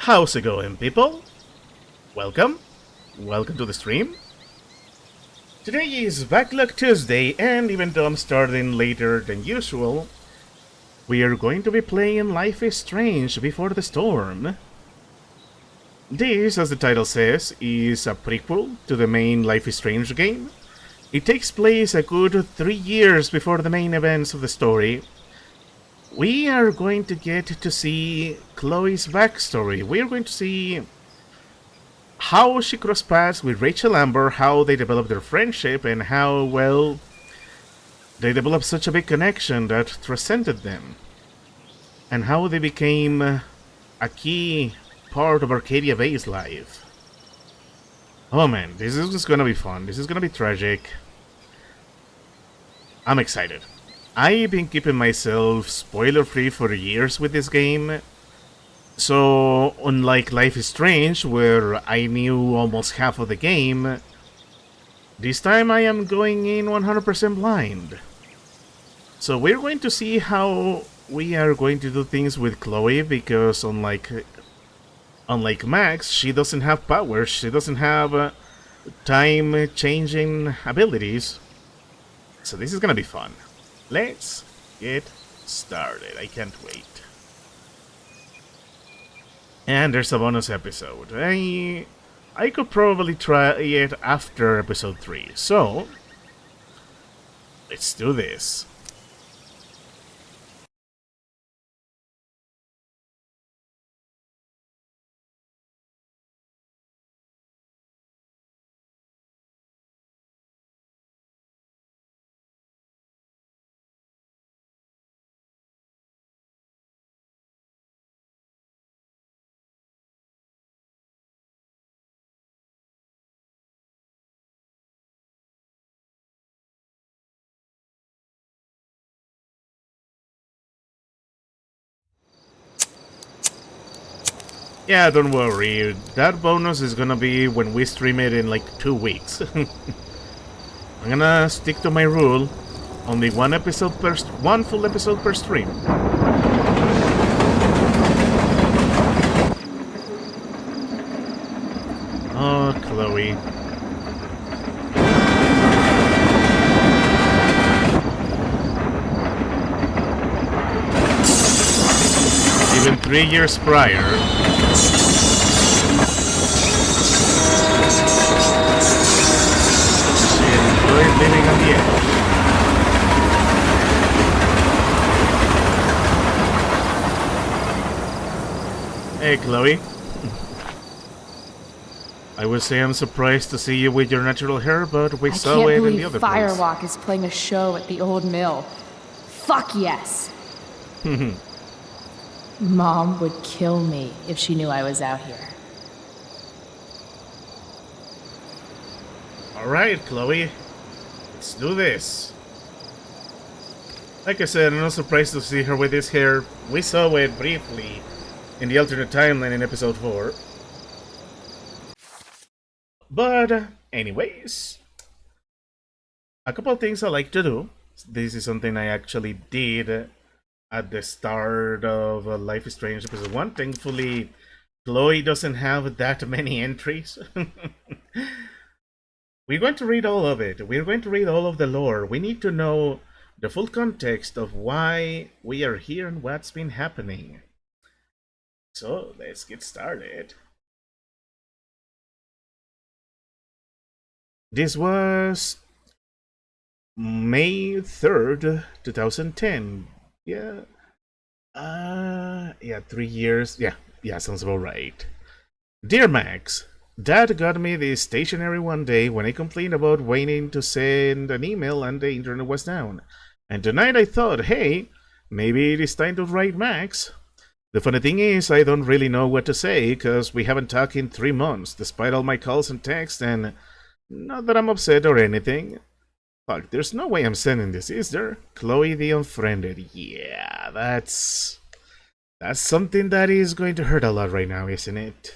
How's it going, people? Welcome. Welcome to the stream. Today is Backlog Tuesday, and even though I'm starting later than usual, we are going to be playing Life is Strange Before the Storm. This, as the title says, is a prequel to the main Life is Strange game. It takes place a good 3 years before the main events of the story. We are going to get to see Chloe's backstory. We are going to see how she crossed paths with Rachel Amber, how they developed their friendship, and how, well, they developed such a big connection that transcended them. And how they became a key part of Arcadia Bay's life. Oh man, this is just gonna be fun. This is gonna be tragic. I'm excited. I've been keeping myself spoiler-free for years with this game. So, unlike Life is Strange, where I knew almost half of the game, this time I am going in 100% blind. So we're going to see how we are going to do things with Chloe, because unlike Max, she doesn't have powers, she doesn't have time-changing abilities. So this is gonna be fun. Let's get started. I can't wait. And there's a bonus episode. I could probably try it after episode 3. So, let's do this. Yeah, don't worry. That bonus is gonna be when we stream it in like 2 weeks. I'm gonna stick to my rule. Only one full episode per stream. Oh, Chloe. Even 3 years prior. She enjoyed living on the edge. Hey, Chloe. I would say I'm surprised to see you with your natural hair, but we saw it in the other place. Firewalk is playing a show at the old mill. Fuck yes. Mom would kill me if she knew I was out here. Alright, Chloe. Let's do this. Like I said, I'm not surprised to see her with this hair. We saw it briefly in the alternate timeline in episode 4. But, anyways, a couple of things I like to do. This is something I actually did at the start of Life is Strange episode 1. Thankfully, Chloe doesn't have that many entries. We're going to read all of it. We're going to read all of the lore. We need to know the full context of why we are here and what's been happening. So, let's get started. This was May 3rd, 2010. Yeah. Yeah, 3 years. Yeah, sounds about right. Dear Max, Dad got me this stationery one day when I complained about waiting to send an email and the internet was down. And tonight I thought, hey, maybe it is time to write Max. The funny thing is, I don't really know what to say, because we haven't talked in 3 months, despite all my calls and texts, and not that I'm upset or anything. Fuck, there's no way I'm sending this, is there? Chloe the Unfriended. Yeah, that's something that is going to hurt a lot right now, isn't it?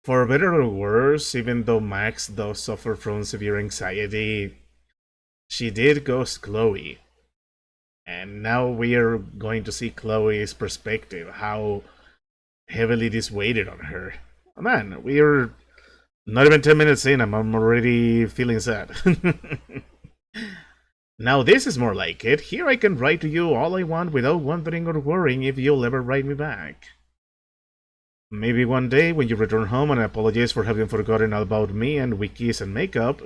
For better or worse, even though Max does suffer from severe anxiety, she did ghost Chloe. And now we are going to see Chloe's perspective, how heavily dissuaded on her. Man, we're not even 10 minutes in, I'm already feeling sad. Now this is more like it. Here I can write to you all I want without wondering or worrying if you'll ever write me back. Maybe one day when you return home and I apologize for having forgotten all about me and wikis and makeup,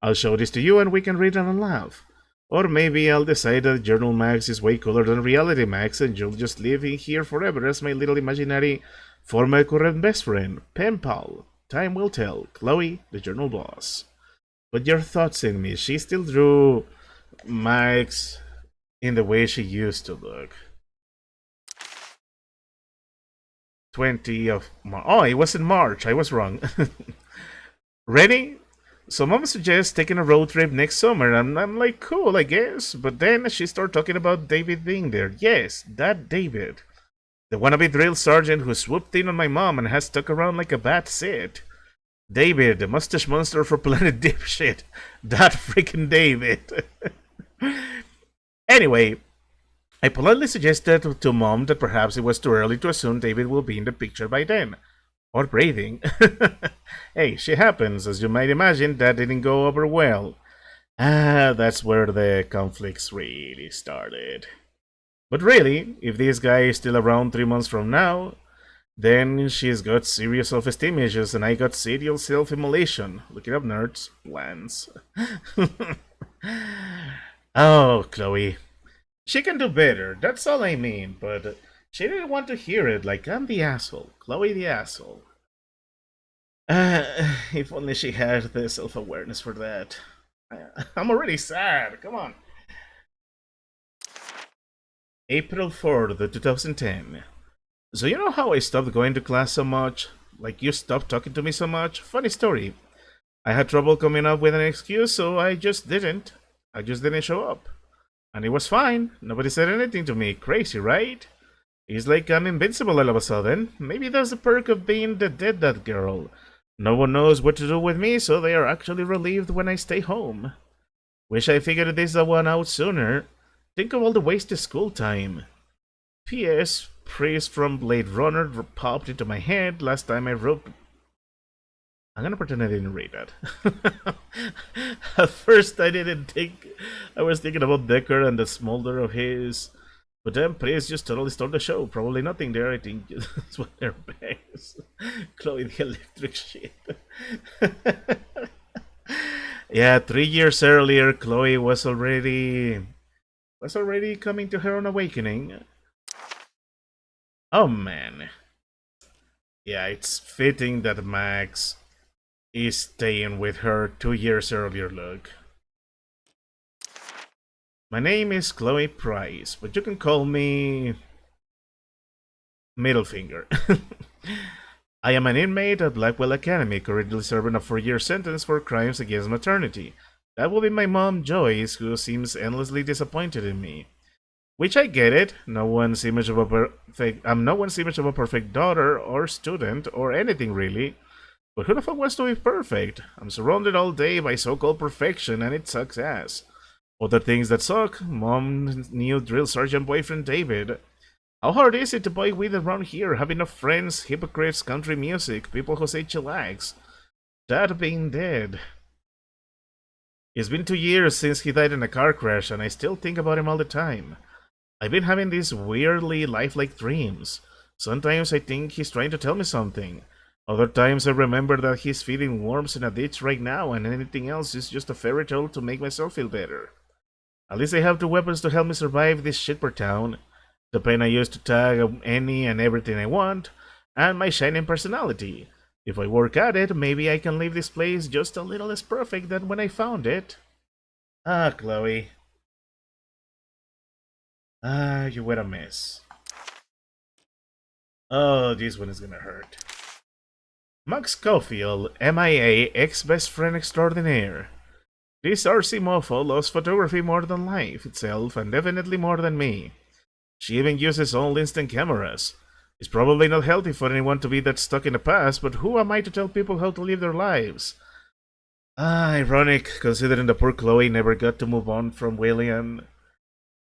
I'll show this to you and we can read it and laugh. Or maybe I'll decide that Journal Max is way cooler than Reality Max and you'll just live in here forever as my little imaginary former current best friend, pen pal. Time will tell, Chloe, the journal boss. But your thoughts in me, she still drew Max in the way she used to look. 20 of March. Oh, it was in March. I was wrong. Ready? So mom suggests taking a road trip next summer, and I'm like, cool, I guess. But then she started talking about David being there. Yes, that David. The wannabe drill sergeant who swooped in on my mom and has stuck around like a bad Sid. David, the mustache monster for Planet Dipshit. That freaking David. Anyway, I politely suggested to Mom that perhaps it was too early to assume David will be in the picture by then. Or breathing. Hey, shit happens. As you might imagine, that didn't go over well. That's where the conflicts really started. But really, if this guy is still around 3 months from now, then she's got serious self-esteem issues and I got serial self-immolation. Look it up, nerds. Lance. Oh, Chloe. She can do better, that's all I mean, but she didn't want to hear it like I'm the asshole. Chloe the asshole. If only she had the self-awareness for that. I'm already sad, come on. April 4th, 2010. So you know how I stopped going to class so much? Like you stopped talking to me so much? Funny story. I had trouble coming up with an excuse, so I just didn't. I just didn't show up. And it was fine. Nobody said anything to me. Crazy, right? It's like I'm invincible all of a sudden. Maybe that's the perk of being the dead that girl. No one knows what to do with me, so they are actually relieved when I stay home. Wish I figured this one out sooner. Think of all the wasted school time. P.S. Priest from Blade Runner popped into my head last time I wrote. I'm gonna pretend I didn't read that. At first I didn't think. I was thinking about Decker and the smolder of his. But then Priest just totally stole the show. Probably nothing there, I think. That's what they're best. Chloe the electric shit. Yeah, 3 years earlier, Chloe was already coming to her own awakening. Oh man. Yeah, it's fitting that Max is staying with her 2 years earlier, look. My name is Chloe Price, but you can call me Middle Finger. I am an inmate at Blackwell Academy, currently serving a 4-year sentence for crimes against maternity. That will be my mom, Joyce, who seems endlessly disappointed in me. Which I get it. No one's image of a perfect daughter or student or anything really. But who the fuck wants to be perfect? I'm surrounded all day by so-called perfection and it sucks ass. Other things that suck: Mom's new drill sergeant boyfriend David. How hard is it to buy weed around here? Have enough friends, hypocrites, country music, people who say chillax. Dad being dead. It's been 2 years since he died in a car crash and I still think about him all the time. I've been having these weirdly lifelike dreams. Sometimes I think he's trying to tell me something. Other times I remember that he's feeding worms in a ditch right now and anything else is just a fairy tale to make myself feel better. At least I have the weapons to help me survive this shitpoor town. The pen I use to tag any and everything I want, and my shining personality. If I work at it, maybe I can leave this place just a little less perfect than when I found it. Ah, Chloe. Ah, you were a mess. Oh, this one is gonna hurt. Max Caulfield, MIA, ex-best friend extraordinaire. This RC mofo loves photography more than life itself, and definitely more than me. She even uses all instant cameras. It's probably not healthy for anyone to be that stuck in the past, but who am I to tell people how to live their lives? Ah, ironic, considering the poor Chloe never got to move on from William,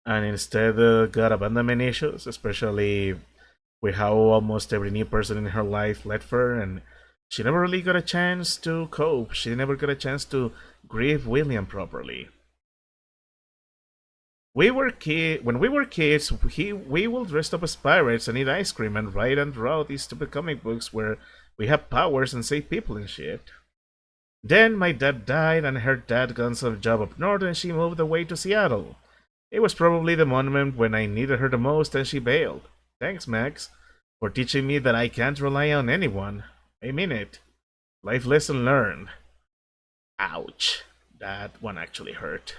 and instead got abandonment issues, especially with how almost every new person in her life left her, and she never really got a chance to cope. She never got a chance to grieve William properly. When we were kids, we will dress up as pirates and eat ice cream and write and draw these stupid comic books where we have powers and save people and shit. Then my dad died and her dad got some job up north and she moved away to Seattle. It was probably the moment when I needed her the most and she bailed. Thanks, Max, for teaching me that I can't rely on anyone. I mean it. Life lesson learned. Ouch. That one actually hurt.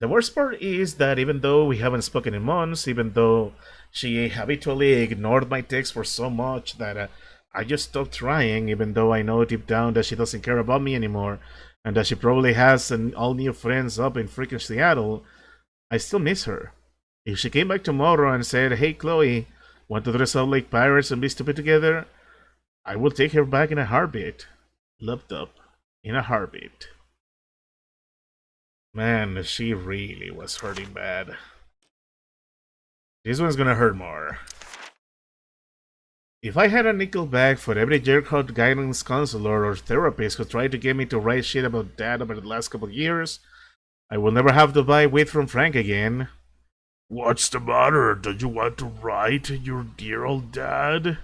The worst part is that even though we haven't spoken in months, even though she habitually ignored my texts for so much that I just stopped trying, even though I know deep down that she doesn't care about me anymore, and that she probably has all new friends up in freaking Seattle, I still miss her. If she came back tomorrow and said, "Hey Chloe, want to dress up like pirates and be stupid together?" I will take her back in a heartbeat. Loved up. In a heartbeat. Man, she really was hurting bad. This one's gonna hurt more. If I had a nickel bag for every jerkhout guidance counselor or therapist who tried to get me to write shit about Dad over the last couple years, I will never have to buy weed from Frank again. What's the matter? Don't you want to write your dear old dad?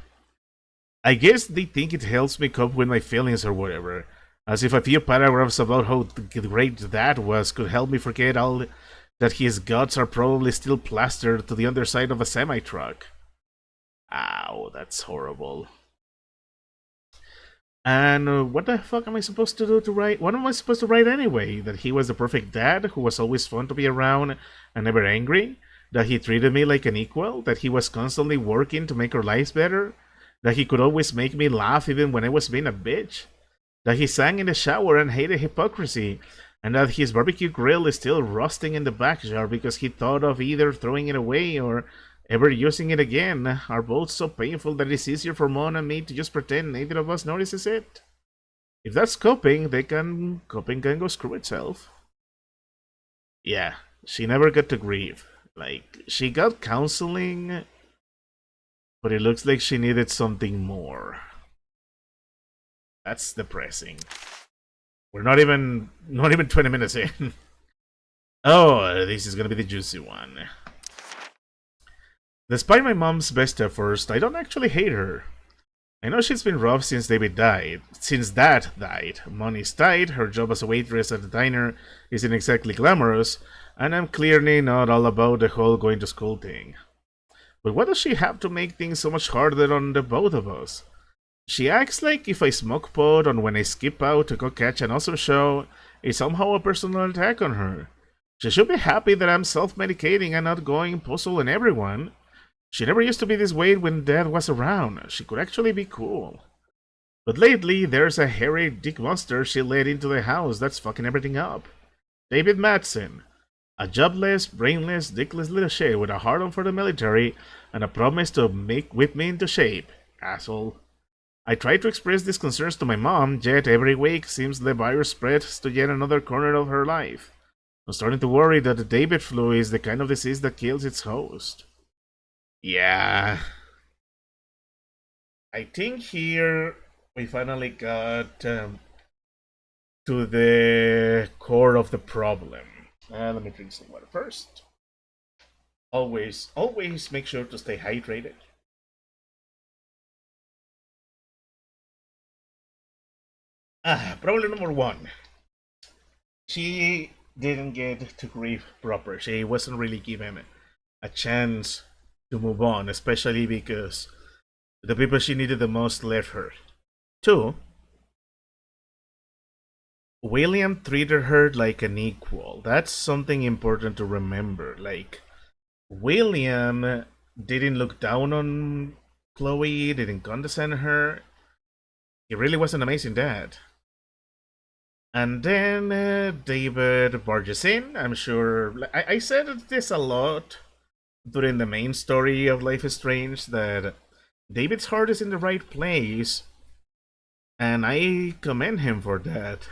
I guess they think it helps me cope with my feelings or whatever. As if a few paragraphs about how great that was could help me forget all that his guts are probably still plastered to the underside of a semi-truck. Ow, that's horrible. And what the fuck am I supposed to do to write? What am I supposed to write anyway? That he was the perfect dad who was always fun to be around and never angry? That he treated me like an equal? That he was constantly working to make our lives better? That he could always make me laugh even when I was being a bitch? That he sang in the shower and hated hypocrisy? And that his barbecue grill is still rusting in the backyard because he thought of either throwing it away or ever using it again are both so painful that it's easier for Mom and me to just pretend neither of us notices it. If that's coping, coping can go screw itself. Yeah, she never got to grieve. Like, she got counseling, but it looks like she needed something more. That's depressing. We're not even 20 minutes in. Oh, this is gonna be the juicy one. Despite my mom's best efforts, I don't actually hate her. I know she's been rough since David died. Since Dad died. Money's tight, her job as a waitress at the diner isn't exactly glamorous, and I'm clearly not all about the whole going to school thing. But why does she have to make things so much harder on the both of us? She acts like if I smoke pot or when I skip out to go catch an awesome show, it's somehow a personal attack on her. She should be happy that I'm self-medicating and not going postal on everyone. She never used to be this way when Dad was around. She could actually be cool. But lately, there's a hairy dick monster she let into the house that's fucking everything up. David Madsen. A jobless, brainless, dickless little shit with a hard-on for the military and a promise to whip me into shape. Asshole. I try to express these concerns to my mom, yet every week seems the virus spreads to yet another corner of her life. I'm starting to worry that the David flu is the kind of disease that kills its host. Yeah. I think here we finally got to the core of the problem. Let me drink some water first. Always make sure to stay hydrated. Problem number one. She didn't get to grieve proper. She wasn't really given a chance to move on, especially because the people she needed the most left her. Two, William treated her like an equal. That's something important to remember. Like, William didn't look down on Chloe, didn't condescend her. He really was an amazing dad. And then David barges in. I'm sure I said this a lot during the main story of Life is Strange, that David's heart is in the right place, and I commend him for that.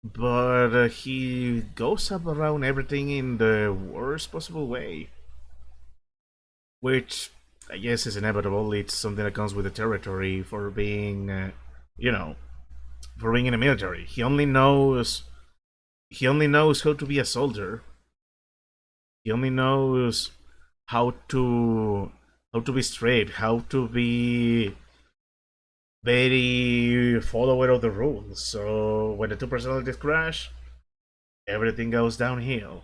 But he goes up around everything in the worst possible way. Which I guess it's inevitable. It's something that comes with the territory for being, you know, for being in the military. He only knows how to be a soldier. He only knows how to be straight, how to be very follower of the rules. So when the two personalities crash, everything goes downhill.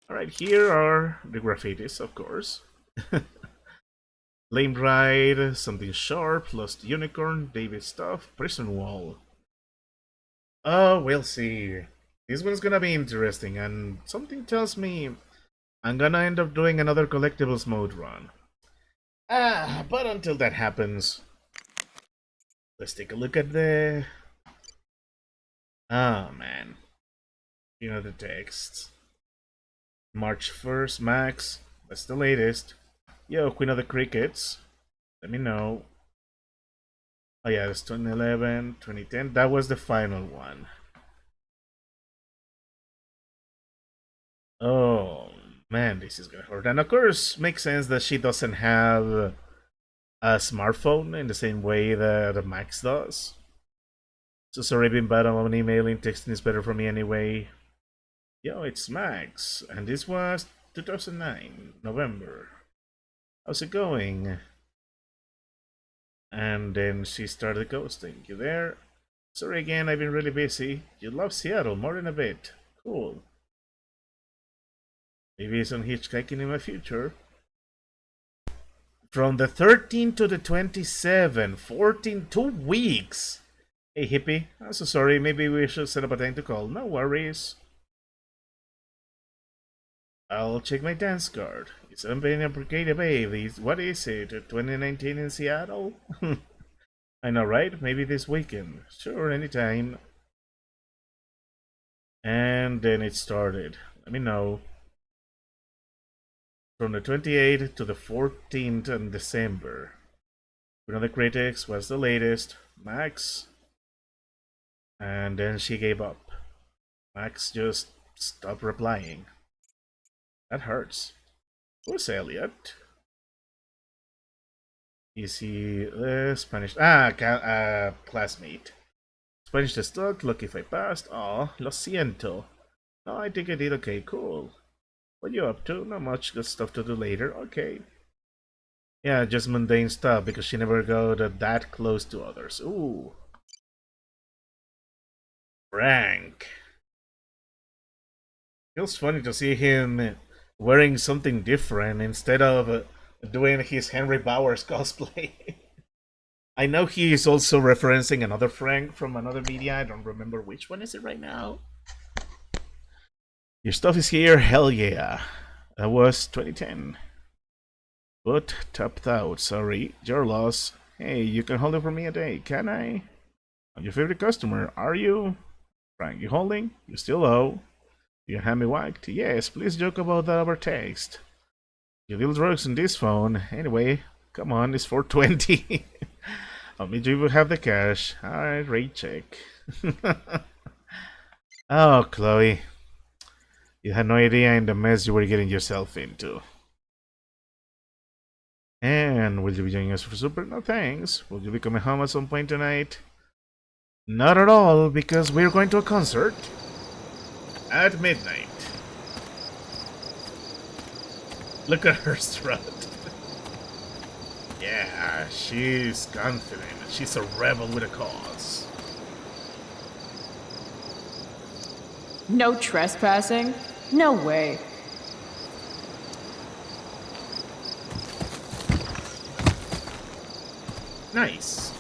Alright, here are the graffitis, of course. Lame Ride, Something Sharp, Lost Unicorn, David Stuff, Prison Wall. Oh, we'll see. This one's gonna be interesting, and something tells me I'm gonna end up doing another collectibles mode run. But until that happens, let's take a look at the... Oh, man. You know the text. March 1st, Max. That's the latest. Yo, Queen of the Crickets. Let me know. Oh yeah, it's 2011, 2010. That was the final one. Oh, man, this is gonna hurt. And of course, makes sense that she doesn't have a smartphone in the same way that Max does. So sorry, been bad on emailing, texting is better for me anyway. Yo, it's Max, and this was 2009, November. How's it going? And then she started ghosting. You there? Sorry again, I've been really busy. You love Seattle more than a bit. Cool. Maybe some hitchhiking in my future. From the 13th to the 27th, 14, 2 weeks. Hey hippie, I'm so sorry, maybe we should set up a time to call. No worries. I'll check my dance card. It's unpaying a brigade babe. What is it? 2019 in Seattle? I know, right? Maybe this weekend. Sure, anytime. And then it started. Let me know. From the 28th to the 14th in December. One of the critics was the latest. Max. And then she gave up. Max just stopped replying. That hurts. Who's Elliot? Is he Spanish? Classmate. Spanish the stuck. Look if I passed. Aw, lo siento. No, I think I did okay. Cool. What you up to? Not much. Got stuff to do later. Okay. Yeah, just mundane stuff because she never got that close to others. Ooh. Frank. Feels funny to see him wearing something different instead of doing his Henry Bowers cosplay. I know he is also referencing another Frank from another media. I don't remember which one is it right now. Your stuff is here? Hell yeah. That was 2010. But tapped out. Sorry. Your loss. Hey, you can hold it for me a day, can I? I'm your favorite customer, are you? Frank, you holding? You still owe? You hand me whacked? Yes, please joke about that over text. You deal drugs on this phone. Anyway, come on, it's 420. I'll meet you if you have the cash. Alright, rate check. Oh, Chloe. You had no idea in the mess you were getting yourself into. And will you be joining us for supper? No thanks. Will you be coming home at some point tonight? Not at all, because we're going to a concert at midnight. Look at her strut. Yeah, she's confident. She's a rebel with a cause. No trespassing? No way. Nice.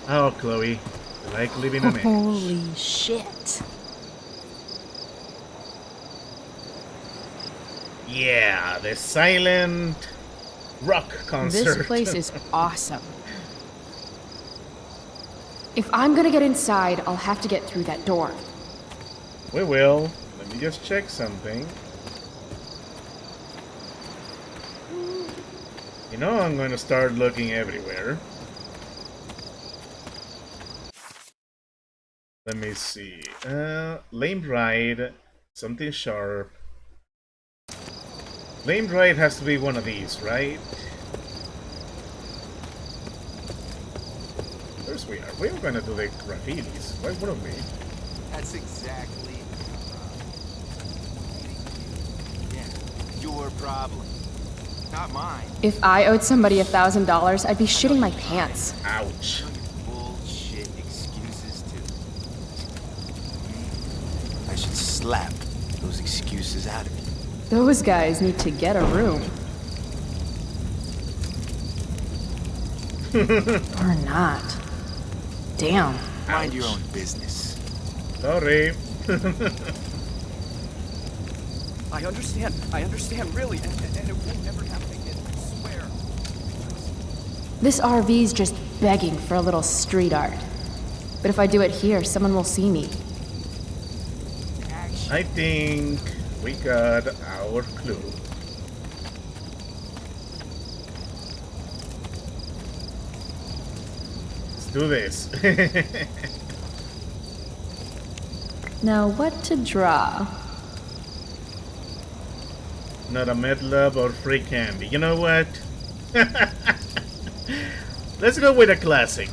Oh, Chloe, you like living in it. Holy shit. Yeah, the silent rock concert. This place is awesome. If I'm gonna get inside, I'll have to get through that door. We will. Let me just check something. You know I'm going to start looking everywhere. Let me see. Lame Ride, Something Sharp. Claimed right has to be one of these, right? First we are. We're gonna do the graffitis. Why wouldn't we? That's exactly your problem, not mine. If I owed somebody $1,000, I'd be shitting my pants. Ouch. Bullshit excuses too. I should slap those excuses out of you. Those guys need to get a room. Or not. Damn. Mind your own business. Sorry. I understand, really, and it won't ever happen again, I swear. This RV's just begging for a little street art. But if I do it here, someone will see me. I think we got our clue. Let's do this. Now what to draw? Not a med lab or free candy. You know what? Let's go with a classic.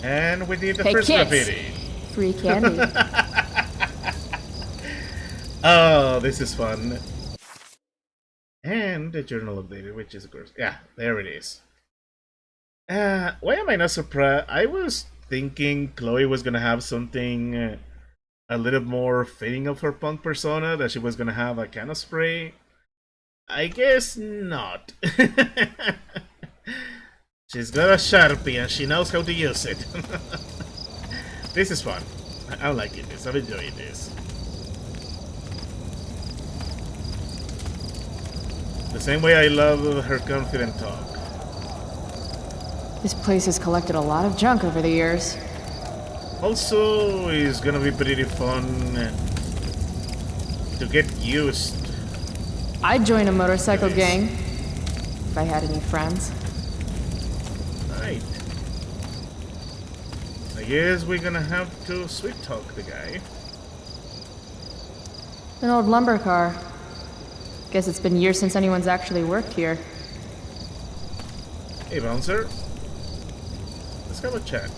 And we did the Hey, first kids. graffiti. Free candy. Oh, this is fun. And the journal updated, which is of course, yeah, there it is. Why am I not surprised? I was thinking Chloe was gonna have something a little more fitting of her punk persona, that she was gonna have a can of spray. I guess not. She's got a Sharpie and she knows how to use it. This is fun. I'm liking this. I'm enjoying this. The same way I love her confident talk. This place has collected a lot of junk over the years. Also, it's gonna be pretty fun to get used. I'd join a motorcycle gang if I had any friends. Right. I guess we're gonna have to sweet talk the guy. An old lumber car. Guess it's been years since anyone's actually worked here. Hey, bouncer. Let's have a chat.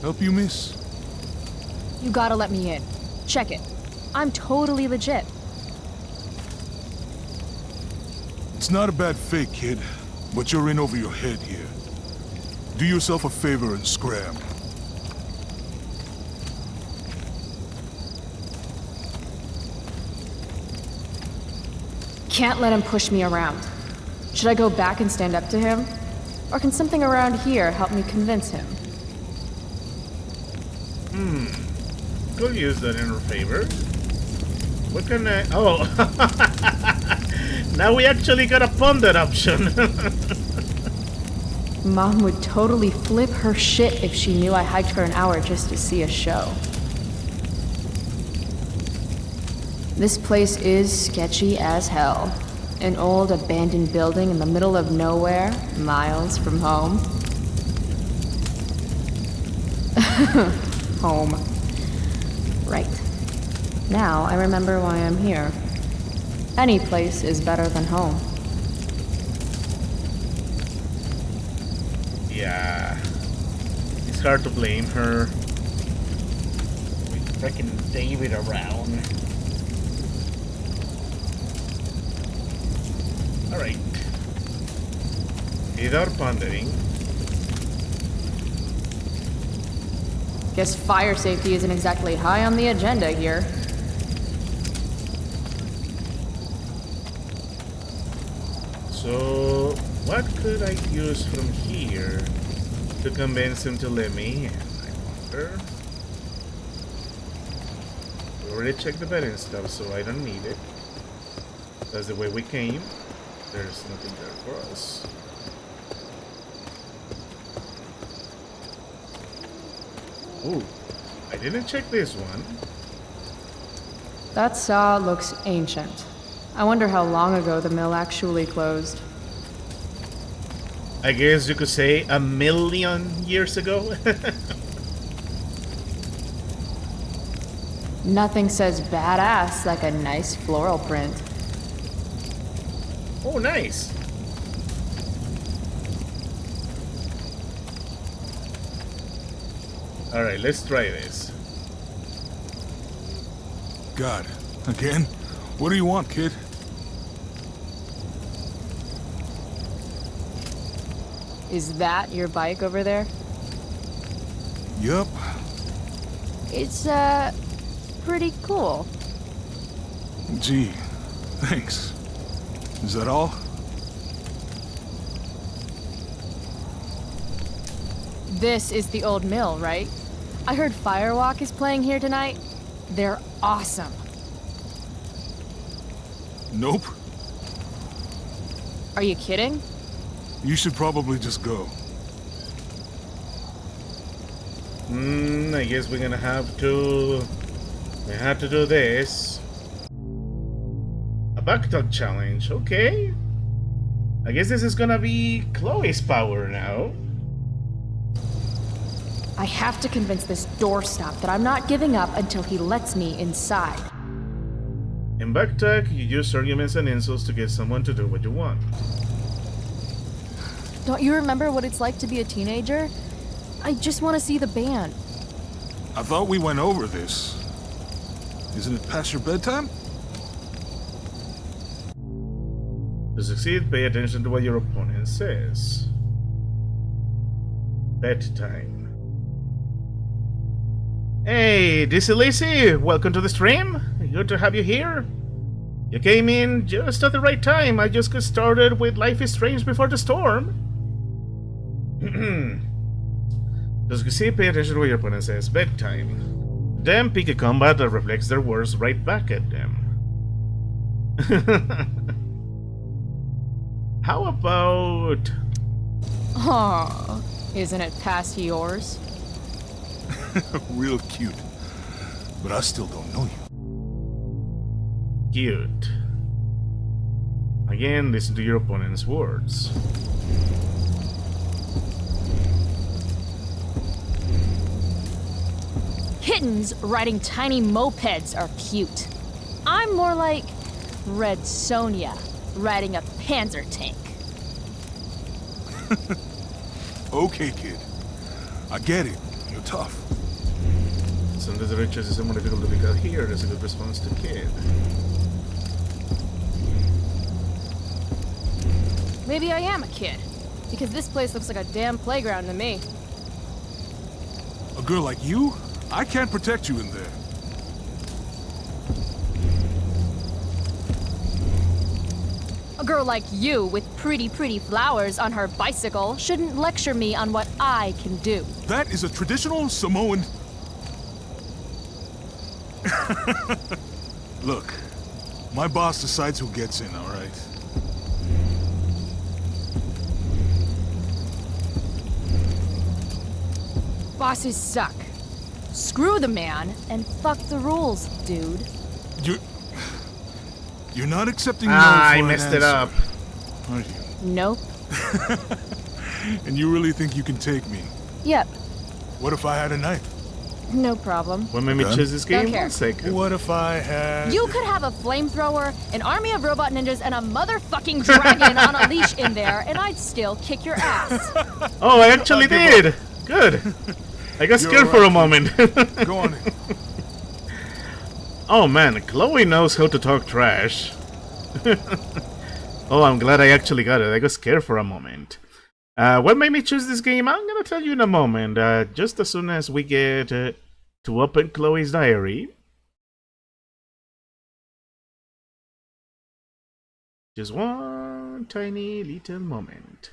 Help you, miss? You gotta let me in. Check it. I'm totally legit. It's not a bad fake, kid, but you're in over your head here. Do yourself a favor and scram. Can't let him push me around. Should I go back and stand up to him? Or can something around here help me convince him? Could use that in her favor. What can I... Oh! Now we actually got a ponder option. Mom would totally flip her shit if she knew I hiked for an hour just to see a show. This place is sketchy as hell. An old abandoned building in the middle of nowhere, miles from home. Home. Right. Now I remember why I'm here. Any place is better than home. Yeah. It's hard to blame her. With freaking David around. Alright. Without pondering. Guess fire safety isn't exactly high on the agenda here. So, what could I use from here to convince him to let me in? I wonder. We already checked the bed and stuff, so I don't need it. That's the way we came. There's nothing there for us. Ooh, I didn't check this one. That saw looks ancient. I wonder how long ago the mill actually closed. I guess you could say a million years ago. Nothing says badass like a nice floral print. Oh, nice. Alright, let's try this. God, again? What do you want, kid? Is that your bike over there? Yup. It's, pretty cool. Gee, thanks. Is that all? This is the old mill, right? I heard Firewalk is playing here tonight. They're awesome. Nope. Are you kidding? You should probably just go. I guess we're gonna have to... We have to do this. A Backlog challenge, okay. I guess this is gonna be Chloe's power now. I have to convince this doorstop that I'm not giving up until he lets me inside. In Backlog, you use arguments and insults to get someone to do what you want. Don't you remember what it's like to be a teenager? I just want to see the band. I thought we went over this. Isn't it past your bedtime? To succeed, pay attention to what your opponent says. Bedtime. Hey, Dizzy Lacey, welcome to the stream. Good to have you here. You came in just at the right time. I just got started with Life is Strange Before the Storm. To succeed, pay attention to what your opponent says. Bedtime. Then pick a combat that reflects their words right back at them. How about... Aw, isn't it past yours? Real cute. But I still don't know you. Cute. Again, listen to your opponent's words. Kittens riding tiny mopeds are cute. I'm more like Red Sonja riding a panzer tank. Okay, kid. I get it. You're tough. Sometimes the riches is more difficult to pick out here. That's a good response to kid. Maybe I am a kid, because this place looks like a damn playground to me. A girl like you? I can't protect you in there. A girl like you with pretty flowers on her bicycle shouldn't lecture me on what I can do. That is a traditional Samoan... Look, my boss decides who gets in, all right? Bosses suck. Screw the man and fuck the rules, dude. You're not accepting no for I an messed answer, it up. are you? Nope. And you really think you can take me? Yep. What if I had a knife? No problem. What made me Okay. choose this game? Don't care. 1 second. What if I had... You could have a flamethrower, an army of robot ninjas, and a motherfucking dragon on a leash in there, and I'd still kick your ass. Oh, I actually I'll give did! Good. I got You're scared for a moment. Go on in. Oh man, Chloe knows how to talk trash. Oh, I'm glad I actually got it. I got scared for a moment. What made me choose this game? I'm gonna tell you in a moment. Just as soon as we get to open Chloe's diary. Just one tiny little moment.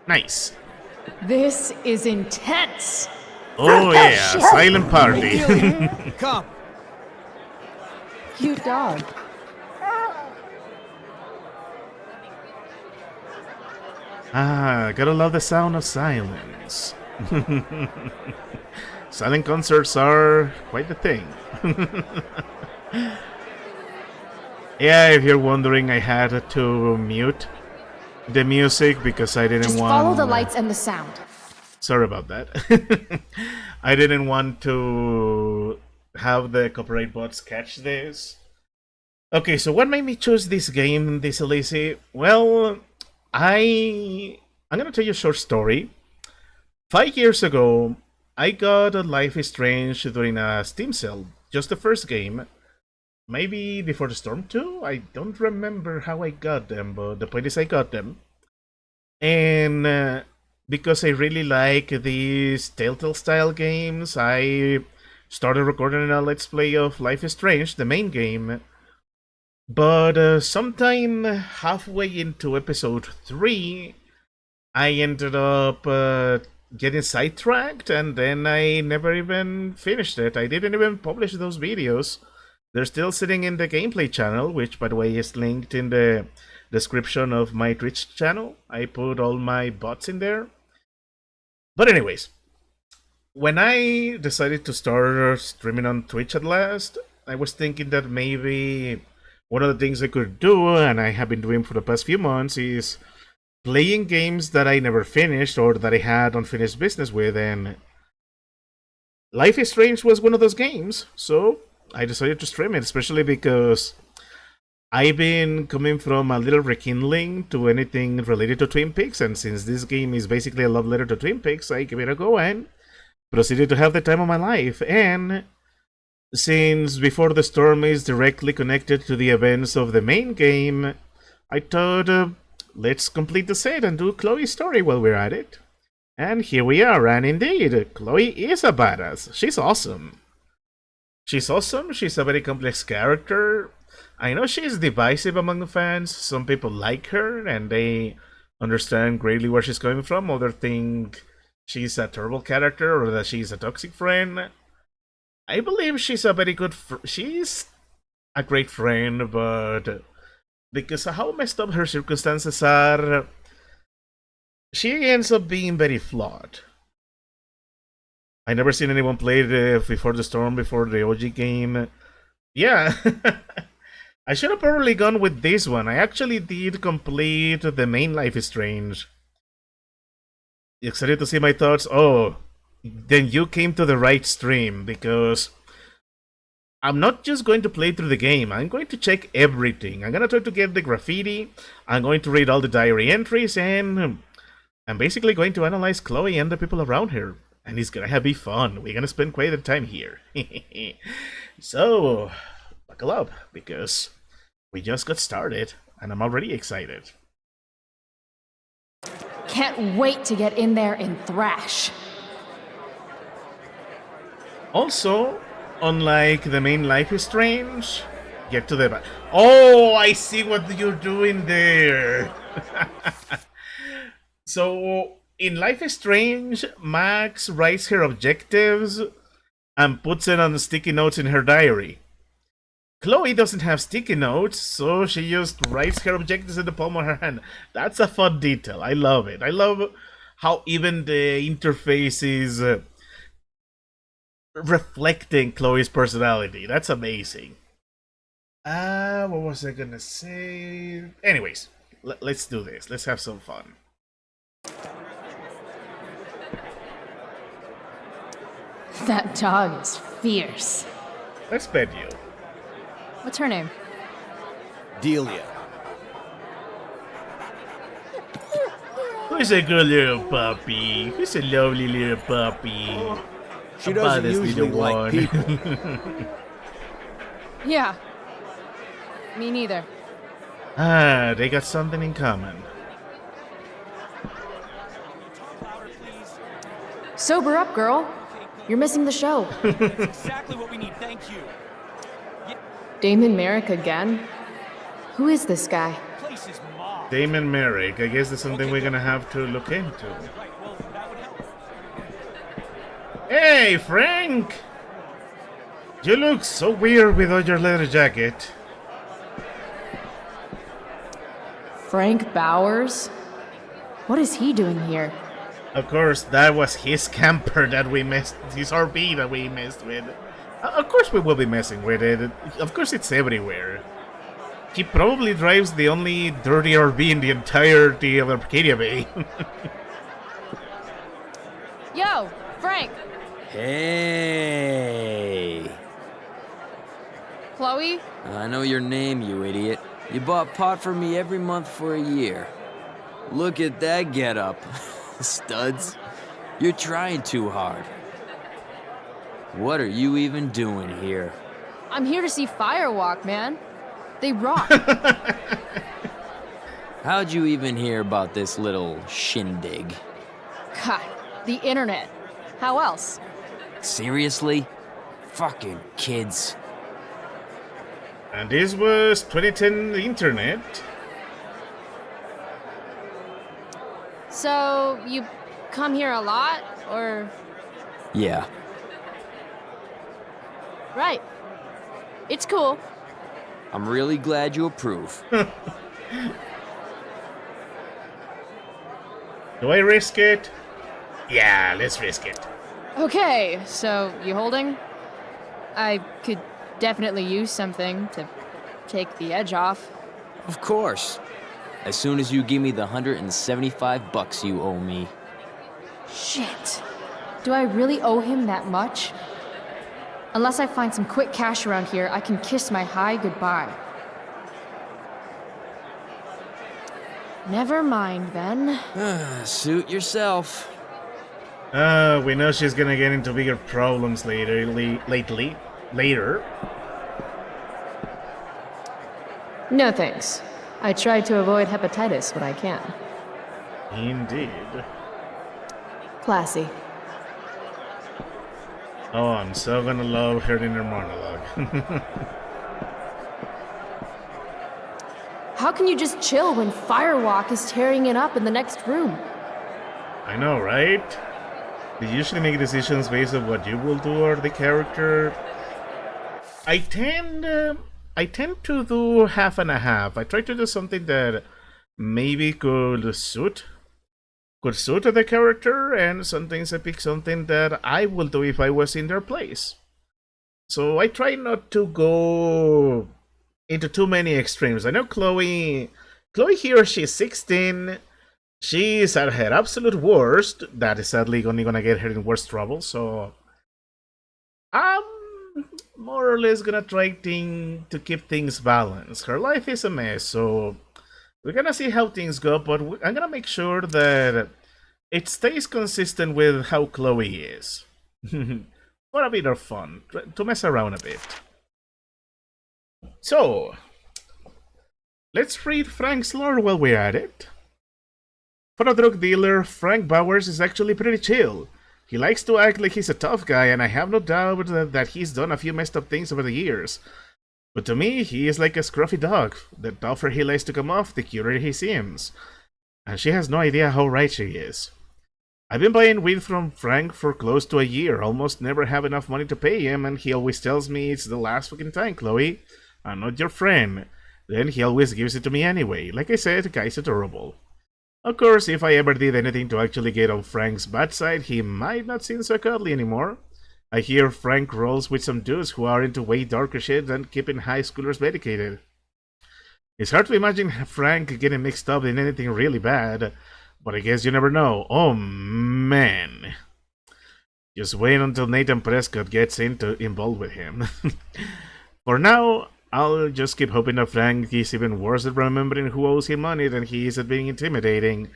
Nice. This is intense. Oh yeah, silent party. Come. Cute dog. Ah, gotta love the sound of silence. Silent concerts are quite the thing. Yeah, if you're wondering, I had to mute the music because I didn't Just want... follow the lights and the sound. Sorry about that. I didn't want to have the copyright bots catch this. Okay, so what made me choose this game, this Elise? Well, I'm gonna tell you a short story. 5 years ago, I got a Life is Strange during a Steam sale. Just the first game. Maybe Before the Storm 2? I don't remember how I got them, but the point is I got them. And because I really like these Telltale style games, I started recording a Let's Play of Life is Strange, the main game. But sometime halfway into episode 3, I ended up getting sidetracked, and then I never even finished it. I didn't even publish those videos. They're still sitting in the gameplay channel, which, by the way, is linked in the description of my Twitch channel. I put all my bots in there. But anyways, when I decided to start streaming on Twitch at last, I was thinking that maybe one of the things I could do, and I have been doing for the past few months, is playing games that I never finished or that I had unfinished business with, and Life is Strange was one of those games, so I decided to stream it, especially because I've been coming from a little rekindling to anything related to Twin Peaks, and since this game is basically a love letter to Twin Peaks, I gave it a go and proceeded to have the time of my life. And since Before the Storm is directly connected to the events of the main game, I thought, let's complete the set and do Chloe's story while we're at it. And here we are, and indeed, Chloe is a badass. She's awesome. She's awesome, she's a very complex character. I know she's divisive among the fans. Some people like her, and they understand greatly where she's coming from. Others think she's a terrible character, or that she's a toxic friend. I believe she's a very good she's a great friend, but because of how messed up her circumstances are, she ends up being very flawed. I never seen anyone play Before the Storm before the OG game. Yeah, I should have probably gone with this one. I actually did complete the main Life is Strange. You excited to see my thoughts? Oh, then you came to the right stream, because I'm not just going to play through the game. I'm going to check everything. I'm going to try to get the graffiti. I'm going to read all the diary entries, and I'm basically going to analyze Chloe and the people around her. And it's gonna be fun. We're gonna spend quite a time here. So, buckle up, because we just got started, and I'm already excited. Can't wait to get in there and thrash. Also, unlike the main Life is Strange, get to the... Oh, I see what you're doing there! So, in Life is Strange, Max writes her objectives and puts it on sticky notes in her diary. Chloe doesn't have sticky notes, so she just writes her objectives in the palm of her hand. That's a fun detail. I love it. I love how even the interface is reflecting Chloe's personality. That's amazing. What was I gonna say? Anyways, let's do this. Let's have some fun. That dog is fierce. Let's bet you. What's her name? Delia. Who's a good little puppy? Who's a lovely little puppy? She doesn't usually like people. Yeah. Me neither. Ah, they got something in common. Sober up, girl. You're missing the show. Exactly what we need, thank you. Damon Merrick again? Who is this guy? Place is mobbed. Damon Merrick. I guess that's something we're gonna have to look into. Right, well, that would help. Hey, Frank! You look so weird without your leather jacket. Frank Bowers? What is he doing here? Of course, that was his camper that we messed, his RV that we messed with. Of course we will be messing with it. Of course it's everywhere. He probably drives the only dirty RV in the entirety of Arcadia Bay. Yo, Frank, Hey! Chloe? I know your name, you idiot. You bought pot for me every month for a year. Look at that getup. Studs. You're trying too hard. What are you even doing here? I'm here to see Firewalk, man. They rock. How'd you even hear about this little shindig? God, the internet. How else? Seriously? Fucking kids. And this was 2010 internet. So, you come here a lot, or? Yeah. Right. It's cool. I'm really glad you approve. Do I risk it? Yeah, let's risk it. Okay, so you holding? I could definitely use something to take the edge off. Of course. As soon as you give me the $175 you owe me. Shit. Do I really owe him that much? Unless I find some quick cash around here, I can kiss my high goodbye. Never mind, then. Suit yourself. We know she's gonna get into bigger problems later. No thanks. I try to avoid hepatitis when I can. Indeed. Classy. Oh, I'm so gonna love her inner monologue. How can you just chill when Firewalk is tearing it up in the next room? I know, right? They usually make decisions based on what you will do or the character. I tend to do half and a half. I try to do something that maybe could suit the character, and sometimes I pick something that I will do if I was in their place. So I try not to go into too many extremes. I know Chloe here, she's 16. She's at her absolute worst. That is sadly only gonna get her in worse trouble, so I'm more or less gonna try to keep things balanced. Her life is a mess, so we're gonna see how things go, but I'm gonna make sure that it stays consistent with how Chloe is. For a bit of fun, to mess around a bit. So, let's read Frank's lore while we're at it. For a drug dealer, Frank Bowers is actually pretty chill. He likes to act like he's a tough guy, and I have no doubt that he's done a few messed up things over the years. But to me, he is like a scruffy dog. The tougher he likes to come off, the cuter he seems. And she has no idea how right she is. I've been buying weed from Frank for close to a year, almost never have enough money to pay him, and he always tells me it's the last fucking time, Chloe. I'm not your friend. Then he always gives it to me anyway. Like I said, the guy's adorable. Of course, if I ever did anything to actually get on Frank's bad side, he might not seem so cuddly anymore. I hear Frank rolls with some dudes who are into way darker shit than keeping high schoolers medicated. It's hard to imagine Frank getting mixed up in anything really bad, but I guess you never know. Oh man. Just wait until Nathan Prescott gets involved with him. For now, I'll just keep hoping that Frank is even worse at remembering who owes him money than he is at being intimidating.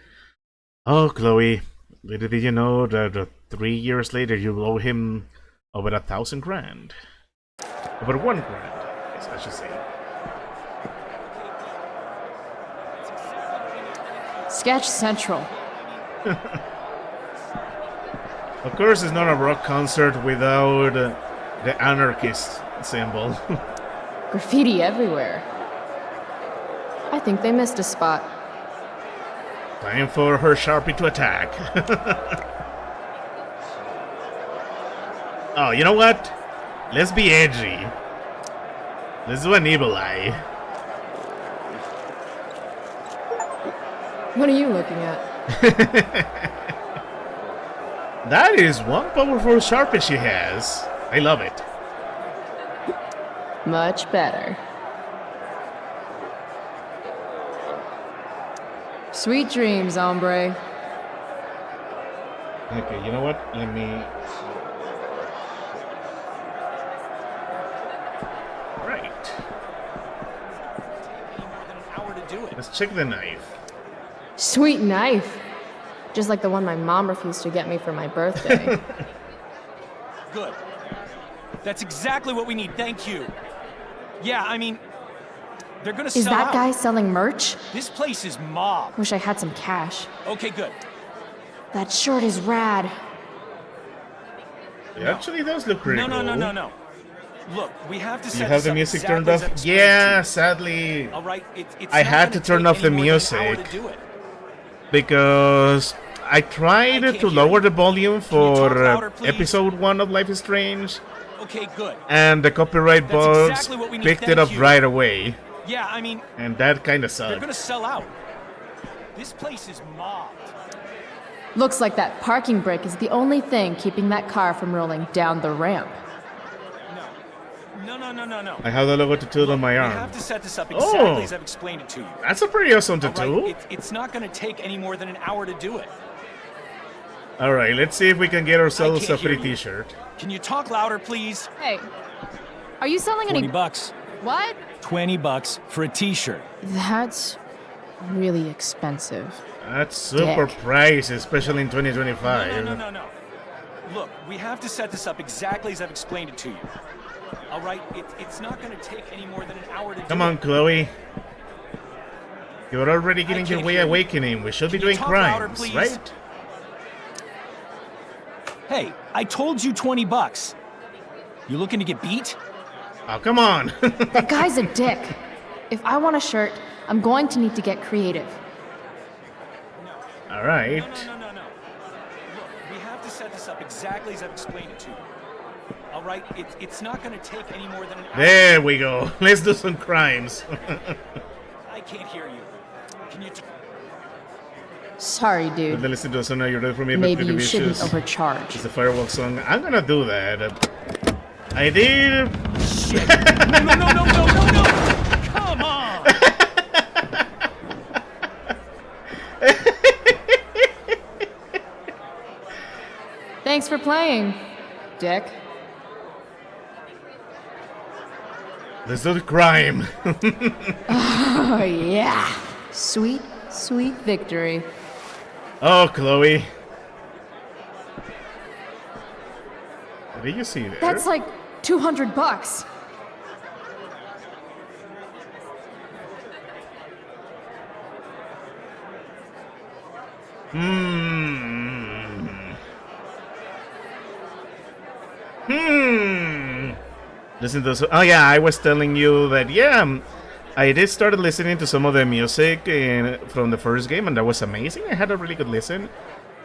Oh, Chloe, little did you know that 3 years later you owe him over 1,000 grand. Over 1 grand, yes, I should say. Sketch Central. Of course, it's not a rock concert without the anarchist symbol. Graffiti everywhere. I think they missed a spot. Time for her Sharpie to attack. Oh, you know what? Let's be edgy. Let's do an evil eye. What are you looking at? That is one powerful Sharpie she has. I love it. Much better. Sweet dreams, hombre. Okay, you know what? Let me... Right. More than an hour to do it. Let's check the knife. Sweet knife. Just like the one my mom refused to get me for my birthday. Good. That's exactly what we need, thank you. Yeah, I mean, they're gonna Is sell that out. guy selling merch? This place is mobbed. Wish I had some cash. Okay, good. That shirt is rad. It actually does look pretty No, no, cool. no, no, no. Look, we have to set You have this the up music exactly turned as off? I've explained Yeah, to sadly. you. All right, it's I not had to gonna turn take off the any more than an hour music. to do it. Because I tried can't to hear lower you. the volume you for talk louder, please? episode 1 of Life is Strange, Okay, good. and the copyright That's bugs exactly what we need, picked it thank up you. right away, Yeah, I mean, and that kind of they're sucked. gonna sell out. This place is mobbed. Looks like that parking brake is the only thing keeping that car from rolling down the ramp. No, no, no, no, no. I have the logo tattooed on my We arm. have to set this up exactly Oh. as I've explained it to you. That's a pretty awesome All tattoo. right, it's not gonna take any more than an hour to do it. Alright, let's see if we can get ourselves a can't hear free you. t-shirt. Can you talk louder, please? Hey, are you selling any... $20. What? $20 for a t-shirt. That's really expensive. That's super Dick. price, especially in 2025. No, no, no, no. Look, we have to set this up exactly as I've explained it to you. All right, it's not gonna take any more than an hour to do Come on, it. Chloe. You're already getting your can't way hear you. awakening. We should be Can you doing talk louder, crimes, please? right? Hey, I told you $20. You looking to get beat? Oh, come on. That guy's a dick. If I want a shirt, I'm going to need to get creative. Alright. No, no, no, no. Look, we have to set this up exactly as I've explained it to you. All right, it's not gonna take any more than an hour. There we go. Let's do some crimes. I can't hear you. Can you? Sorry, Let dude. me listen to a song now. You're ready for me, but Maybe pretty you shouldn't vicious. overcharge. It's a Firewalk song. I'm gonna do that. I did. Shit! No, no, no, no, no, no, no! Come on! Thanks for playing, dick. Let's do the crime. Oh, yeah. Sweet, sweet victory. Oh, Chloe. What did you see there? That's like $200. Listen to this. Oh yeah, I was telling you that I did started listening to some of the music from the first game, and that was amazing. I had a really good listen.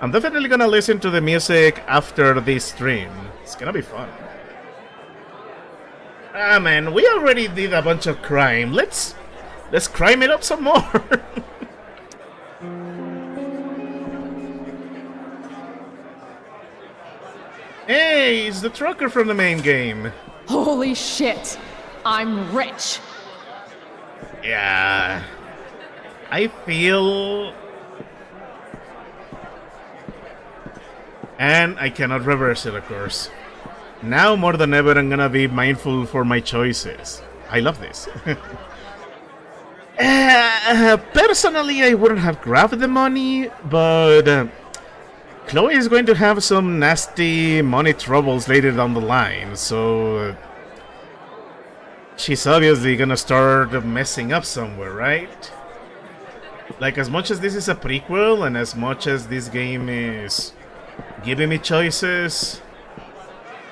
I'm definitely gonna listen to the music after this stream. It's gonna be fun. Ah man, we already did a bunch of crime. Let's crime it up some more. Hey, it's the trucker from the main game. Holy shit. I'm rich. Yeah. I feel... And I cannot reverse it, of course. Now more than ever, I'm gonna be mindful for my choices. I love this. Personally, I wouldn't have grabbed the money, but Chloe is going to have some nasty money troubles later down the line, so she's obviously gonna start messing up somewhere, right? Like, as much as this is a prequel, and as much as this game is giving me choices,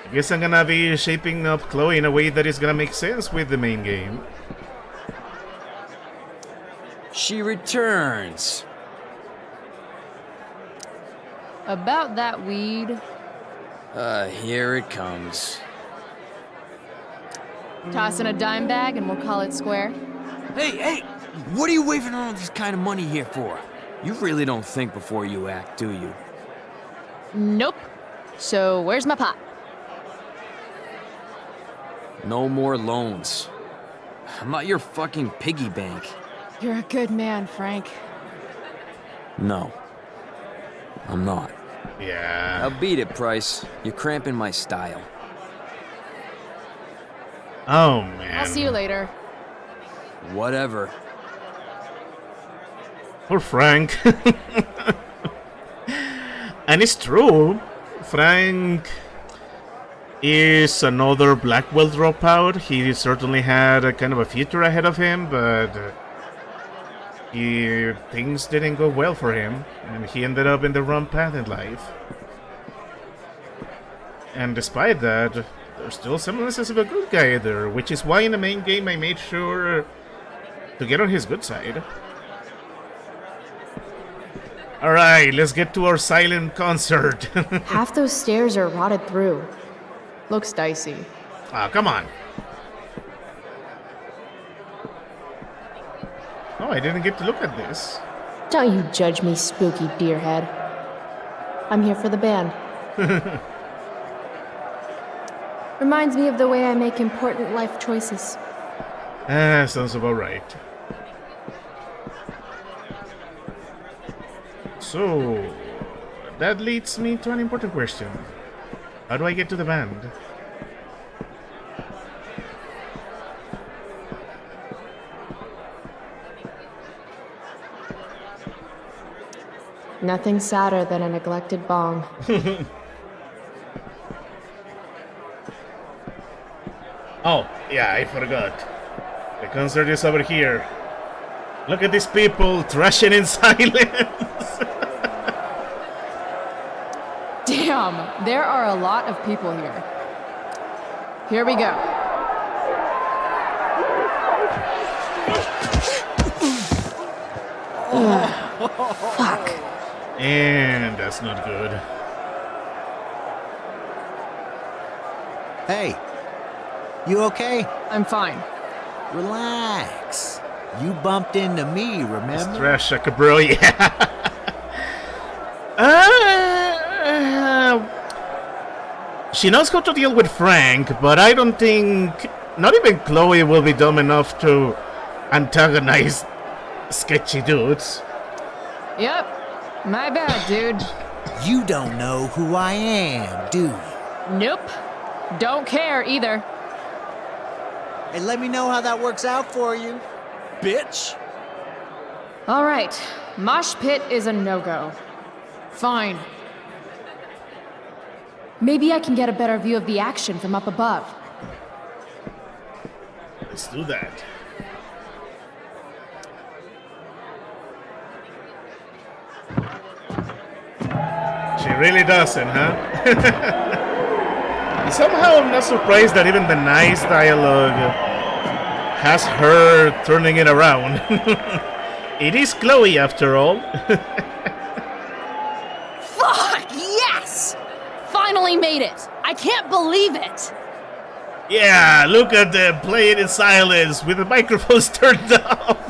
I guess I'm gonna be shaping up Chloe in a way that is gonna make sense with the main game. She returns. About that weed, Here it comes. toss in a dime bag and we'll call it square. Hey, what are you waving around this kind of money here for? You really don't think before you act, do you? Nope. So where's my pot? No more loans. I'm not your fucking piggy bank. You're a good man, Frank. No. I'm not. Yeah. Now beat it, Price. You're cramping my style. Oh, man. I'll see you later. Whatever. Poor Frank. And it's true. Frank is another Blackwell dropout. He certainly had a kind of a future ahead of him, but things didn't go well for him, and he ended up in the wrong path in life. And despite that, there's still semblances of a good guy there, which is why in the main game I made sure to get on his good side. Alright, let's get to our silent concert. Half those stairs are rotted through. Looks dicey. Ah, come on. Oh, I didn't get to look at this. Don't you judge me, spooky deerhead. I'm here for the band. Reminds me of the way I make important life choices. Ah, sounds about right. So, that leads me to an important question. How do I get to the band? Nothing sadder than a neglected bong. Oh, yeah, I forgot. The concert is over here. Look at these people thrashing in silence. Damn, there are a lot of people here. Here we go. Fuck. And that's not good. Hey, you okay? I'm fine. Relax. You bumped into me, remember? Trash like a bro, yeah. She knows how to deal with Frank, but I don't think not even Chloe will be dumb enough to antagonize sketchy dudes. Yep. My bad, dude. You don't know who I am, do you? Nope. Don't care either. Hey, let me know how that works out for you, bitch. All right. Mosh pit is a no-go. Fine. Maybe I can get a better view of the action from up above. Let's do that. She really doesn't, huh? Somehow I'm not surprised that even the nice dialogue has her turning it around. It is Chloe after all. Fuck, yes! Finally made it! I can't believe it! Yeah, look at them playing in silence with the microphones turned off.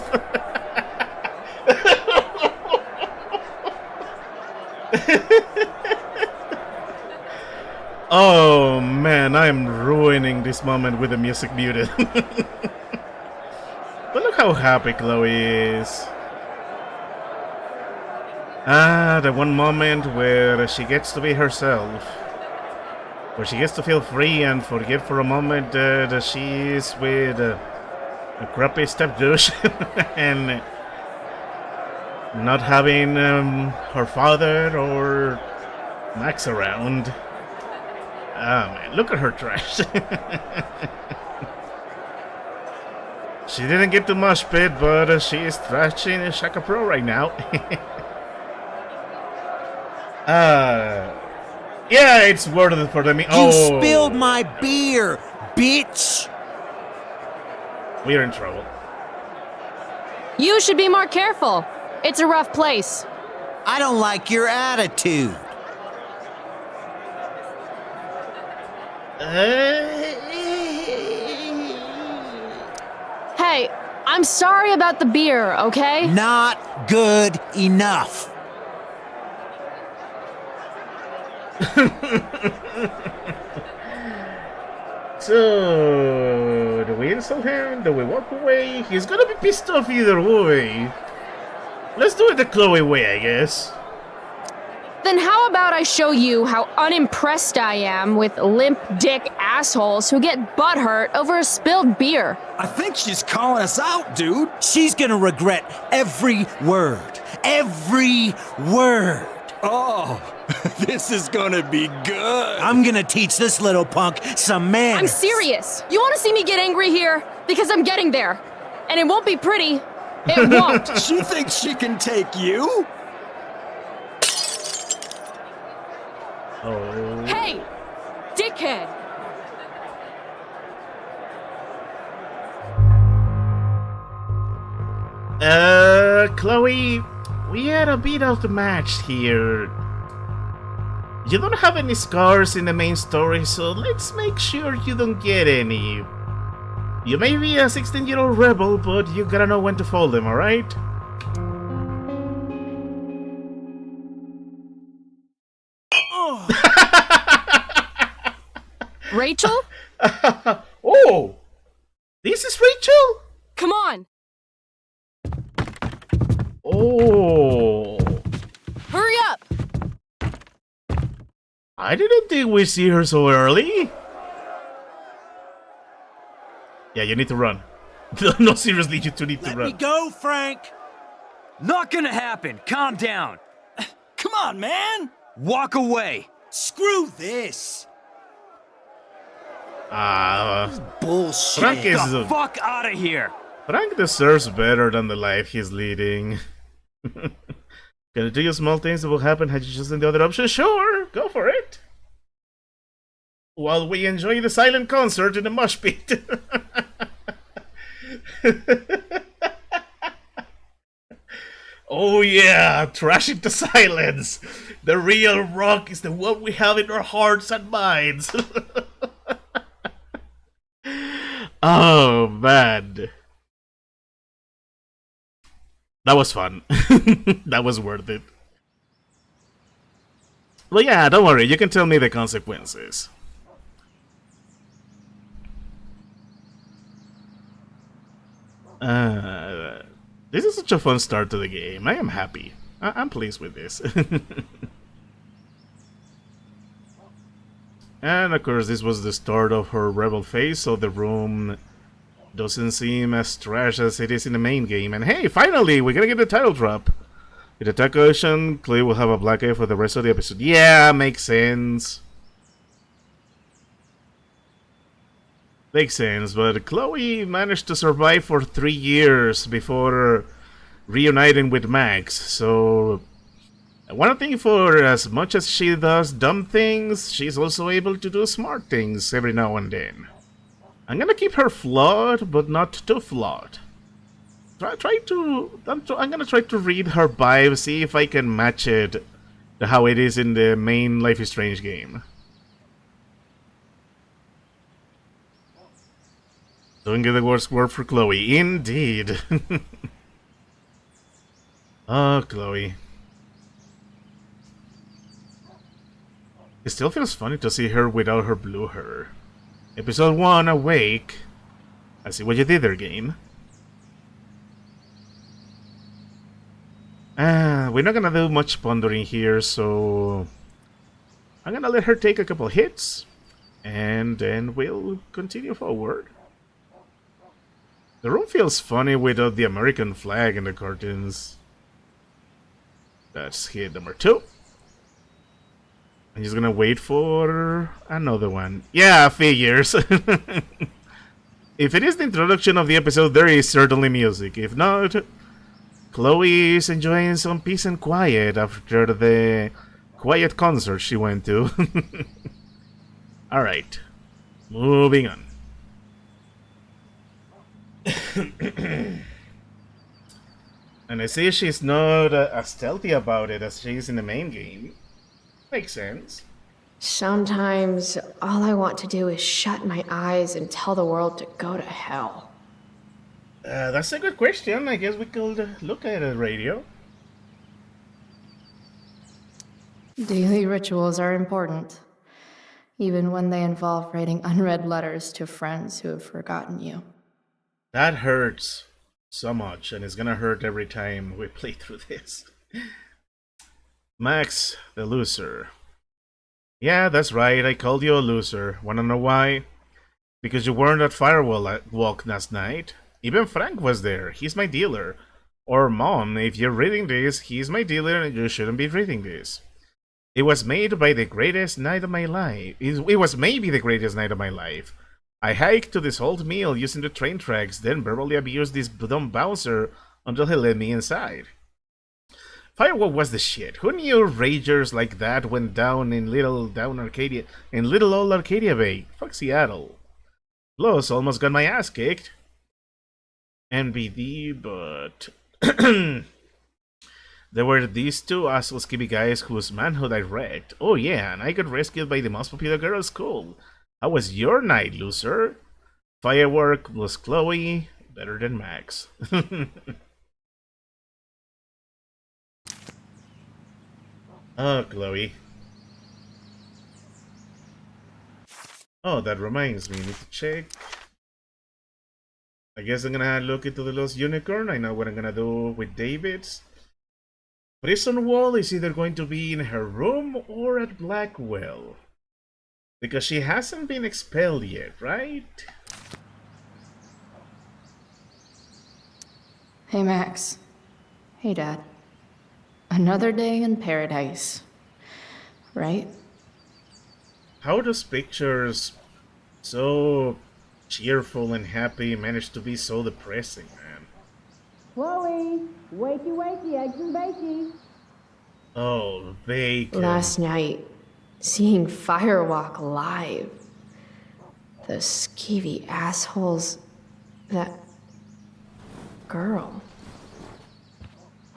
Oh man, I'm ruining this moment with the music muted. But look how happy Chloe is. Ah, the one moment where she gets to be herself. Where she gets to feel free and forget for a moment that she is with a crappy step douche and not having her father or Max around. Ah man, look at her trash. She didn't get the mosh pit, but she is trashing Shaka Pro right now. Yeah, it's worth it for them. You spilled my beer, bitch. We're in trouble. You should be more careful. It's a rough place. I don't like your attitude. Hey, I'm sorry about the beer, okay? Not good enough. So, do we insult him? Do we walk away? He's gonna be pissed off either way. Let's do it the Chloe way, I guess. Then how about I show you how unimpressed I am with limp dick assholes who get butthurt over a spilled beer? I think she's calling us out, dude. She's gonna regret every word. Every word. Oh, this is gonna be good. I'm gonna teach this little punk some manners. I'm serious. You want to see me get angry here? Because I'm getting there. And it won't be pretty. It won't. She thinks she can take you? Oh. Hey, dickhead. Chloe, we had a bit of the match here. You don't have any scars in the main story, so let's make sure you don't get any. You may be a 16-year-old rebel, but you gotta know when to fold them, alright? Rachel? Oh! This is Rachel? Come on. Oh! Hurry up. I didn't think we'd see her so early. Yeah, you need to run. No, seriously, you two need to Let run. me go, Frank. Not gonna happen. Calm down. Come on, man. Walk away. Screw this. Bullshit. Frank Get is the fuck out of here. Frank deserves better than the life he's leading. Can I do you small things that will happen had you chosen the other option? Sure, go for it. While we enjoy the silent concert in the mosh pit. Oh yeah, trashing the silence. The real rock is the one we have in our hearts and minds. Oh man. That was fun. That was worth it. Well, yeah, don't worry. You can tell me the consequences. This is such a fun start to the game. I am happy. I'm pleased with this. And of course, this was the start of her rebel phase, so the room doesn't seem as trash as it is in the main game. And hey, finally, we're gonna get the title drop. With Attack Ocean, Chloe will have a black eye for the rest of the episode. Yeah, makes sense. Makes sense, but Chloe managed to survive for 3 years before reuniting with Max, so one thing, for as much as she does dumb things, she's also able to do smart things every now and then. I'm gonna keep her flawed, but not too flawed. I'm gonna try to read her vibe, see if I can match it to how it is in the main Life is Strange game. Don't get the worst word for Chloe. Indeed. Oh, Chloe. It still feels funny to see her without her blue hair. Episode 1, Awake. I see what you did there, game. We're not gonna do much pondering here, so I'm gonna let her take a couple hits, and then we'll continue forward. The room feels funny without the American flag in the curtains. That's hit number 2. I'm just gonna wait for another one. Yeah, figures. If it is the introduction of the episode, there is certainly music. If not, Chloe is enjoying some peace and quiet after the quiet concert she went to. Alright, moving on. And I see she's not as stealthy about it as she is in the main game. Makes sense. Sometimes all I want to do is shut my eyes and tell the world to go to hell. That's a good question. I guess we could look at a radio. Daily rituals are important, even when they involve writing unread letters to friends who have forgotten you. That hurts so much, and it's gonna hurt every time we play through this. Max, the loser. Yeah, that's right, I called you a loser. Wanna know why? Because you weren't at Firewalk last night. Even Frank was there. He's my dealer. Or Mom, if you're reading this, he's my dealer and you shouldn't be reading this. It was made by the greatest night of my life. It was maybe the greatest night of my life. I hiked to this old mill using the train tracks, then verbally abused this dumb bouncer until he let me inside. Firewalk was the shit. Who knew ragers like that went down in little old Arcadia Bay? Fuck Seattle. Plus, almost got my ass kicked. NBD, but there were these two asshole skibby guys whose manhood I wrecked. Oh yeah, and I got rescued by the most popular girl at school. How was your night, loser? Firework plus Chloe, better than Max. Oh, Chloe. Oh, that reminds me, I need to check. I guess I'm gonna look into the Lost Unicorn. I know what I'm gonna do with David's. Prison Wall is either going to be in her room or at Blackwell. Because she hasn't been expelled yet, right? Hey, Max. Hey, Dad. Another day in paradise. Right? How those pictures so cheerful and happy manage to be so depressing, man? Chloe, wakey wakey, eggs and bakey. Oh, bacon. Last night, seeing Firewalk live. The skeevy assholes. That girl.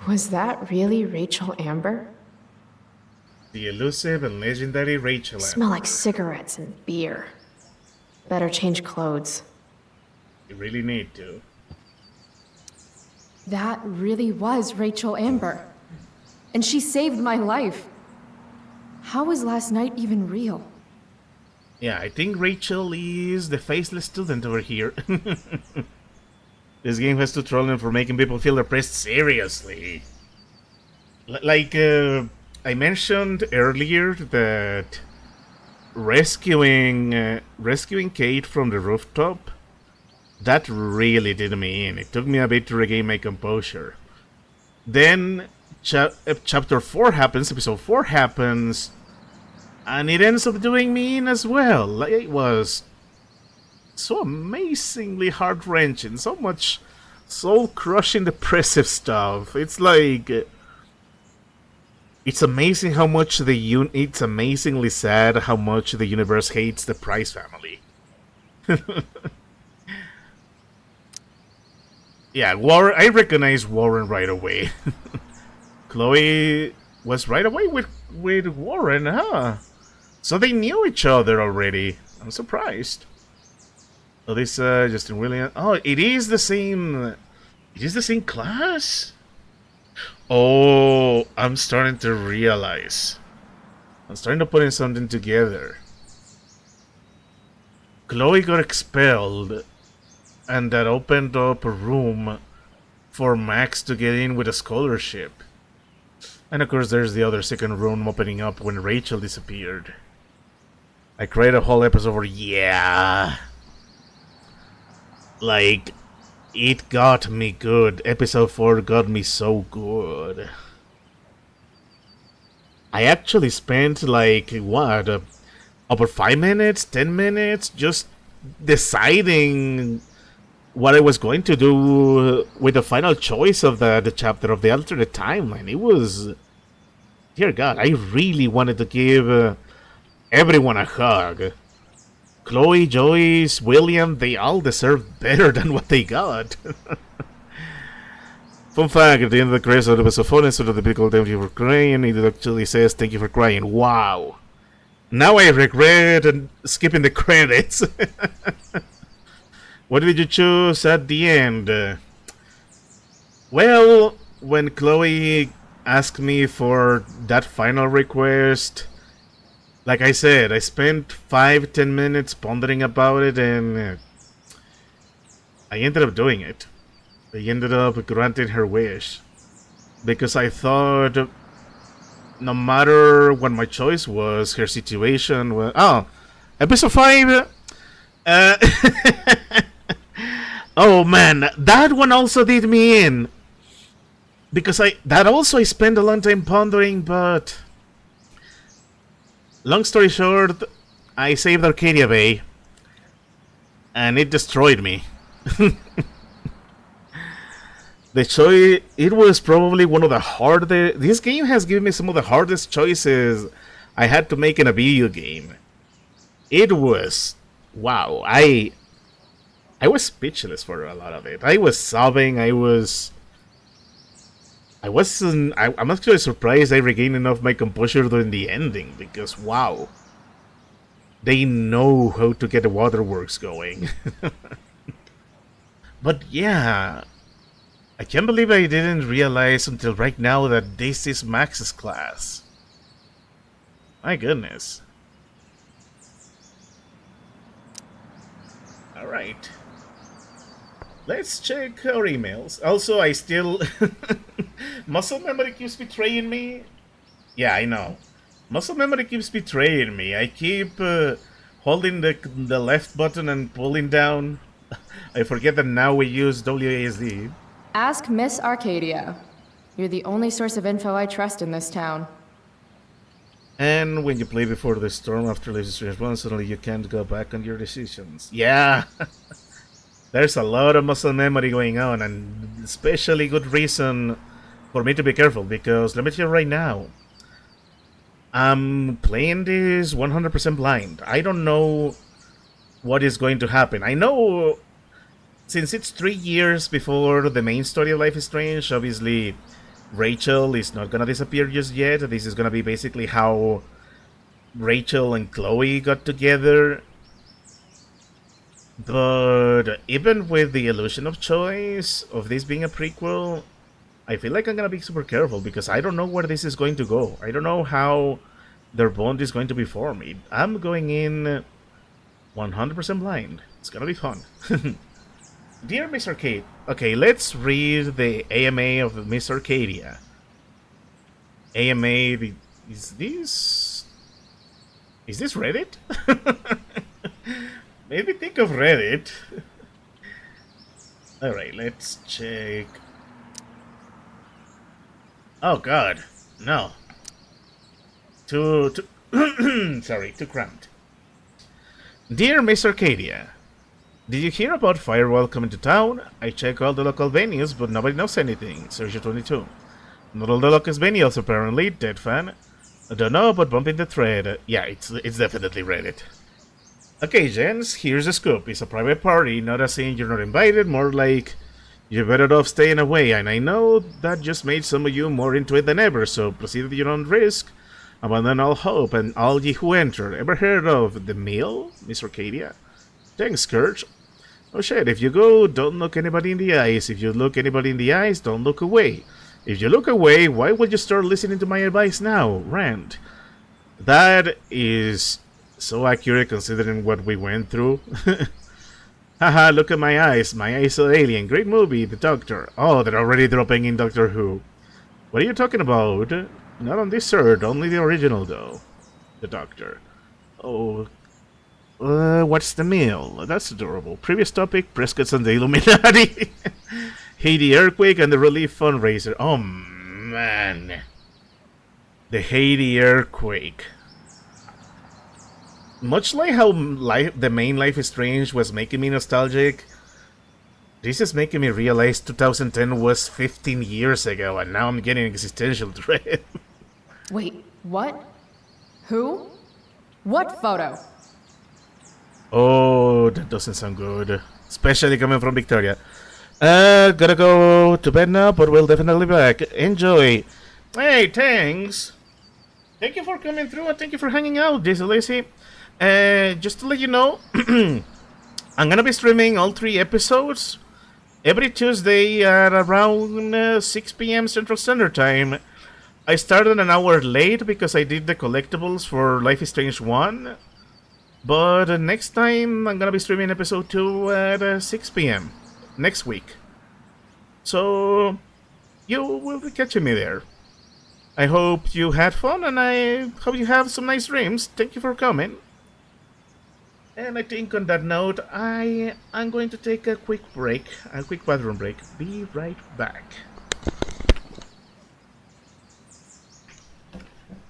Was that really Rachel Amber? The elusive and legendary Rachel. Smell like cigarettes and beer. Better change clothes. You really need to. That really was Rachel Amber. And she saved my life. How was last night even real? Yeah, I think Rachel is the faceless student over here. This game has to troll him for making people feel depressed seriously. I mentioned earlier that rescuing Kate from the rooftop, that really did me in. It took me a bit to regain my composure. Then chapter 4 happens, episode 4 happens, and it ends up doing me in as well. It was so amazingly heart-wrenching, so much soul-crushing depressive stuff. It's like, it's amazing how much it's amazingly sad how much the universe hates the Price family. Yeah, I recognize Warren right away. Chloe was right away with Warren, huh? So they knew each other already. I'm surprised. Oh, this Justin Williams. Oh, it is the same. It is the same class. Oh, I'm starting to realize. I'm starting to put in something together. Chloe got expelled, and that opened up a room for Max to get in with a scholarship. And of course, there's the other second room opening up when Rachel disappeared. I created a whole episode over. Yeah. Like, it got me good. Episode 4 got me so good. I actually spent, like, what? About 5 minutes, 10 minutes just deciding what I was going to do with the final choice of the chapter of the alternate timeline. It was... Dear God, I really wanted to give everyone a hug. Chloe, Joyce, William, they all deserve better than what they got. Fun fact, at the end of the credits of the episode 4, instead of the typical thank you for crying, it actually says thank you for crying. Wow. Now I regret skipping the credits. What did you choose at the end? Well, when Chloe asked me for that final request, like I said, I spent 5-10 minutes pondering about it, and I ended up doing it. I ended up granting her wish. Because I thought no matter what my choice was, her situation was... Oh, episode 5... oh man, that one also did me in. Because I spent a long time pondering, but... Long story short, I saved Arcadia Bay. And it destroyed me. The choice, it was probably one of the hardest... This game has given me some of the hardest choices I had to make in a video game. It was... Wow, I was speechless for a lot of it. I was sobbing, I'm actually surprised I regained enough of my composure during the ending, because wow. They know how to get the waterworks going. But yeah... I can't believe I didn't realize until right now that this is Max's class. My goodness. Alright. Let's check our emails. Also, I still... Muscle memory keeps betraying me. Yeah, I know. Muscle memory keeps betraying me. I keep holding the left button and pulling down. I forget that now we use WASD. Ask Miss Arcadia. You're the only source of info I trust in this town. And when you play before the storm after Life is Strange 1, suddenly you can't go back on your decisions. Yeah! There's a lot of muscle memory going on, and especially good reason for me to be careful, because let me tell you right now, I'm playing this 100% blind. I don't know what is going to happen. I know... Since it's 3 years before the main story of Life is Strange, obviously Rachel is not gonna disappear just yet. This is gonna be basically how Rachel and Chloe got together. But even with the illusion of choice of this being a prequel, I feel like I'm gonna be super careful because I don't know where this is going to go. I don't know how their bond is going to be formed. I'm going in 100% blind. It's gonna be fun. Dear Miss Arcade, okay, let's read the AMA of Miss Arcadia. AMA, is this Reddit? Maybe think of Reddit. Alright, let's check. Oh god, no. Too sorry, too cramped. Dear Miss Arcadia, did you hear about Firewalk coming to town? I check all the local venues, but nobody knows anything. Sergio 22. Not all the local venues, apparently. Dead fan. I don't know, but bumping the thread. Yeah, it's definitely Reddit. Okay, gents, here's the scoop. It's a private party, not as saying you're not invited, more like you're better off staying away, and I know that just made some of you more into it than ever, so proceed at your own risk. Abandon all hope and all ye who enter. Ever heard of the meal, Miss Arcadia? Thanks, Scourge. Oh shit, if you go, don't look anybody in the eyes. If you look anybody in the eyes, don't look away. If you look away, why would you start listening to my advice now? Rand. That is so accurate considering what we went through. Haha, look at my eyes. My eyes are alien. Great movie, The Doctor. Oh, they're already dropping in Doctor Who. What are you talking about? Not on this third, only the original though. The Doctor. Oh... what's the meal? That's adorable. Previous topic, Prescott's and the Illuminati. Haiti earthquake and the relief fundraiser. Oh, man. The Haiti earthquake. Much like how the main Life is Strange was making me nostalgic, this is making me realize 2010 was 15 years ago, and now I'm getting existential dread. Wait, what? Who? What photo? Oh, that doesn't sound good. Especially coming from Victoria. Gotta go to bed now, but we'll definitely be back. Enjoy. Hey, thanks. Thank you for coming through and thank you for hanging out, this Lacey. Just to let you know, I'm gonna be streaming all 3 episodes every Tuesday at around 6 p.m. Central Standard Time. I started an hour late because I did the collectibles for Life is Strange 1. But next time, I'm gonna be streaming episode 2 at 6 p.m. next week. So you will be catching me there. I hope you had fun, and I hope you have some nice dreams. Thank you for coming. And I think on that note, I'm going to take a quick break, a quick bathroom break. Be right back.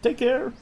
Take care.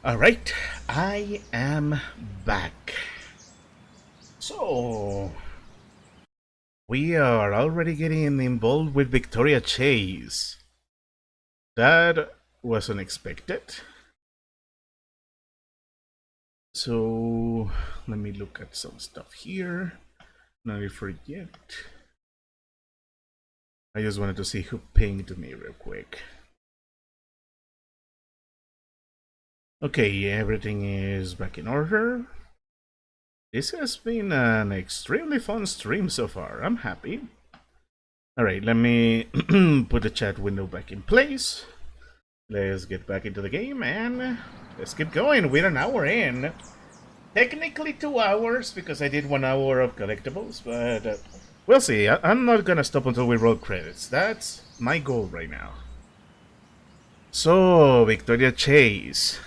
Alright, I am back. So, we are already getting involved with Victoria Chase. That was unexpected. So, let me look at some stuff here. Not to forget. I just wanted to see who pinged me real quick. Okay, everything is back in order. This has been an extremely fun stream so far. I'm happy. Alright, let me put the chat window back in place. Let's get back into the game and let's keep going. We're an hour in. Technically 2 hours because I did 1 hour of collectibles, but we'll see. I'm not gonna stop until we roll credits. That's my goal right now. So, Victoria Chase.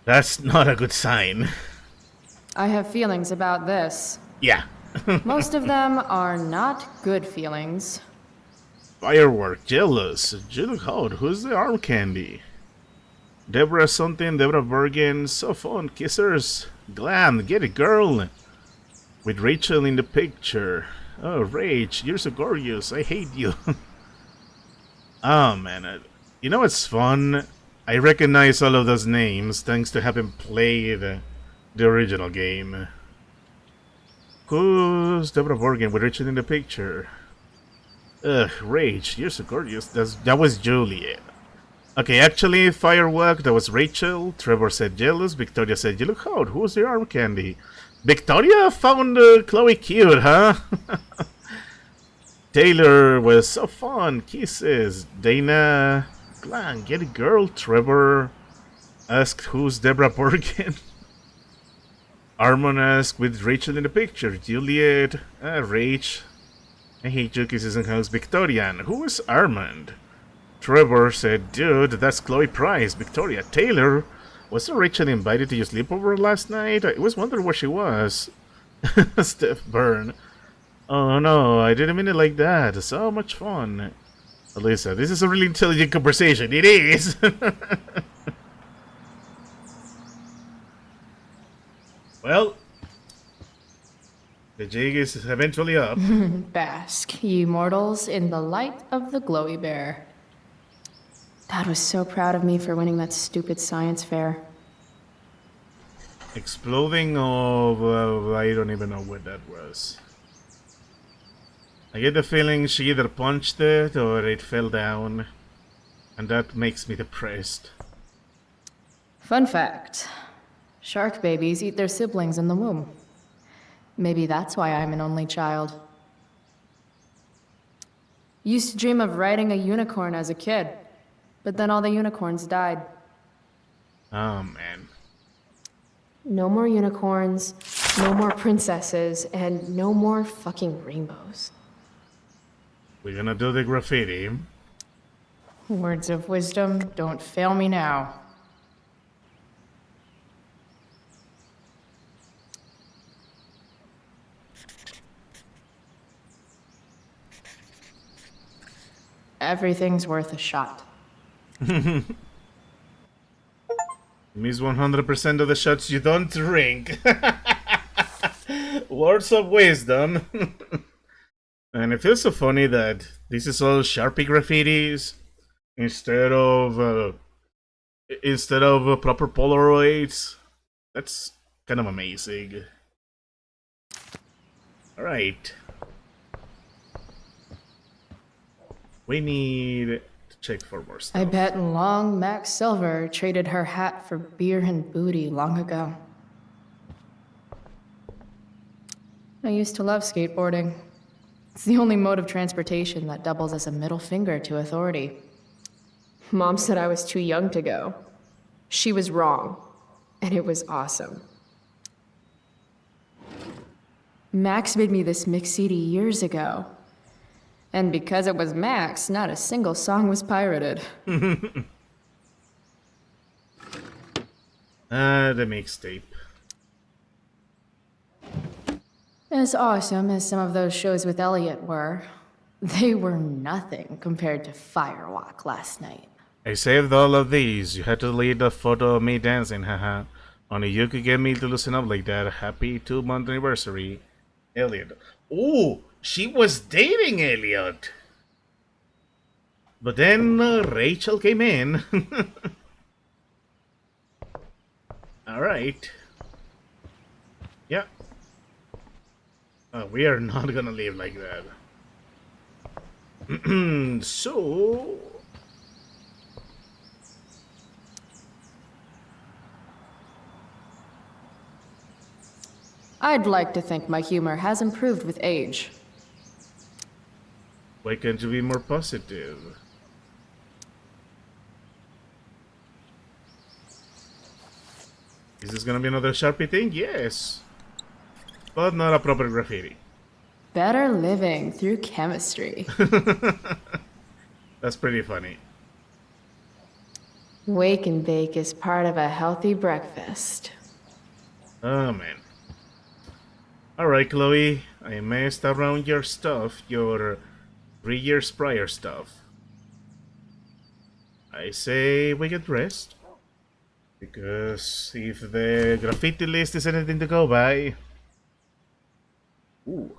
That's not a good sign. I have feelings about this. Yeah. Most of them are not good feelings. Firework, jealous, Jill Howard, who's the arm candy? Deborah something, Deborah Bergen, so fun, kissers, glam, get it girl. With Rachel in the picture. Oh, Rach, you're so gorgeous, I hate you. Oh man, you know what's fun? I recognize all of those names thanks to having played the original game. Who's Deborah Morgan with Richard in the picture? Ugh, Rach, you're so gorgeous. That was Juliet. Okay, actually, Firewalk, that was Rachel. Trevor said jealous. Victoria said, you look hot. Who's the arm candy? Victoria found Chloe cute, huh? Taylor was so fun. Kisses. Dana... Glenn, get it girl. Trevor asked who's Deborah Bergen. Armon asked with Rachel in the picture. Juliet, Rach. I hate you, kisses and hugs. Victorian, who is Armand? Trevor said, dude, that's Chloe Price. Victoria, Taylor, wasn't Rachel invited to your sleepover last night? I was wondering where she was. Steph Byrne. Oh no, I didn't mean it like that. So much fun. Alyssa, this is a really intelligent conversation. It is. Well, the jig is eventually up. Bask, ye mortals, in the light of the glowy bear. Dad was so proud of me for winning that stupid science fair. Exploding of... I don't even know what that was. I get the feeling she either punched it or it fell down. And that makes me depressed. Fun fact. Shark babies eat their siblings in the womb. Maybe that's why I'm an only child. Used to dream of riding a unicorn as a kid, but then all the unicorns died. Oh, man. No more unicorns, no more princesses, and no more fucking rainbows. We're gonna do the graffiti. Words of wisdom, don't fail me now. Everything's worth a shot. Miss 100% of the shots you don't drink. Words of wisdom. And it feels so funny that this is all Sharpie graffitis instead of proper Polaroids. That's kind of amazing. All right. We need to check for more stuff. I bet long Max Silver traded her hat for beer and booty long ago. I used to love skateboarding. It's the only mode of transportation that doubles as a middle finger to authority. Mom said I was too young to go. She was wrong, and it was awesome. Max made me this mix CD years ago. And because it was Max, not a single song was pirated. The mixtape. As awesome as some of those shows with Elliot were, they were nothing compared to Firewalk last night. I saved all of these. You had to leave a photo of me dancing, haha. Only you could get me to loosen up like that. Happy 2-month anniversary, Elliot. Ooh, she was dating Elliot. But then Rachel came in. Alright. Yeah. We are not gonna leave like that. So... I'd like to think my humor has improved with age. Why can't you be more positive? Is this gonna be another Sharpie thing? Yes. But not a proper graffiti. Better living through chemistry. That's pretty funny. Wake and bake is part of a healthy breakfast. Oh man. Alright, Chloe. I messed around your stuff, your 3 years prior stuff. I say we get dressed. Because if the graffiti list is anything to go by... Ooh.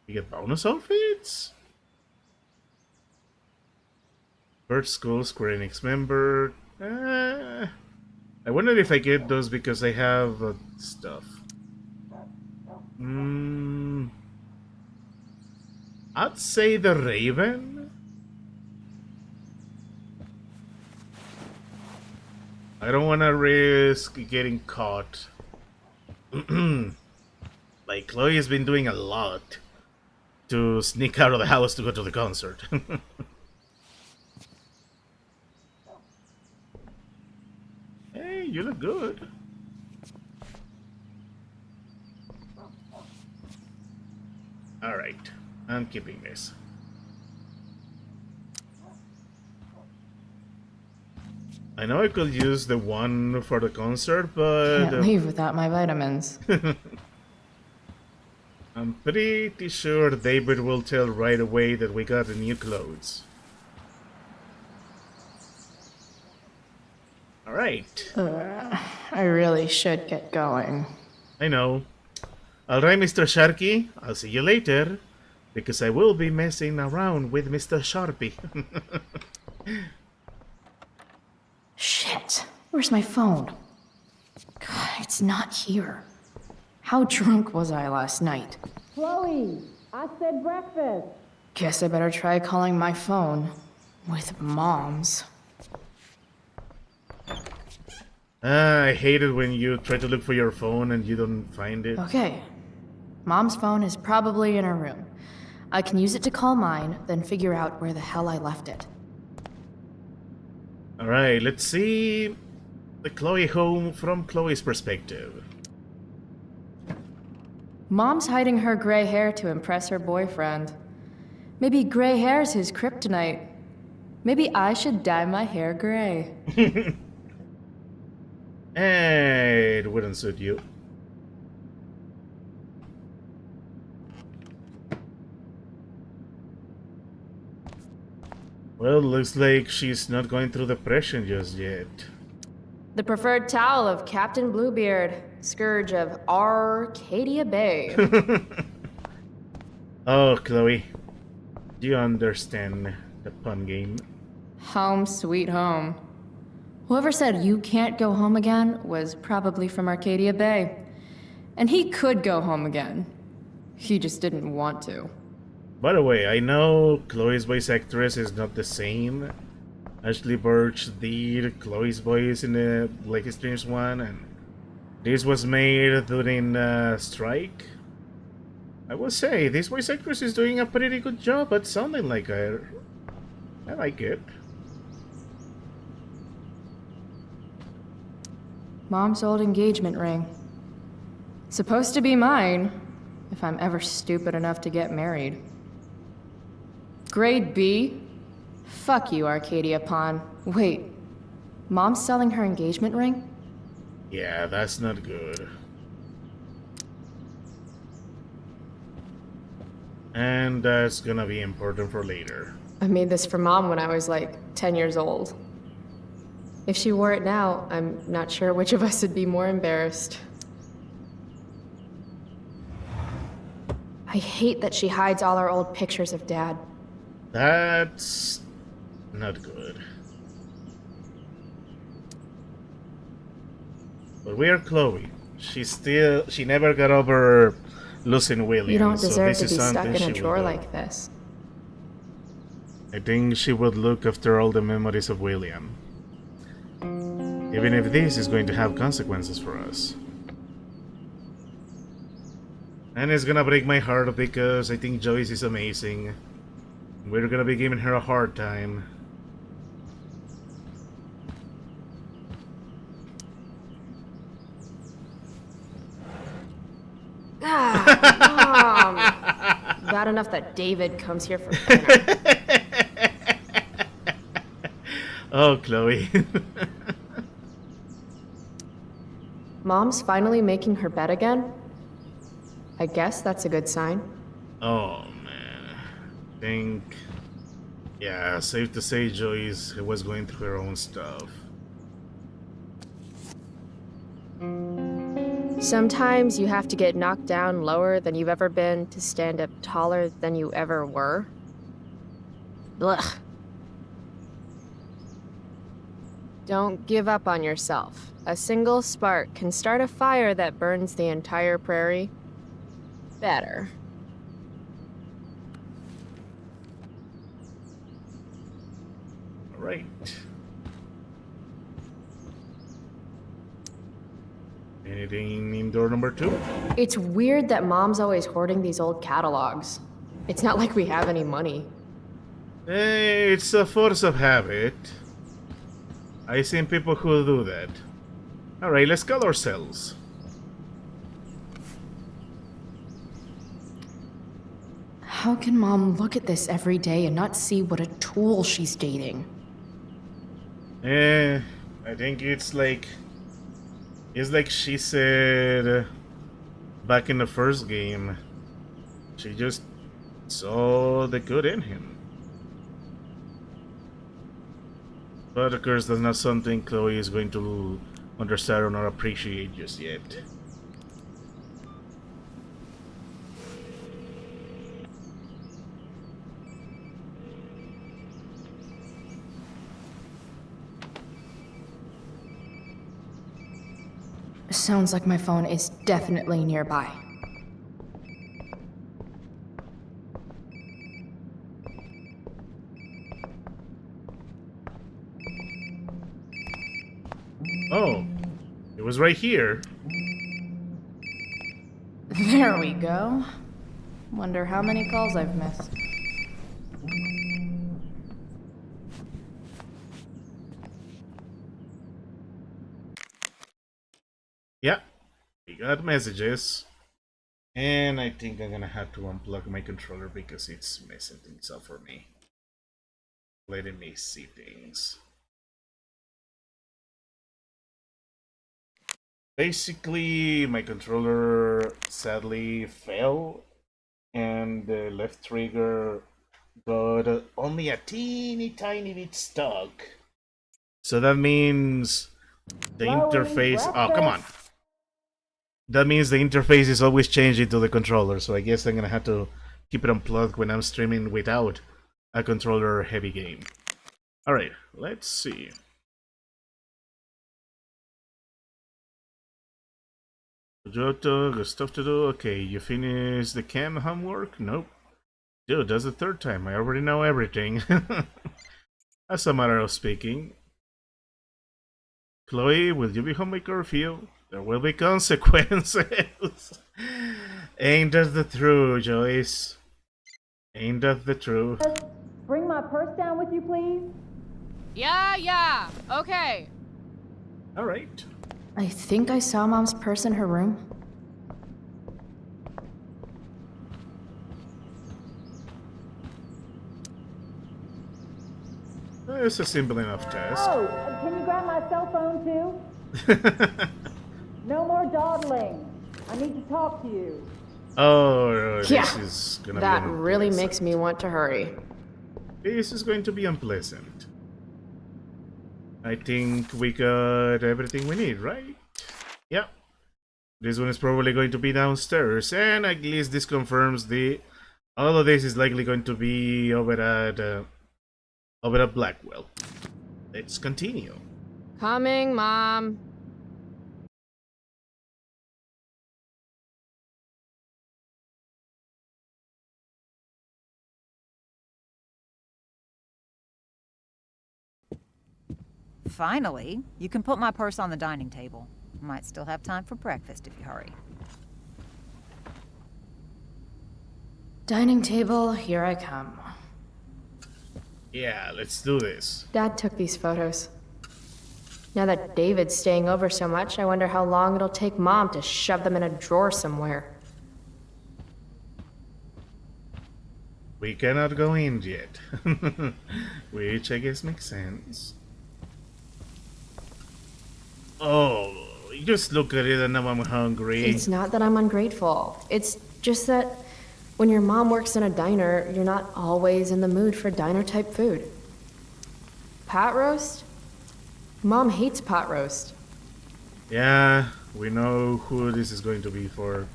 We get bonus outfits? First school Square Enix member. I wonder if I get those because I have stuff. I'd say the Raven. I don't want to risk getting caught. Like, Chloe has been doing a lot to sneak out of the house to go to the concert. Hey, you look good. Alright, I'm keeping this. I know I could use the one for the concert, but... Can't leave without my vitamins. I'm pretty sure David will tell right away that we got the new clothes. Alright. I really should get going. I know. Alright, Mr. Sharky. I'll see you later. Because I will be messing around with Mr. Sharpie. Shit. Where's my phone? God, it's not here. How drunk was I last night? Chloe, I said breakfast. Guess I better try calling my phone. With Mom's. I hate it when you try to look for your phone and you don't find it. Okay. Mom's phone is probably in her room. I can use it to call mine, then figure out where the hell I left it. Alright, let's see the Chloe home from Chloe's perspective. Mom's hiding her gray hair to impress her boyfriend. Maybe gray hair's his kryptonite. Maybe I should dye my hair gray. Hey, it wouldn't suit you. Well, looks like she's not going through depression just yet. The preferred towel of Captain Bluebeard, scourge of Arcadia Bay. Oh, Chloe. Do you understand the pun game? Home sweet home. Whoever said you can't go home again was probably from Arcadia Bay. And he could go home again. He just didn't want to. By the way, I know Chloe's voice actress is not the same. Ashley Birch did Chloe's voice in the Blake Streams one, and this was made during strike. I will say, this voice actress is doing a pretty good job at sounding like her. I like it. Mom's old engagement ring. Supposed to be mine, if I'm ever stupid enough to get married. Grade B? Fuck you, Arcadia Pawn. Wait, Mom's selling her engagement ring? Yeah, that's not good. And that's gonna be important for later. I made this for Mom when I was like 10 years old. If she wore it now, I'm not sure which of us would be more embarrassed. I hate that she hides all our old pictures of Dad. That's not good. But where's Chloe? She never got over losing William. You don't so deserve this to is be stuck something in a she drawer will do. like this. I think she would look after all the memories of William. Even if this is going to have consequences for us. And it's gonna break my heart because I think Joyce is amazing. We're gonna be giving her a hard time. Mom! Bad enough that David comes here for dinner. Oh, Chloe. Mom's finally making her bed again? I guess that's a good sign. Oh, man. I think... Yeah, safe to say Joyce was going through her own stuff. Sometimes you have to get knocked down lower than you've ever been to stand up taller than you ever were. Blech. Don't give up on yourself. A single spark can start a fire that burns the entire prairie. Better. Right. Anything in door number 2? It's weird that Mom's always hoarding these old catalogs. It's not like we have any money. It's a force of habit. I've seen people who do that. Alright, let's call ourselves. How can Mom look at this every day and not see what a tool she's dating? I think it's like she said back in the first game. She just saw the good in him. But of course, that's not something Chloe is going to understand or appreciate just yet. Sounds like my phone is definitely nearby. Oh, it was right here. There we go. Wonder how many calls I've missed. Yeah, we got messages. And I think I'm gonna have to unplug my controller because it's messing things up for me. Letting me see things. Basically, my controller sadly fell and the left trigger got only a teeny tiny bit stuck. So that means the interface... Oh, come on. That means the interface is always changing to the controller, so I guess I'm gonna have to keep it unplugged when I'm streaming without a controller heavy game. Alright, let's see. Got stuff to do. Okay, you finished the chem homework? Nope. Dude, that's the third time. I already know everything. As a matter of speaking. Chloe, will you be home by curfew? There will be consequences. Ain't that the truth, Joyce? Ain't that the truth? Bring my purse down with you, please. Yeah, okay. Alright. I think I saw Mom's purse in her room. It's a simple enough test. Oh, can you grab my cell phone too? No more dawdling. I need to talk to you. Oh, this Yeah, is gonna that be really unpleasant. makes me want to hurry. This is going to be unpleasant. I think we got everything we need, right? Yeah. This one is probably going to be downstairs, and at least this confirms the... All of this is likely going to be over at Blackwell. Let's continue. Coming, Mom. Finally, you can put my purse on the dining table. Might still have time for breakfast if you hurry. Dining table, here I come. Yeah, let's do this. Dad took these photos. Now that David's staying over so much, I wonder how long it'll take Mom to shove them in a drawer somewhere. We cannot go in yet. Which I guess makes sense. Oh, just look at it and now I'm hungry. It's not that I'm ungrateful. It's just that when your mom works in a diner, you're not always in the mood for diner-type food. Pot roast? Mom hates pot roast. Yeah, we know who this is going to be for.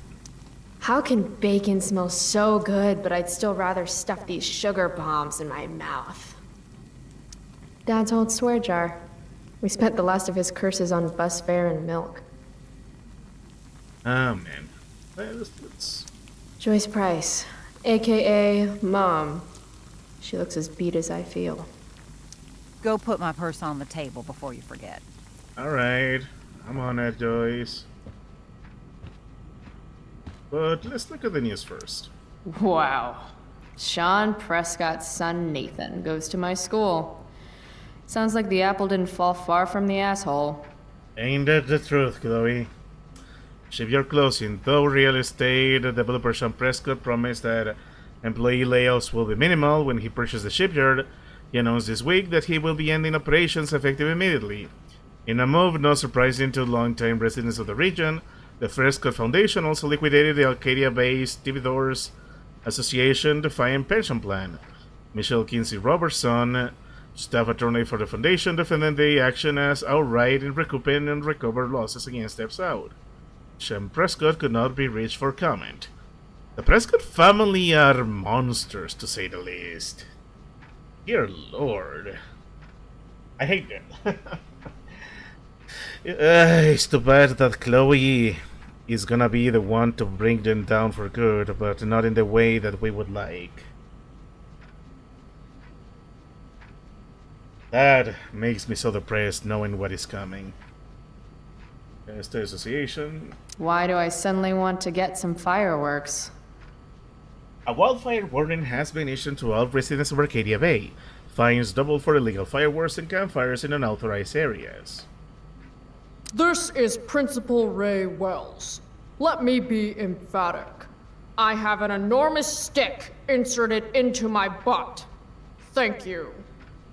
How can bacon smell so good, but I'd still rather stuff these sugar bombs in my mouth? Dad's old swear jar. We spent the last of his curses on bus fare and milk. Oh man. Let's... Joyce Price, aka Mom. She looks as beat as I feel. Go put my purse on the table before you forget. Alright, I'm on it, Joyce. But let's look at the news first. Wow. Sean Prescott's son Nathan goes to my school. Sounds like the apple didn't fall far from the asshole. Ain't that the truth, Chloe? Shipyard closing. Though real estate developer Sean Prescott promised that employee layoffs will be minimal when he purchased the shipyard, he announced this week that he will be ending operations effective immediately. In a move not surprising to longtime residents of the region, the Prescott Foundation also liquidated the Arcadia-based Stevedores Association Defiant Pension Plan. Michelle Kinsey Robertson, staff attorney for the Foundation, defended the action as outright in recouping and recover losses against steps out. Shem Prescott could not be reached for comment. The Prescott family are monsters, to say the least. Dear Lord. I hate them. It's too bad that Chloe is gonna be the one to bring them down for good, but not in the way that we would like. That makes me so depressed knowing what is coming. State Association. Why do I suddenly want to get some fireworks? A wildfire warning has been issued to all residents of Arcadia Bay. Fines double for illegal fireworks and campfires in unauthorized areas. This is Principal Ray Wells. Let me be emphatic. I have an enormous stick inserted into my butt. Thank you.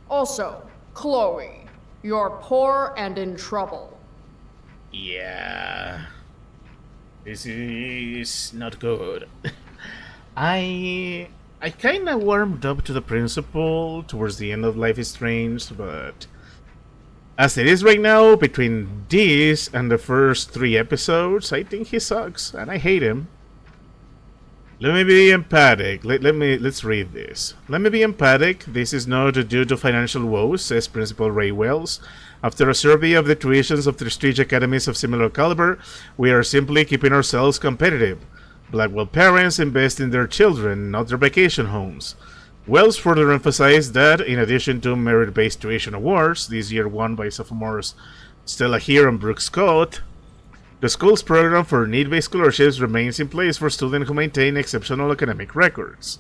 Also, Chloe, you're poor and in trouble. Yeah. This is not good. I kinda warmed up to the principal towards the end of Life is Strange, but as it is right now, between this and the first 3 episodes, I think he sucks, and I hate him. Let me be emphatic. Let's read this. Let me be emphatic. This is not due to financial woes, says Principal Ray Wells. After a survey of the tuitions of prestige academies of similar caliber, we are simply keeping ourselves competitive. Blackwell parents invest in their children, not their vacation homes. Wells further emphasized that, in addition to merit-based tuition awards, this year won by sophomores Stella Heer and Brooke Scott, the school's program for need-based scholarships remains in place for students who maintain exceptional academic records.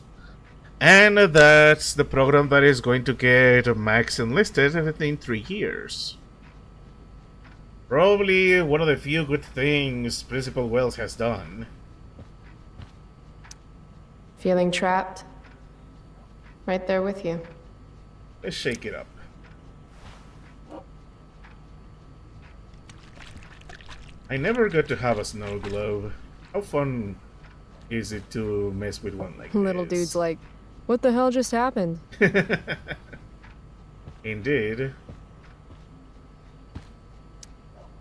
And that's the program that is going to get Max enlisted within 3 years. Probably one of the few good things Principal Wells has done. Feeling trapped? Right there with you. Let's shake it up. I never got to have a snow globe. How fun is it to mess with one like Little this? dude's like, what the hell just happened? Indeed.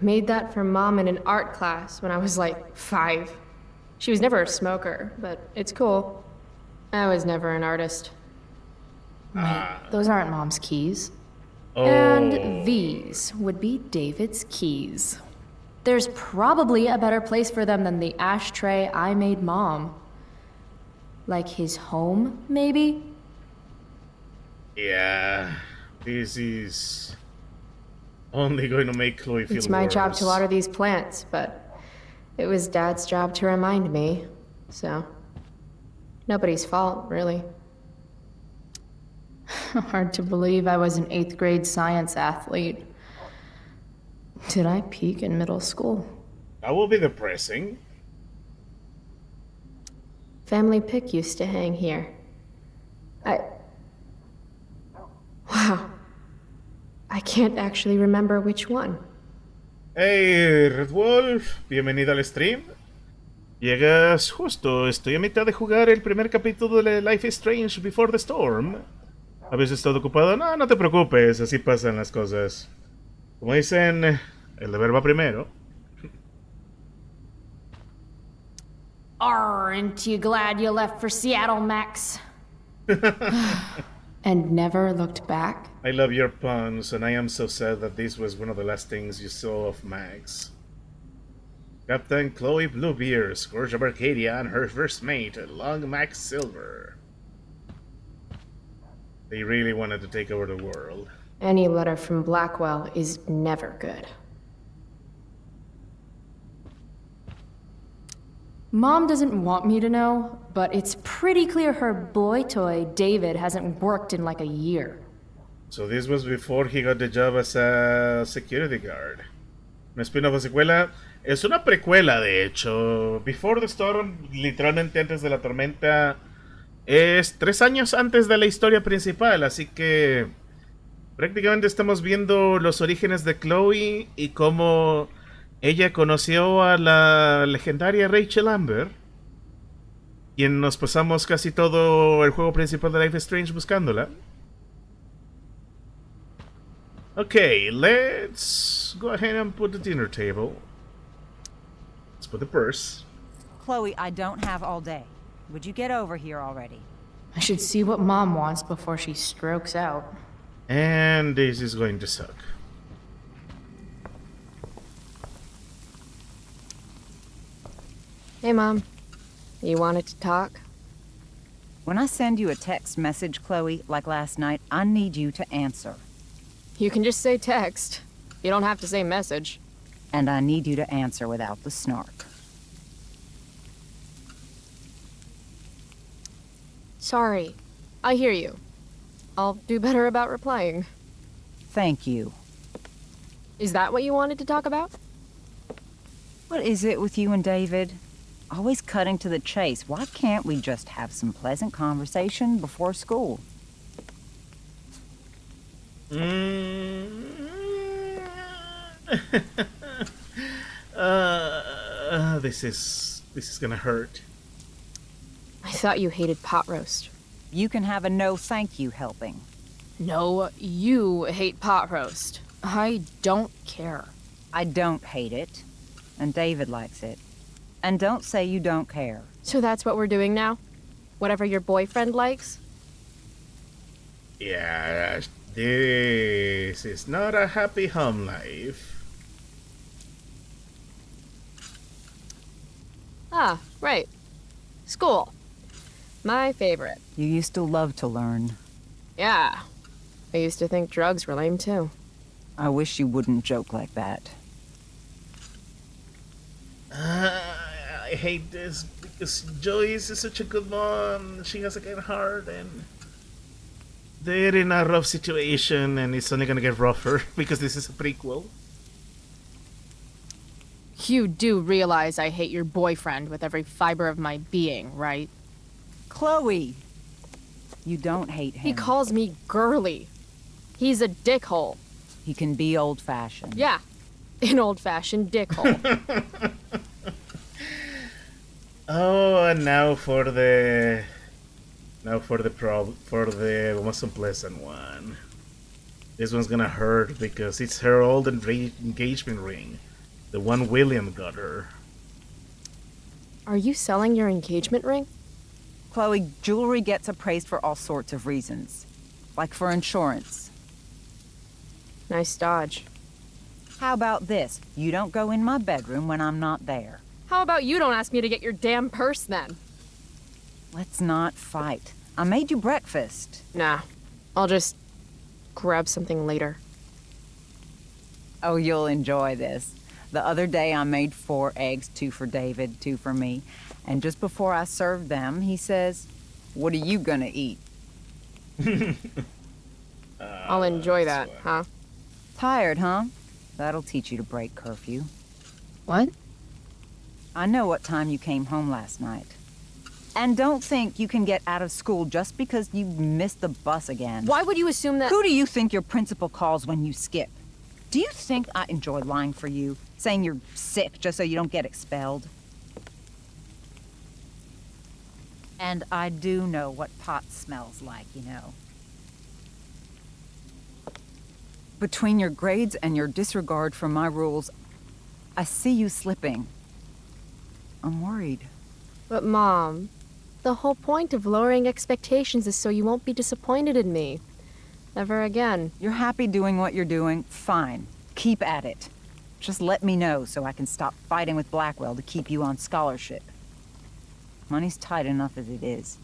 Made that for Mom in an art class when I was like 5. She was never a smoker, but it's cool. I was never an artist. Wait, those aren't Mom's keys. Oh. And these would be David's keys. There's probably a better place for them than the ashtray I made Mom. Like his home, maybe? Yeah, this is only going to make Chloe feel It's my job to worse. water these plants, but it was Dad's job to remind me, so nobody's fault, really. Hard to believe I was an 8th grade science athlete. Did I peak in middle school? That will be depressing. Family pic used to hang here. Wow. I can't actually remember which one. Hey, Red Wolf, bienvenido al stream. Llegas justo, estoy a mitad de jugar el primer capítulo de Life is Strange Before the Storm. ¿Habéis estado ocupado? No, no te preocupes, así pasan las cosas. Como dicen, el deber va primero. Aren't you glad you left for Seattle, Max? And never looked back? I love your puns, and I am so sad that this was one of the last things you saw of Max. Captain Chloe Bluebeard, Scourge of Arcadia, and her first mate, Long Max Silver. They really wanted to take over the world. Any letter from Blackwell is never good. Mom doesn't want me to know, but it's pretty clear her boy toy, David, hasn't worked in like a year. So this was before he got the job as a security guard. ¿Un spin-off o secuela? Es una precuela, de hecho. Before the Storm, literalmente antes de la tormenta, es 3 años antes de la historia principal, así que prácticamente estamos viendo los orígenes de Chloe y cómo ella conoció a la legendaria Rachel Amber. quien nos pasamos casi todo el juego principal de Life is Strange buscándola. Okay, let's go ahead and put the dinner table. Let's put the purse. Chloe, I don't have all day. Would you get over here already? I should see what Mom wants before she strokes out. And this is going to suck. Hey, Mom. You wanted to talk? When I send you a text message, Chloe, like last night, I need you to answer. You can just say text. You don't have to say message. And I need you to answer without the snark. Sorry. I hear you. I'll do better about replying. Thank you. Is that what you wanted to talk about? What is it with you and David? Always cutting to the chase. Why can't we just have some pleasant conversation before school? This is gonna hurt. I thought you hated pot roast. You can have a no thank you helping. No, you hate pot roast. I don't care. I don't hate it. And David likes it. And don't say you don't care. So that's what we're doing now? Whatever your boyfriend likes? Yeah, this is not a happy home life. Ah, right. School. My favorite. You used to love to learn. Yeah. I used to think drugs were lame too. I wish you wouldn't joke like that. I hate this because Joyce is such a good mom. She has a good heart and they're in a rough situation and it's only gonna get rougher because this is a prequel. You do realize I hate your boyfriend with every fiber of my being, right? Chloe! You don't hate him. He calls me girly. He's a dickhole. He can be old-fashioned. Yeah, an old-fashioned dickhole. Oh, and now for the most unpleasant one. This one's gonna hurt because it's her old engagement ring, the one William got her. Are you selling your engagement ring? Chloe, jewelry gets appraised for all sorts of reasons. Like for insurance. Nice dodge. How about this? You don't go in my bedroom when I'm not there. How about you don't ask me to get your damn purse then? Let's not fight. I made you breakfast. Nah, I'll just grab something later. Oh, you'll enjoy this. The other day I made 4 eggs, 2 for David, 2 for me. And just before I served them, he says, "What are you gonna eat?" I'll enjoy that, huh? Tired, huh? That'll teach you to break curfew. What? I know what time you came home last night. And don't think you can get out of school just because you missed the bus again. Why would you assume that— Who do you think your principal calls when you skip? Do you think I enjoy lying for you? Saying you're sick just so you don't get expelled? And I do know what pot smells like, you know. Between your grades and your disregard for my rules, I see you slipping. I'm worried. But Mom, the whole point of lowering expectations is so you won't be disappointed in me. Ever again. You're happy doing what you're doing? Fine. Keep at it. Just let me know so I can stop fighting with Blackwell to keep you on scholarship. Money's tight enough as it is.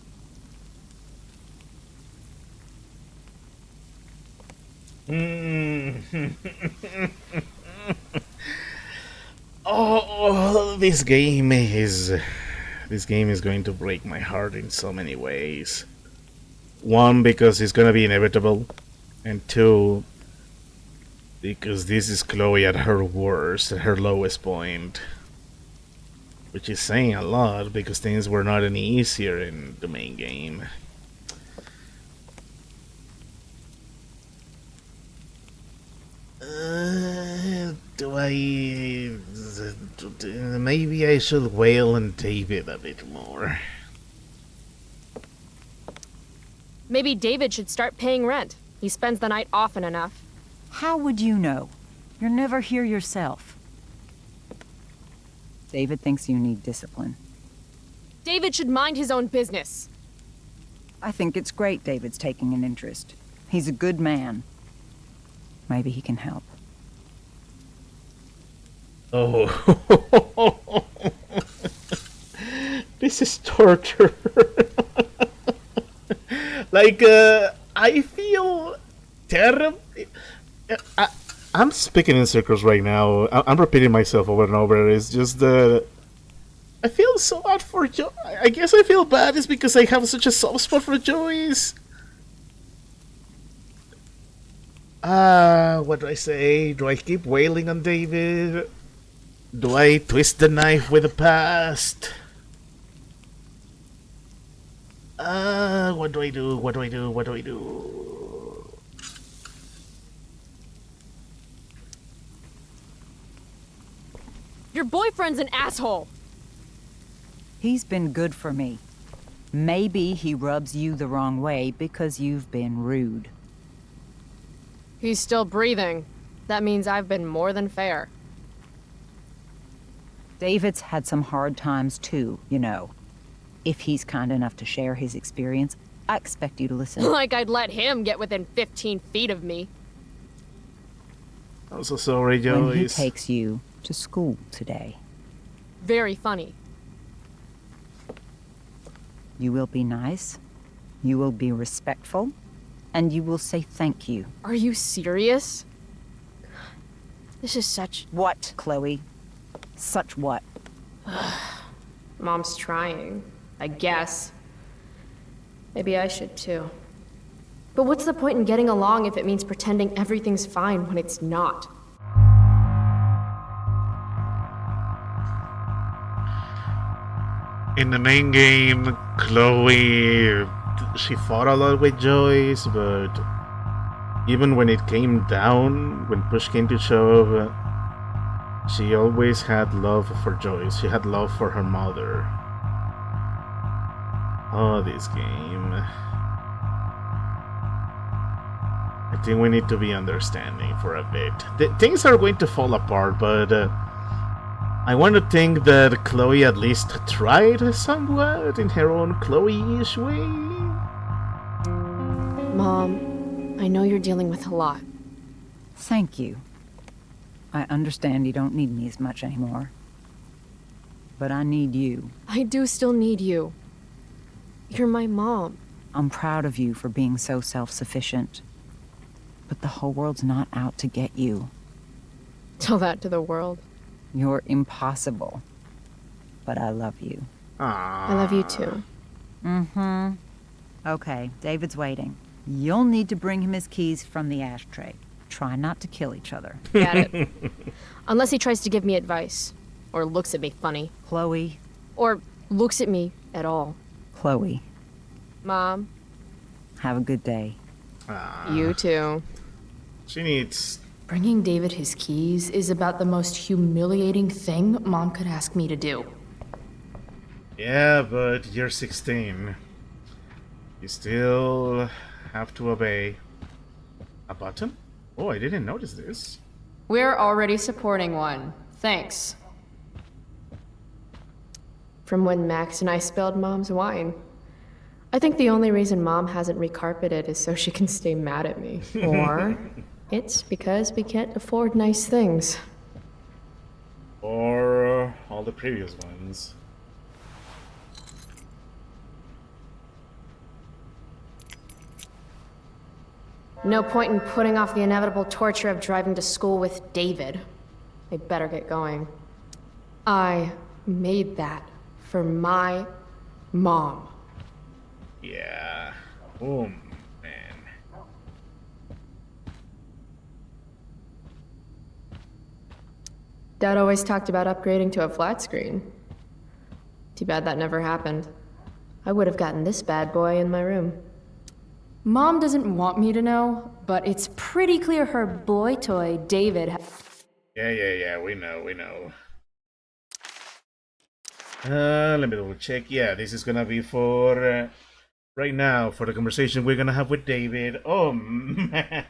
Oh, this game is going to break my heart in so many ways. One, because it's gonna be inevitable, and two, because this is Chloe at her worst, at her lowest point. Which is saying a lot, because things were not any easier in the main game. Maybe I should wail on David a bit more. Maybe David should start paying rent. He spends the night often enough. How would you know? You're never here yourself. David thinks you need discipline. David should mind his own business. I think it's great David's taking an interest. He's a good man. Maybe he can help. Oh. This is torture. Like, I feel terrible. I'm speaking in circles right now. I'm repeating myself over and over. It's just I feel so bad for Joyce. I guess I feel bad is because I have such a soft spot for Joyce. What do I say? Do I keep wailing on David? Do I twist the knife with the past? What do I do? What do I do? What do I do? Your boyfriend's an asshole. He's been good for me. Maybe he rubs you the wrong way because you've been rude. He's still breathing. That means I've been more than fair. David's had some hard times too, you know. If he's kind enough to share his experience, I expect you to listen. Like I'd let him get within 15 feet of me. I'm so sorry, Joyce. When he takes you to school today. Very funny. You will be nice, you will be respectful, and you will say thank you. Are you serious? This is such... What, Chloe? Such what? Mom's trying, I guess. Maybe I should too. But what's the point in getting along if it means pretending everything's fine when it's not? In the main game, Chloe, she fought a lot with Joyce, but even when it came down, when push came to shove, she always had love for Joyce. She had love for her mother. Oh, this game. I think we need to be understanding for a bit. Things are going to fall apart, but I want to think that Chloe at least tried somewhat in her own Chloe-ish way. Mom, I know you're dealing with a lot. Thank you. I understand you don't need me as much anymore. But I need you. I do still need you. You're my mom. I'm proud of you for being so self-sufficient. But the whole world's not out to get you. Tell that to the world. You're impossible. But I love you. I love you too. Mm-hmm. Okay, David's waiting. You'll need to bring him his keys from the ashtray. Try not to kill each other. Got it. Unless he tries to give me advice. Or looks at me funny. Chloe. Or looks at me at all. Chloe. Mom. Have a good day. You too. She needs... Bringing David his keys is about the most humiliating thing Mom could ask me to do. Yeah, but you're 16. You still have to obey. A button? Oh, I didn't notice this. We're already supporting one. Thanks. From when Max and I spilled Mom's wine. I think the only reason Mom hasn't recarpeted is so she can stay mad at me. Or it's because we can't afford nice things. Or all the previous ones. No point in putting off the inevitable torture of driving to school with David. I better get going. I made that for my mom. Yeah. Boom, man. Dad always talked about upgrading to a flat screen. Too bad that never happened. I would have gotten this bad boy in my room. Mom doesn't want me to know, but it's pretty clear her boy toy, David... Yeah, we know. Let me double check. Yeah, this is gonna be for right now for the conversation we're gonna have with David. Oh man.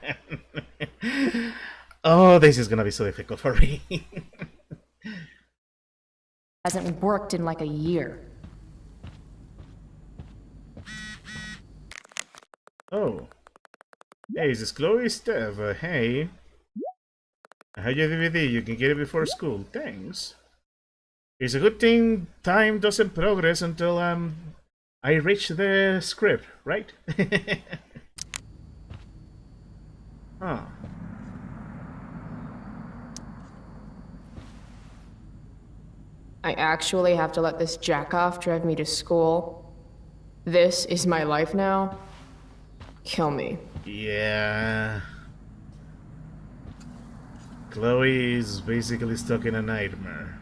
Oh, this is gonna be so difficult for me. Hasn't worked in like a year. Oh. Hey, this is Chloe Steph. Hey. I have your DVD. You can get it before school. Thanks. It's a good thing time doesn't progress until I reach the script, right? Huh. I actually have to let this jack-off drive me to school. This is my life now. Kill me. Yeah. Chloe is basically stuck in a nightmare.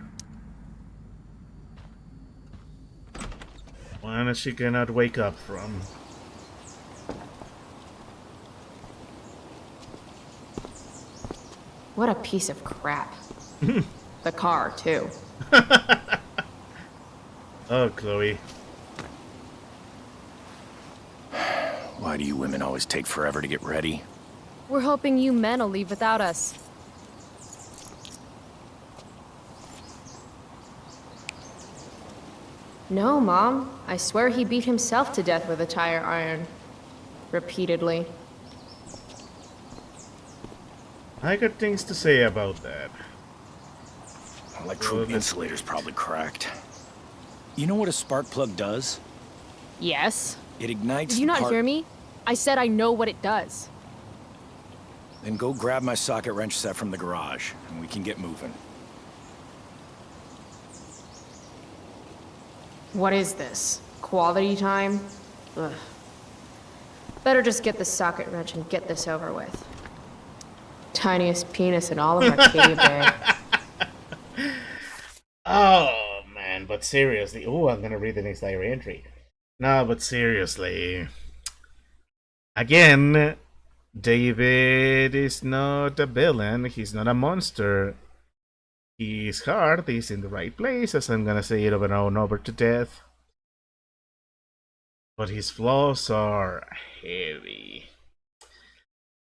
One that she cannot wake up from. What a piece of crap. The car, too. Oh, Chloe. Why do you women always take forever to get ready? We're hoping you men will leave without us. No, Mom. I swear he beat himself to death with a tire iron. Repeatedly. I got things to say about that. Electric insulator's probably cracked. You know what a spark plug does? Yes. It ignites Did you the not part- hear me? I said I know what it does. Then go grab my socket wrench set from the garage, and we can get moving. What is this? Quality time? Ugh. Better just get the socket wrench and get this over with. Tiniest penis in all of Arcadia Bay. Oh, man, but seriously. Oh, I'm gonna read the next diary entry. No, but seriously. Again, David is not a villain. He's not a monster. His heart is in the right place, as I'm gonna say it over and over to death. But his flaws are heavy.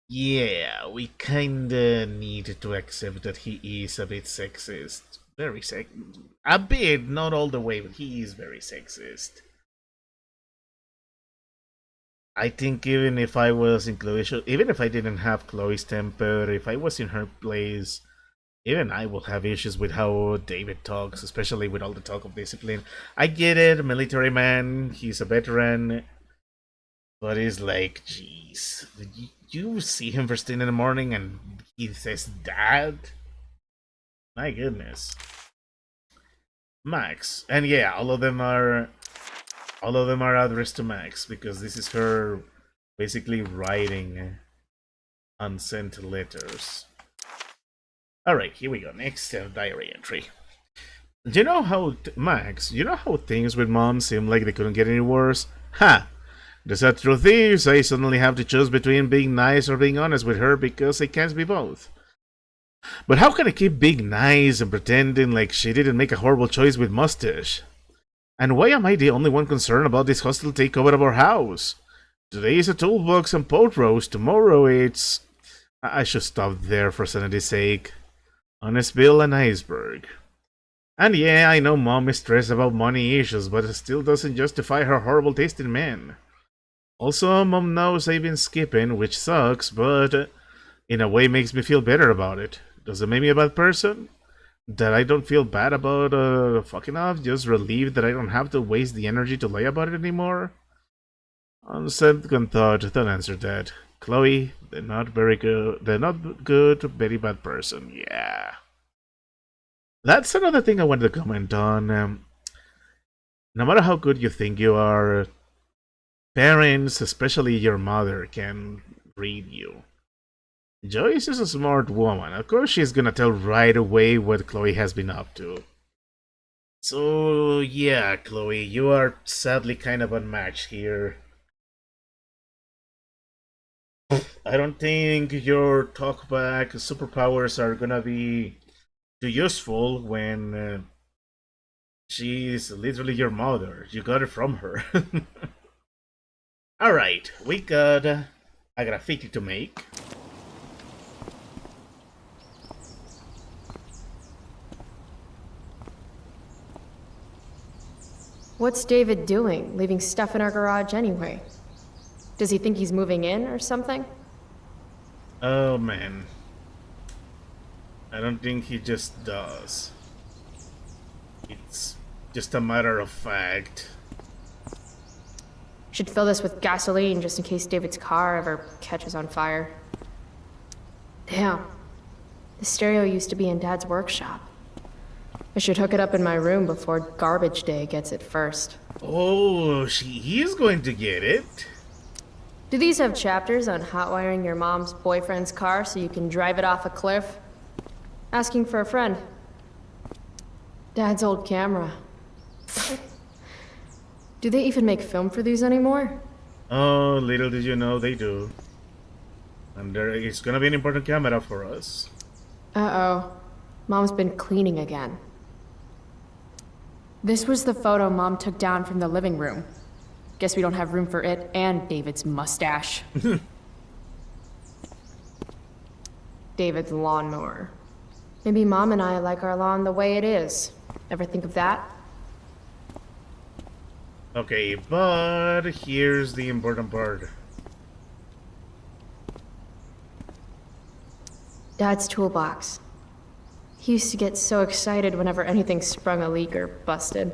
Yeah, we kinda need to accept that he is a bit sexist. Very a bit, not all the way, but he is very sexist. I think even if I was in Chloe's, even if I didn't have Chloe's temper, if I was in her place, even I will have issues with how David talks, especially with all the talk of discipline. I get it, military man, he's a veteran, but it's like, jeez, you see him first thing in the morning and he says Dad? My goodness. Max, and yeah, all of them are addressed to Max because this is her basically writing unsent letters. Alright, here we go. Next diary entry. Do you know how, Max, you know how things with Mom seem like they couldn't get any worse? Ha! The sad truth is, I suddenly have to choose between being nice or being honest with her because I can't be both. But how can I keep being nice and pretending like she didn't make a horrible choice with Mustache? And why am I the only one concerned about this hostile takeover of our house? Today is a toolbox and pot roast, tomorrow it's... I should stop there for sanity's sake. Honest Bill and iceberg. And yeah, I know Mom is stressed about money issues, but it still doesn't justify her horrible taste in men. Also, Mom knows I've been skipping, which sucks, but in a way makes me feel better about it. Does it make me a bad person? That I don't feel bad about fucking off, just relieved that I don't have to waste the energy to lie about it anymore? On second thought, don't answer that. Chloe, they're not good, very bad person, yeah. That's another thing I wanted to comment on. No matter how good you think you are, parents, especially your mother, can read you. Joyce is a smart woman. Of course she's gonna tell right away what Chloe has been up to. So, yeah, Chloe, you are sadly kind of unmatched here. I don't think your talkback superpowers are gonna be too useful when she's literally your mother. You got it from her. Alright, we got a graffiti to make. What's David doing, leaving stuff in our garage anyway? Does he think he's moving in or something? Oh man. I don't think he just does. It's just a matter of fact. Should fill this with gasoline just in case David's car ever catches on fire. Damn. The stereo used to be in Dad's workshop. I should hook it up in my room before garbage day gets it first. Oh, he is going to get it. Do these have chapters on hot wiring your mom's boyfriend's car so you can drive it off a cliff? Asking for a friend. Dad's old camera. Do they even make film for these anymore? Oh, little did you know they do. And it's gonna be an important camera for us. Uh-oh. Mom's been cleaning again. This was the photo Mom took down from the living room. Guess we don't have room for it and David's mustache. David's lawnmower. Maybe Mom and I like our lawn the way it is. Ever think of that? Okay, but here's the important part. Dad's toolbox. He used to get so excited whenever anything sprung a leak or busted.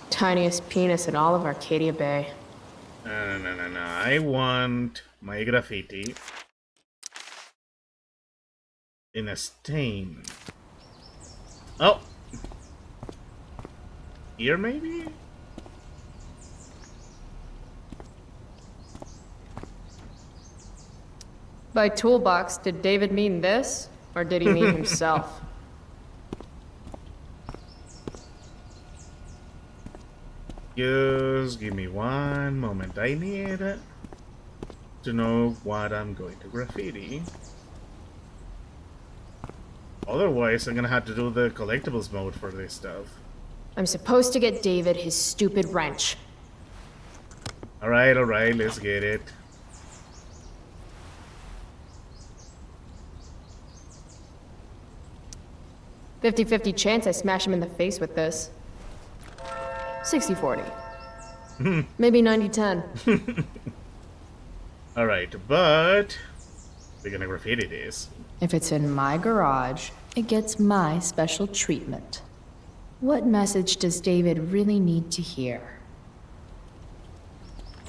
Tiniest penis in all of Arcadia Bay. No. I want my graffiti in a stain. Oh! Here, maybe? By toolbox, did David mean this? Or did he mean himself? Just give me one moment. I need to know what I'm going to graffiti. Otherwise, I'm gonna have to do the collectibles mode for this stuff. I'm supposed to get David his stupid wrench. Alright, let's get it. "50-50 chance I smash him in the face with this. 60-40. Maybe 90-10. Alright, but we're gonna graffiti this. If it's in my garage, it gets my special treatment. What message does David really need to hear?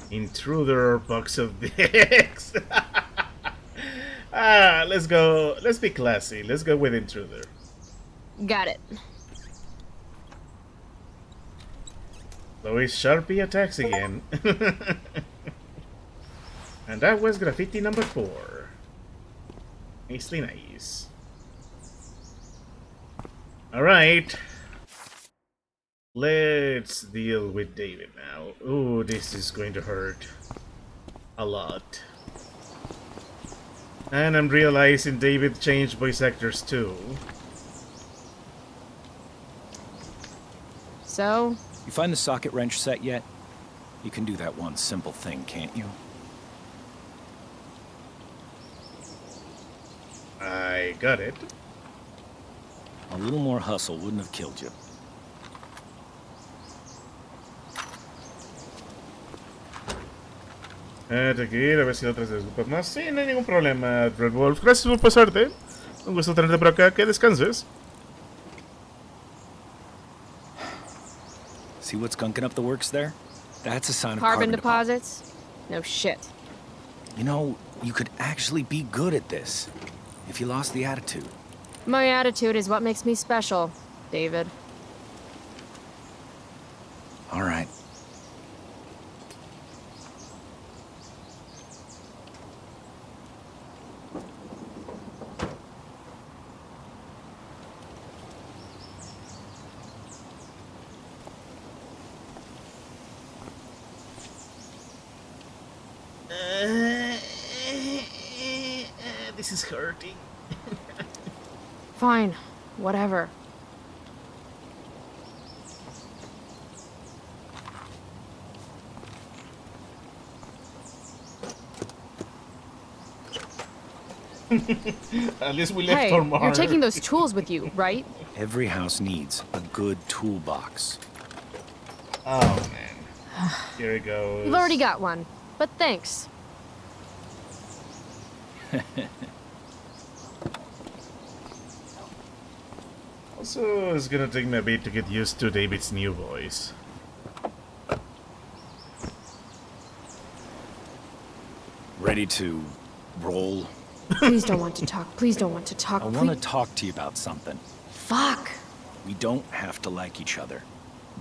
Intruder, box of dicks. Let's go. Let's be classy. Let's go with intruder. Got it. Louis Sharpie attacks again. And that was graffiti number 4. Nicely nice. Alright. Let's deal with David now. Ooh, this is going to hurt a lot. And I'm realizing David changed voice actors too. So? You find the socket wrench set yet? You can do that one simple thing, can't you? I got it. A little more hustle wouldn't have killed you. Aquí, a ver si otras disculpas más. Sí, no hay ningún problema, Red Wolf. Gracias por pasarte. Un gusto tenerte por acá. Que descanses. See what's gunking up the works there? That's a sign of Carbon deposits? No shit. You know, you could actually be good at this if you lost the attitude. My attitude is what makes me special, David. All right. This is hurting. Fine. Whatever. At least we left Hey, our mark. you're taking those tools with you, right? Every house needs a good toolbox. Oh man. Here it goes. You've already got one, but thanks. Also, it's gonna take me a bit to get used to David's new voice. Ready to roll? Please don't want to talk. Please don't want to talk. I want to talk to you about something. Fuck. We don't have to like each other,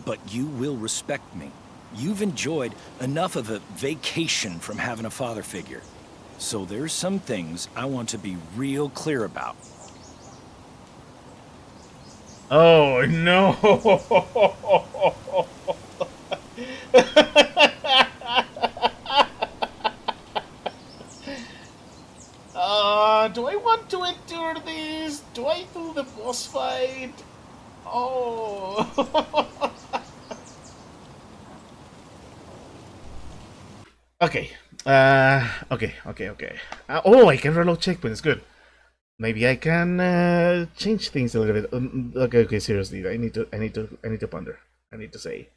but you will respect me. You've enjoyed enough of a vacation from having a father figure. So there's some things I want to be real clear about. Oh no! Do I want to endure this? Do I do the boss fight? Oh. Okay. Okay. Oh, I can reload checkpoints. Good. Maybe I can change things a little bit. Okay. Seriously, I need to ponder. I need to say.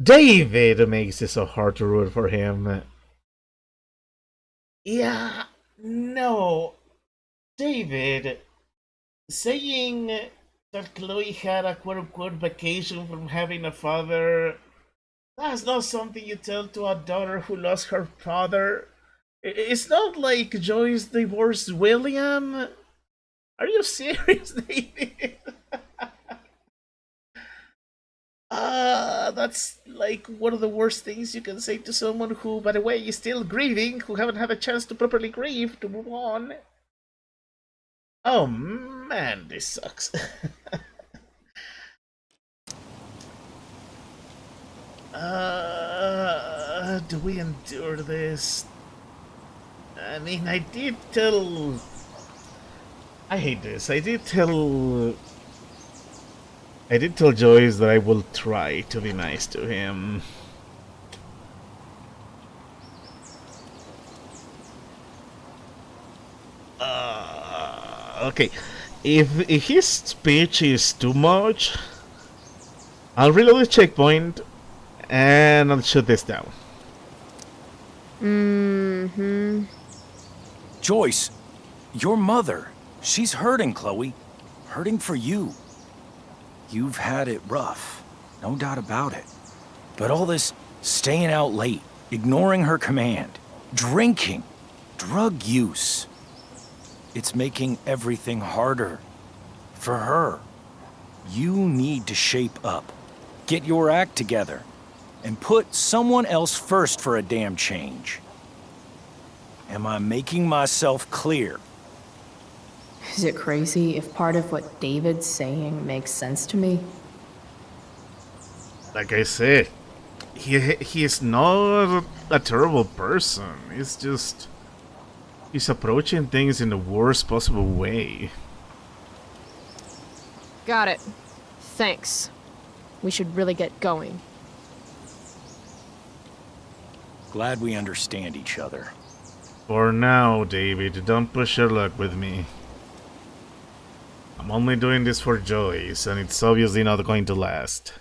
David makes it so hard to root for him. Yeah, no. David, saying that Chloe had a quote-unquote vacation from having a father, that's not something you tell to a daughter who lost her father. It's not like Joyce divorced William. Are you serious, David? That's like one of the worst things you can say to someone who, by the way, is still grieving, who haven't had a chance to properly grieve, to move on. Oh man, this sucks. Do we endure this? I mean, I hate this. I did tell Joyce that I will try to be nice to him. Okay. If his speech is too much, I'll reload the checkpoint and I'll shut this down. Joyce, your mother, she's hurting, Chloe. Hurting for you. You've had it rough, no doubt about it. But all this staying out late, ignoring her command, drinking, drug use, it's making everything harder for her. You need to shape up, get your act together, and put someone else first for a damn change. Am I making myself clear? Is it crazy if part of what David's saying makes sense to me? Like I said, he is not a terrible person. It's just he's approaching things in the worst possible way. Got it. Thanks. We should really get going. Glad we understand each other. For now, David, don't push your luck with me. I'm only doing this for Joyce, and it's obviously not going to last.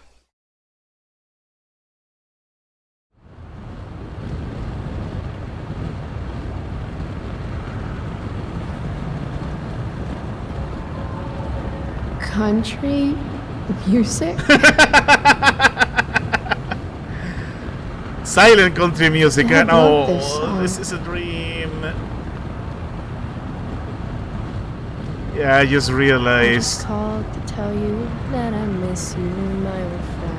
Country music? Silent country music, I and love this song. This is a dream. Yeah, I just realized. I called to tell you that I miss you, my old friend.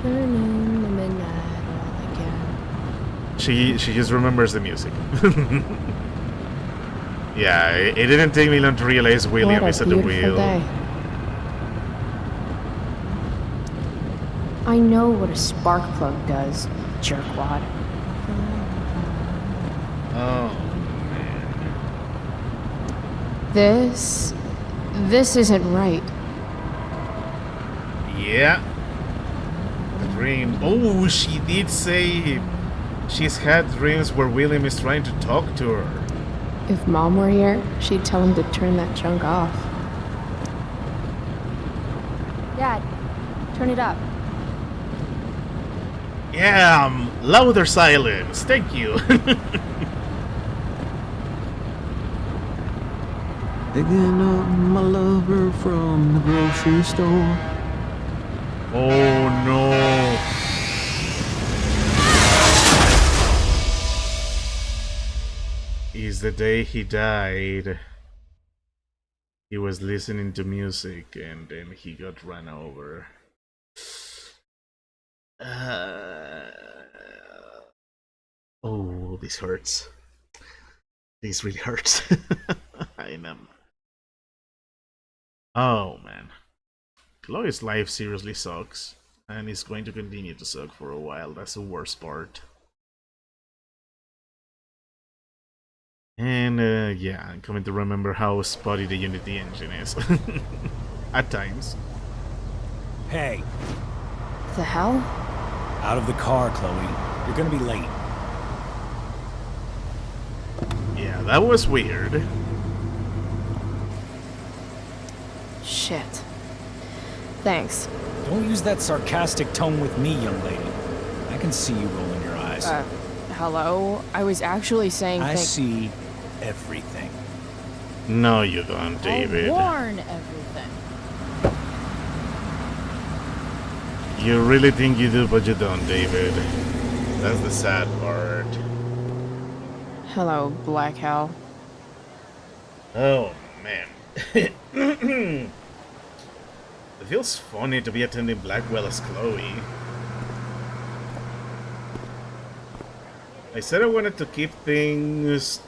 Burning the midnight all again. She just remembers the music. Yeah, it didn't take me long to realize William is at the wheel. Day. I know what a spark plug does, jerkwad. Oh. This isn't right. Yeah. The dream. Oh, she did say she's had dreams where William is trying to talk to her. If Mom were here, she'd tell him to turn that junk off. Dad, turn it up. Yeah, louder silence. Thank you. Picking up my lover from the grocery store. Oh no. Is the day he died. He was listening to music and then he got run over. Oh, this hurts. This really hurts. I know. Oh man. Chloe's life seriously sucks. And it's going to continue to suck for a while. That's the worst part. And yeah, I'm coming to remember how spotty the Unity engine is. At times. Hey, The hell? out of the car, Chloe. You're gonna be late. Yeah, that was weird. Shit. Thanks. Don't use that sarcastic tone with me, young lady. I can see you rolling your eyes. Hello? I was actually saying I see everything. No, you don't, David. I'll warn everything. You really think you do, but you don't, David. That's the sad part. Hello, Black Hell. Oh, man. It feels funny to be attending Blackwell as Chloe. I said I wanted to keep things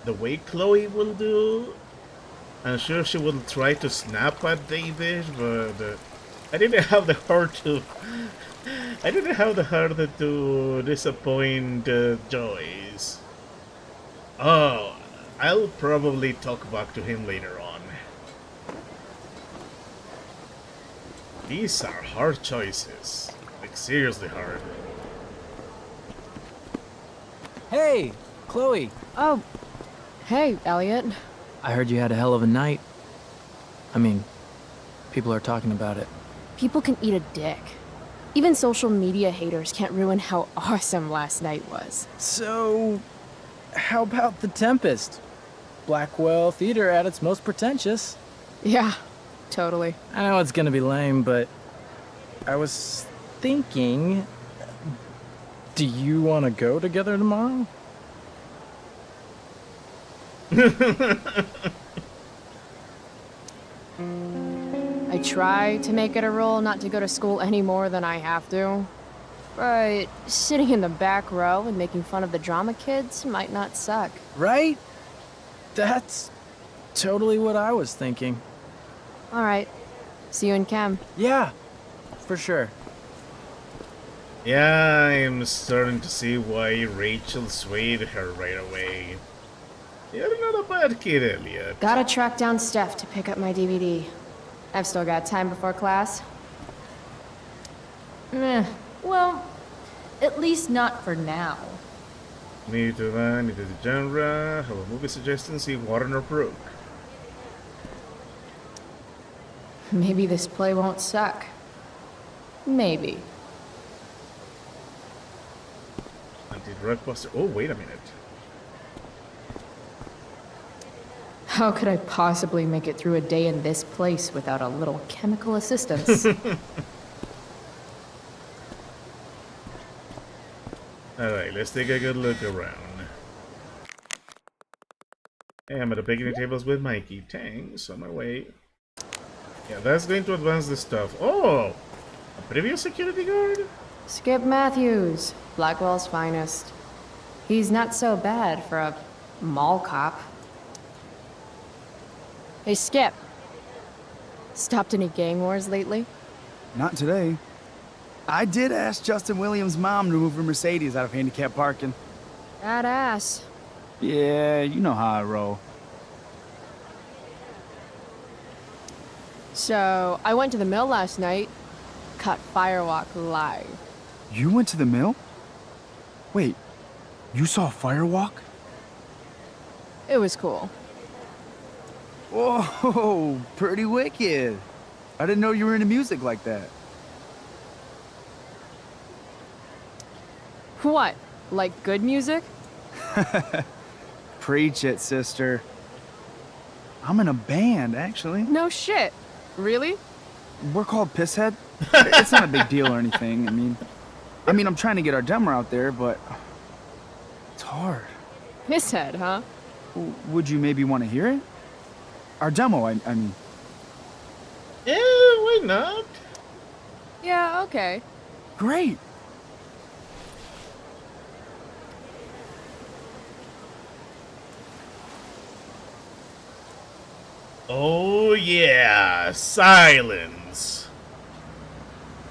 the way Chloe will do. I'm sure she will try to snap at David, but I didn't have the heart to. I didn't have the heart to disappoint Joyce. Oh, I'll probably talk back to him later on. These are hard choices. Like, seriously hard. Hey, Chloe. Oh, hey, Elliot. I heard you had a hell of a night. I mean, people are talking about it. People can eat a dick. Even social media haters can't ruin how awesome last night was. So, how about the Tempest? Blackwell Theater at its most pretentious. Yeah, totally. I know it's gonna be lame, but I was thinking, do you want to go together tomorrow? I try to make it a rule not to go to school any more than I have to. But sitting in the back row and making fun of the drama kids might not suck. Right? That's totally what I was thinking. Alright. See you in chem. Yeah, for sure. Yeah, I'm starting to see why Rachel swayed her right away. You're not a bad kid, Elliot. Gotta track down Steph to pick up my DVD. I've still got time before class. Well, at least not for now. Need to learn, need the genre, have a movie suggestion, see Warren or Brooke. Maybe this play won't suck. Maybe. Anti-drug buster. Oh, wait a minute. How could I possibly make it through a day in this place without a little chemical assistance? Alright, let's take a good look around. Hey, I'm at the picnic tables with Mikey. Thanks, on my way. Yeah, that's going to advance the stuff. Oh! A previous security guard? Skip Matthews, Blackwell's finest. He's not so bad for a mall cop. Hey, Skip. Stopped any gang wars lately? Not today. I did ask Justin Williams' mom to move her Mercedes out of handicap parking. Badass. Yeah, you know how I roll. So, I went to the mill last night. Caught Firewalk live. You went to the mill? Wait, You saw Firewalk? It was cool. Whoa, pretty wicked. I didn't know you were into music like that. What? Like good music? Preach it, sister. I'm in a band, actually. No shit. Really? We're called Pisshead. It's not a big deal or anything. I mean, I'm trying to get our demo out there, but it's hard. Pisshead, huh? Would you maybe want to hear it? Our demo, I mean. Yeah, why not? Yeah, okay. Great. Oh yeah, silence.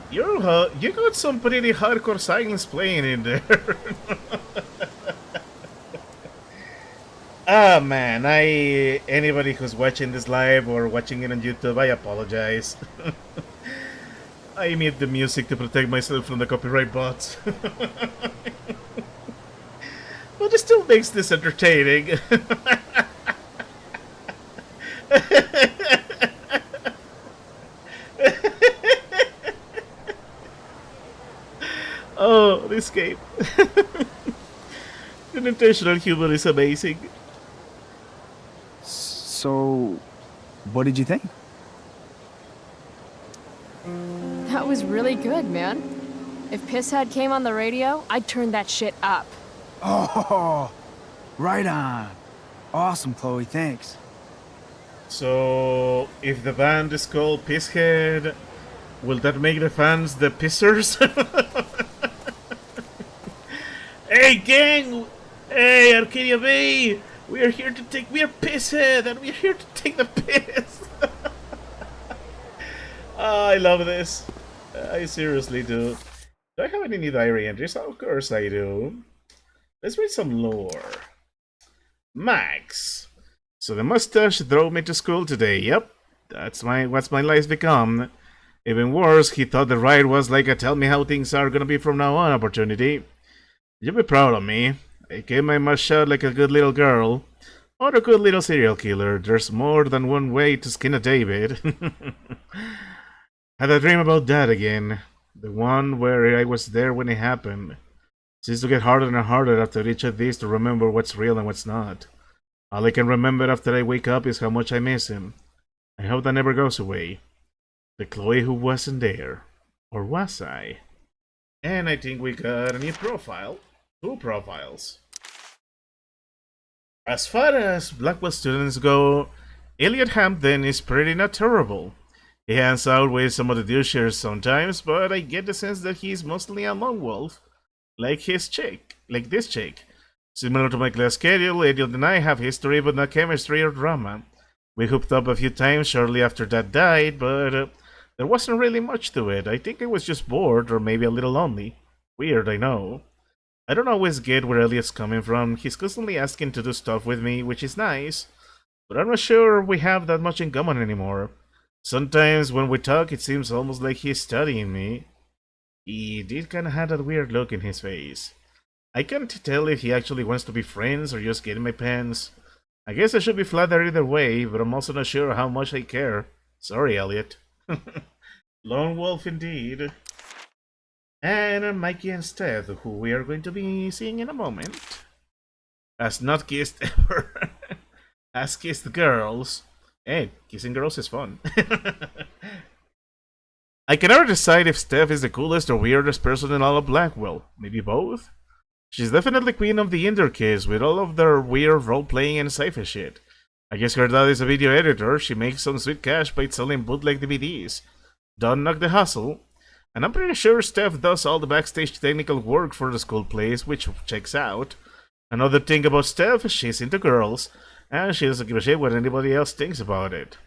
You got some pretty hardcore silence playing in there. Ah man, anybody who's watching this live or watching it on YouTube, I apologize. I mute the music to protect myself from the copyright bots. But it still makes this entertaining. Oh, this game. The intentional humor is amazing. So, what did you think? That was really good, man. If Pisshead came on the radio, I'd turn that shit up. Oh, right on. Awesome, Chloe, thanks. So, if the band is called Pisshead, will that make the fans the Pissers? Hey, gang! Hey, Arcadia Bay! We are Pisshead, and we are here to take the piss! Oh, I love this. I seriously do. Do I have any new diary entries? Of course I do. Let's read some lore. Max. So the mustache drove me to school today. Yep, that's what's my life become. Even worse, he thought the ride was like a tell me how things are gonna be from now on opportunity. You'll be proud of me. I kept my mouth shut like a good little girl. Or a good little serial killer. There's more than one way to skin a David. Had a dream about that again. The one where I was there when it happened. Seems to get harder and harder after each of these to remember what's real and what's not. All I can remember after I wake up is how much I miss him. I hope that never goes away. The Chloe who wasn't there. Or was I? And I think we got a new profile. 2 profiles. As far as Blackwell students go, Elliot Hampton is pretty not terrible. He hangs out with some of the douchers sometimes, but I get the sense that he's mostly a lone wolf. Like this chick. Similar to my class schedule, Elliot and I have history but not chemistry or drama. We hooked up a few times shortly after Dad died, but there wasn't really much to it. I think I was just bored or maybe a little lonely. Weird, I know. I don't always get where Elliot's coming from. He's constantly asking to do stuff with me, which is nice, but I'm not sure we have that much in common anymore. Sometimes when we talk, it seems almost like he's studying me. He did kinda have that weird look in his face. I can't tell if he actually wants to be friends or just get in my pants. I guess I should be flattered either way, but I'm also not sure how much I care. Sorry, Elliot. Lone wolf indeed. And Mikey and Steph, who we are going to be seeing in a moment. Has not kissed ever. Has kissed girls. Hey, kissing girls is fun. I can never decide if Steph is the coolest or weirdest person in all of Blackwell. Maybe both? She's definitely queen of the Inder kids with all of their weird role-playing and sci-fi shit. I guess her dad is a video editor. She makes some sweet cash by selling bootleg DVDs. Don't knock the hustle. And I'm pretty sure Steph does all the backstage technical work for the school plays, which checks out. Another thing about Steph, she's into girls, and she doesn't give a shit what anybody else thinks about it.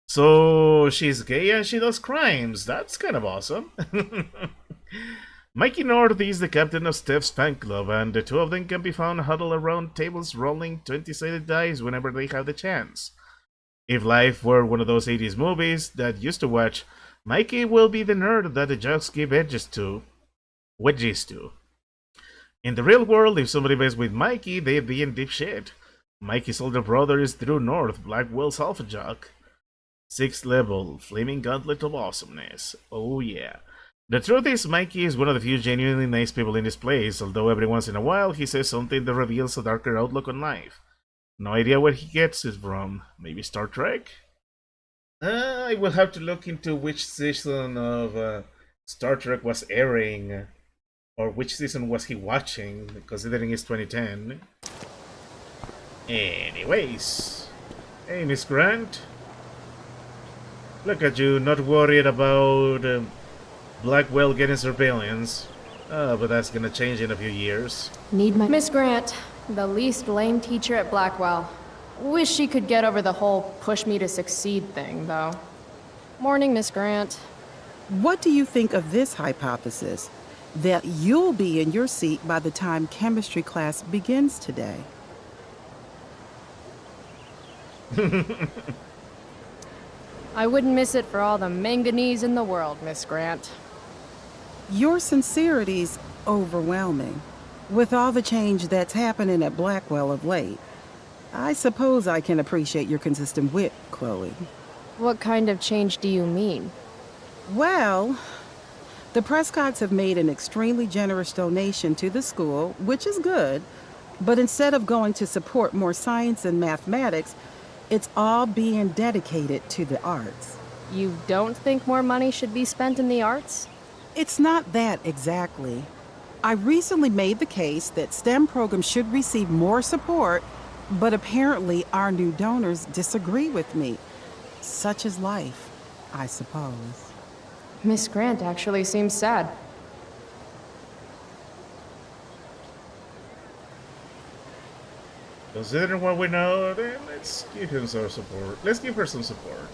So, she's gay and she does crimes. That's kind of awesome. Mikey North is the captain of Steph's fan club, and the two of them can be found huddled around tables rolling 20-sided dice whenever they have the chance. If life were one of those 80s movies that used to watch, Mikey will be the nerd that the jocks give wedges to. In the real world, if somebody messes with Mikey, they'd be in deep shit. Mikey's older brother is Drew North, Blackwell's alpha jock. 6th level, Flaming Gauntlet of Awesomeness. Oh yeah. The truth is, Mikey is one of the few genuinely nice people in this place, although every once in a while he says something that reveals a darker outlook on life. No idea where he gets it from. Maybe Star Trek? I will have to look into which season of Star Trek was airing, or which season was he watching, considering it's 2010. Anyways, hey Miss Grant. Look at you, not worried about Blackwell getting surveillance. But that's gonna change in a few years. Need my Miss Grant, the least lame teacher at Blackwell. Wish she could get over the whole push me to succeed thing, though. Morning, Miss Grant. What do you think of this hypothesis? That you'll be in your seat by the time chemistry class begins today. I wouldn't miss it for all the manganese in the world, Miss Grant. Your sincerity's overwhelming. With all the change that's happening at Blackwell of late, I suppose I can appreciate your consistent wit, Chloe. What kind of change do you mean? Well, the Prescotts have made an extremely generous donation to the school, which is good, but instead of going to support more science and mathematics, it's all being dedicated to the arts. You don't think more money should be spent in the arts? It's not that exactly. I recently made the case that STEM programs should receive more support, but apparently our new donors disagree with me. Such is life, I suppose. Miss Grant actually seems sad. Considering what we know, then let's give him some support. Let's give her some support.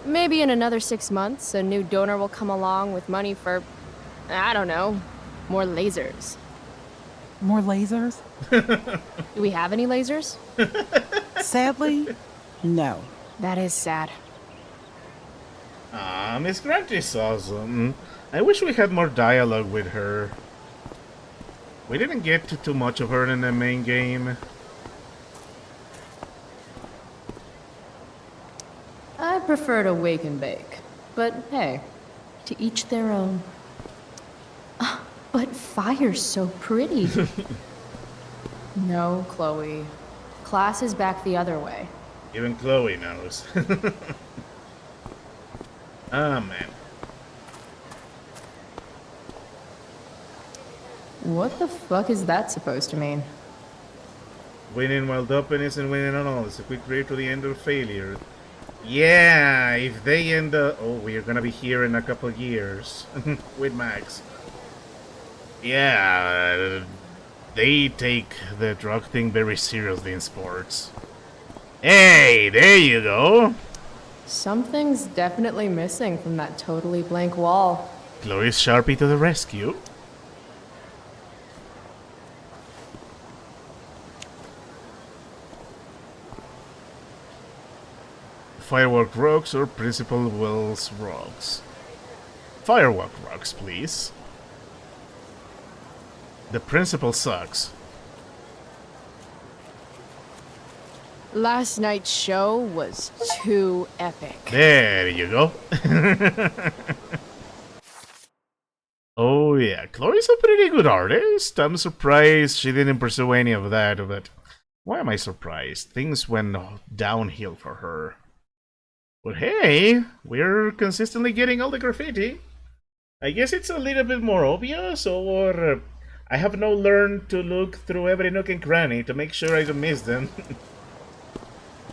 Maybe in another 6 months, a new donor will come along with money for, I don't know, more lasers. More lasers? Do we have any lasers? Sadly, no. That is sad. Miss Grant is awesome. I wish we had more dialogue with her. We didn't get to too much of her in the main game. I prefer to wake and bake. But hey, to each their own. But fire's so pretty. No, Chloe. Class is back the other way. Even Chloe knows. Ah, man. What the fuck is that supposed to mean? Winning while doping isn't winning at all. It's a quick way to the end of failure. Yeah, if they end up... Oh, we're gonna be here in a couple of years. With Max. Yeah, they take the drug thing very seriously in sports. Hey, there you go. Something's definitely missing from that totally blank wall. Chloe's Sharpie to the rescue. Firewalk rocks or Principal Wells rocks? Firewalk rocks, please. The principal sucks. Last night's show was too epic. There you go. Oh yeah, Chloe's a pretty good artist. I'm surprised she didn't pursue any of that, but why am I surprised? Things went downhill for her. But hey, we're consistently getting all the graffiti. I guess it's a little bit more obvious, or I have now learned to look through every nook and cranny to make sure I don't miss them.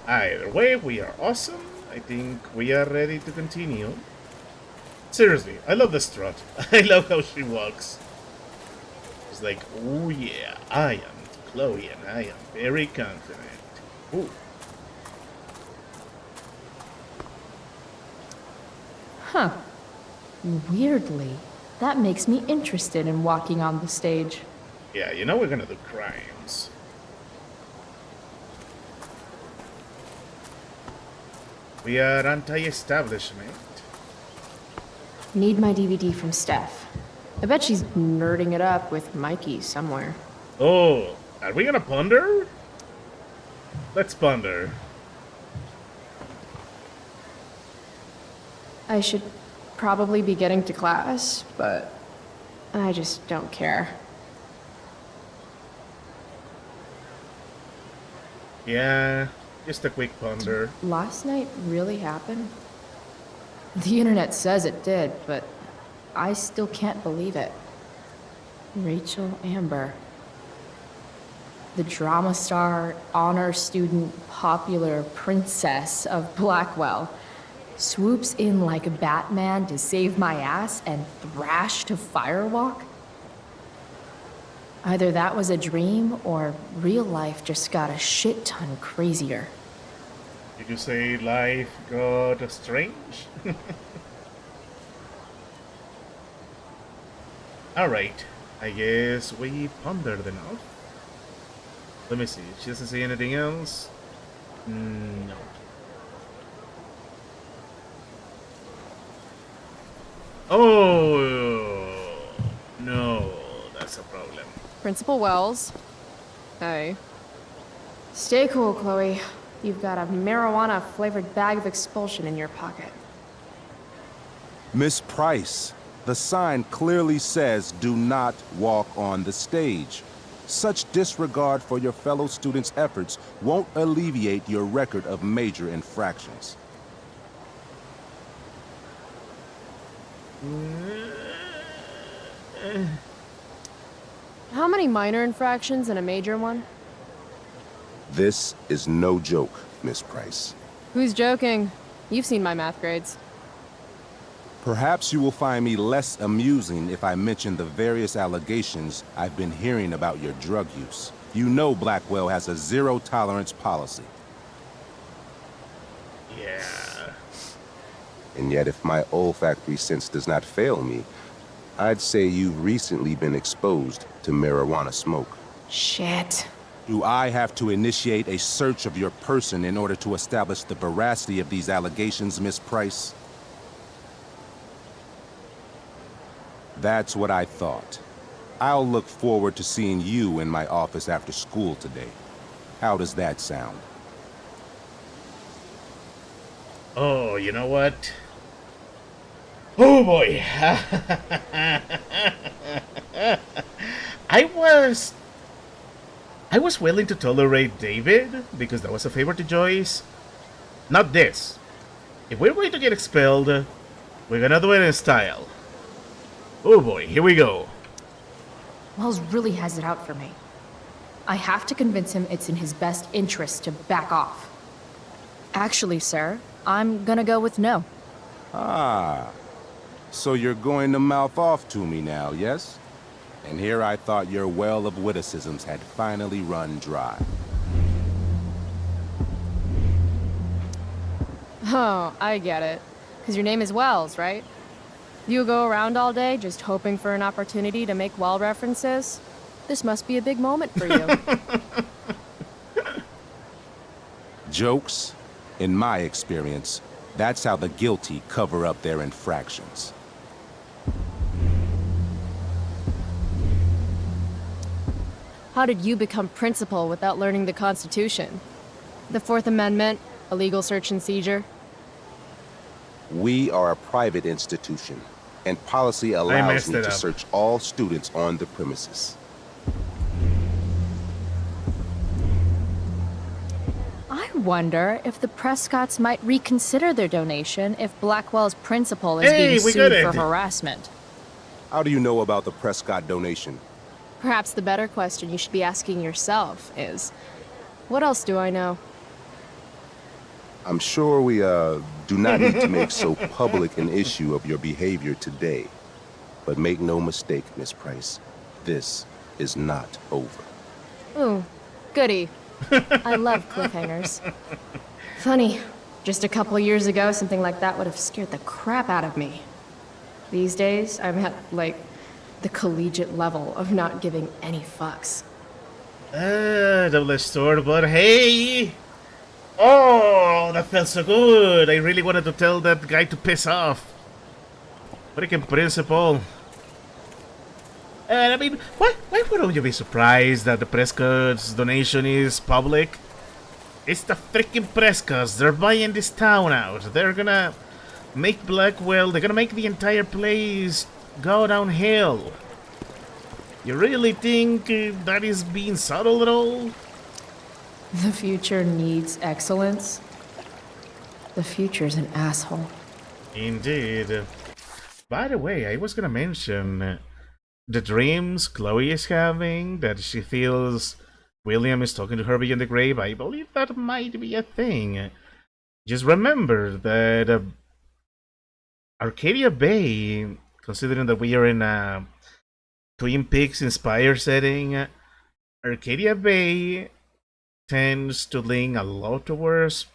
Either way, we are awesome. I think we are ready to continue. Seriously, I love the strut. I love how she walks. It's like, oh yeah, I am Chloe and I am very confident. Ooh. Huh. Weirdly, that makes me interested in walking on the stage. Yeah, you know we're gonna do crimes. We are anti-establishment. Need my DVD from Steph. I bet she's nerding it up with Mikey somewhere. Oh, are we gonna ponder? Let's ponder. I should probably be getting to class, but I just don't care. Yeah, just a quick ponder. Last night really happened? The internet says it did, but I still can't believe it. Rachel Amber. The drama star, honor student, popular princess of Blackwell swoops in like Batman to save my ass and thrash to Firewalk? Either that was a dream or real life just got a shit ton crazier. Did you say life got strange? Alright, I guess we pondered enough. Let me see, she doesn't say anything else? No. Oh, no, that's a problem. Principal Wells. Hey. Stay cool, Chloe. You've got a marijuana-flavored bag of expulsion in your pocket. Miss Price, the sign clearly says do not walk on the stage. Such disregard for your fellow students' efforts won't alleviate your record of major infractions. How many minor infractions and a major one? This is no joke, Miss Price. Who's joking? You've seen my math grades. Perhaps you will find me less amusing if I mention the various allegations I've been hearing about your drug use. You know Blackwell has a zero-tolerance policy. Yeah. And yet if my olfactory sense does not fail me, I'd say you've recently been exposed to marijuana smoke. Shit. Do I have to initiate a search of your person in order to establish the veracity of these allegations, Miss Price? That's what I thought. I'll look forward to seeing you in my office after school today. How does that sound? Oh, you know what? Oh boy! I was willing to tolerate David because that was a favor to Joyce. Not this. If we're going to get expelled, we're gonna do it in style. Oh boy, here we go. Wells really has it out for me. I have to convince him it's in his best interest to back off. Actually, sir, I'm gonna go with no. Ah, so you're going to mouth off to me now, yes? And here I thought your well of witticisms had finally run dry. Oh, I get it. Because your name is Wells, right? You go around all day just hoping for an opportunity to make well references? This must be a big moment for you. Jokes? In my experience, that's how the guilty cover up their infractions. How did you become principal without learning the Constitution? The Fourth Amendment, a legal search and seizure? We are a private institution, and policy allows me to search all students on the premises. I wonder if the Prescotts might reconsider their donation if Blackwell's principal is being sued for harassment. How do you know about the Prescott donation? Perhaps the better question you should be asking yourself is, what else do I know? I'm sure we, do not need to make so public an issue of your behavior today. But make no mistake, Miss Price, this is not over. Ooh, goody. I love cliffhangers. Funny, just a couple years ago, something like that would have scared the crap out of me. These days, I'm at, like, the collegiate level of not giving any fucks. Double-edged sword, but hey! Oh, that felt so good! I really wanted to tell that guy to piss off. Freaking principal. And I mean, why wouldn't you be surprised that the Prescott's donation is public? It's the freaking Prescotts. They're buying this town out. They're gonna make Blackwell. They're gonna make the entire place go downhill. You really think that is being subtle at all? The future needs excellence. The future's an asshole. Indeed. By the way, I was gonna mention the dreams Chloe is having, that she feels William is talking to her beyond the grave. I believe that might be a thing. Just remember that Arcadia Bay, considering that we are in a Twin Peaks inspired setting, Arcadia Bay tends to lean a lot towards.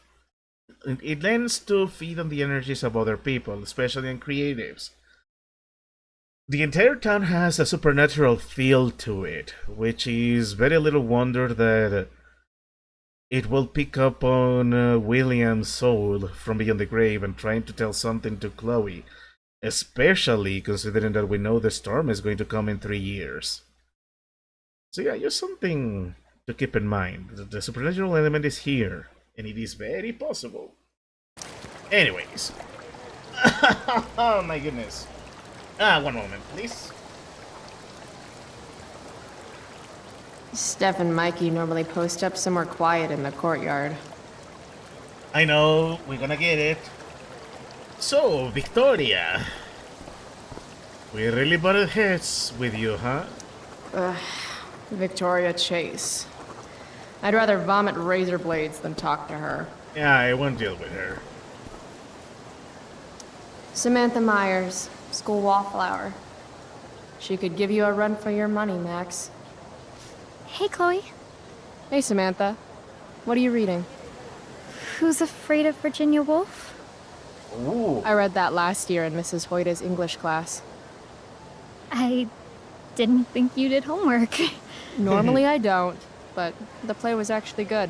It tends to feed on the energies of other people, especially on creatives. The entire town has a supernatural feel to it, which is very little wonder that it will pick up on William's soul from beyond the grave and trying to tell something to Chloe, especially considering that we know the storm is going to come in 3 years. So yeah, just something to keep in mind. The supernatural element is here, and it is very possible. Anyways. Oh my goodness. One moment, please. Steph and Mikey normally post up somewhere quiet in the courtyard. I know, we're gonna get it. So, Victoria. We really butted heads with you, huh? Victoria Chase. I'd rather vomit razor blades than talk to her. Yeah, I won't deal with her. Samantha Myers, school wallflower. She could give you a run for your money, Max. Hey, Chloe. Hey, Samantha. What are you reading? Who's Afraid of Virginia Woolf? Ooh. I read that last year in Mrs. Hoyta's English class. I didn't think you did homework. Normally I don't, but the play was actually good.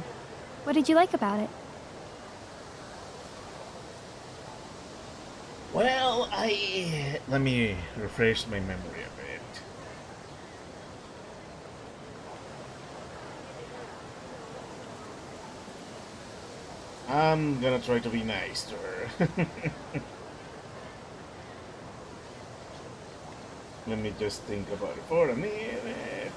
What did you like about it? Well, let me refresh my memory a bit. I'm gonna try to be nice to her. Let me just think about it for a minute.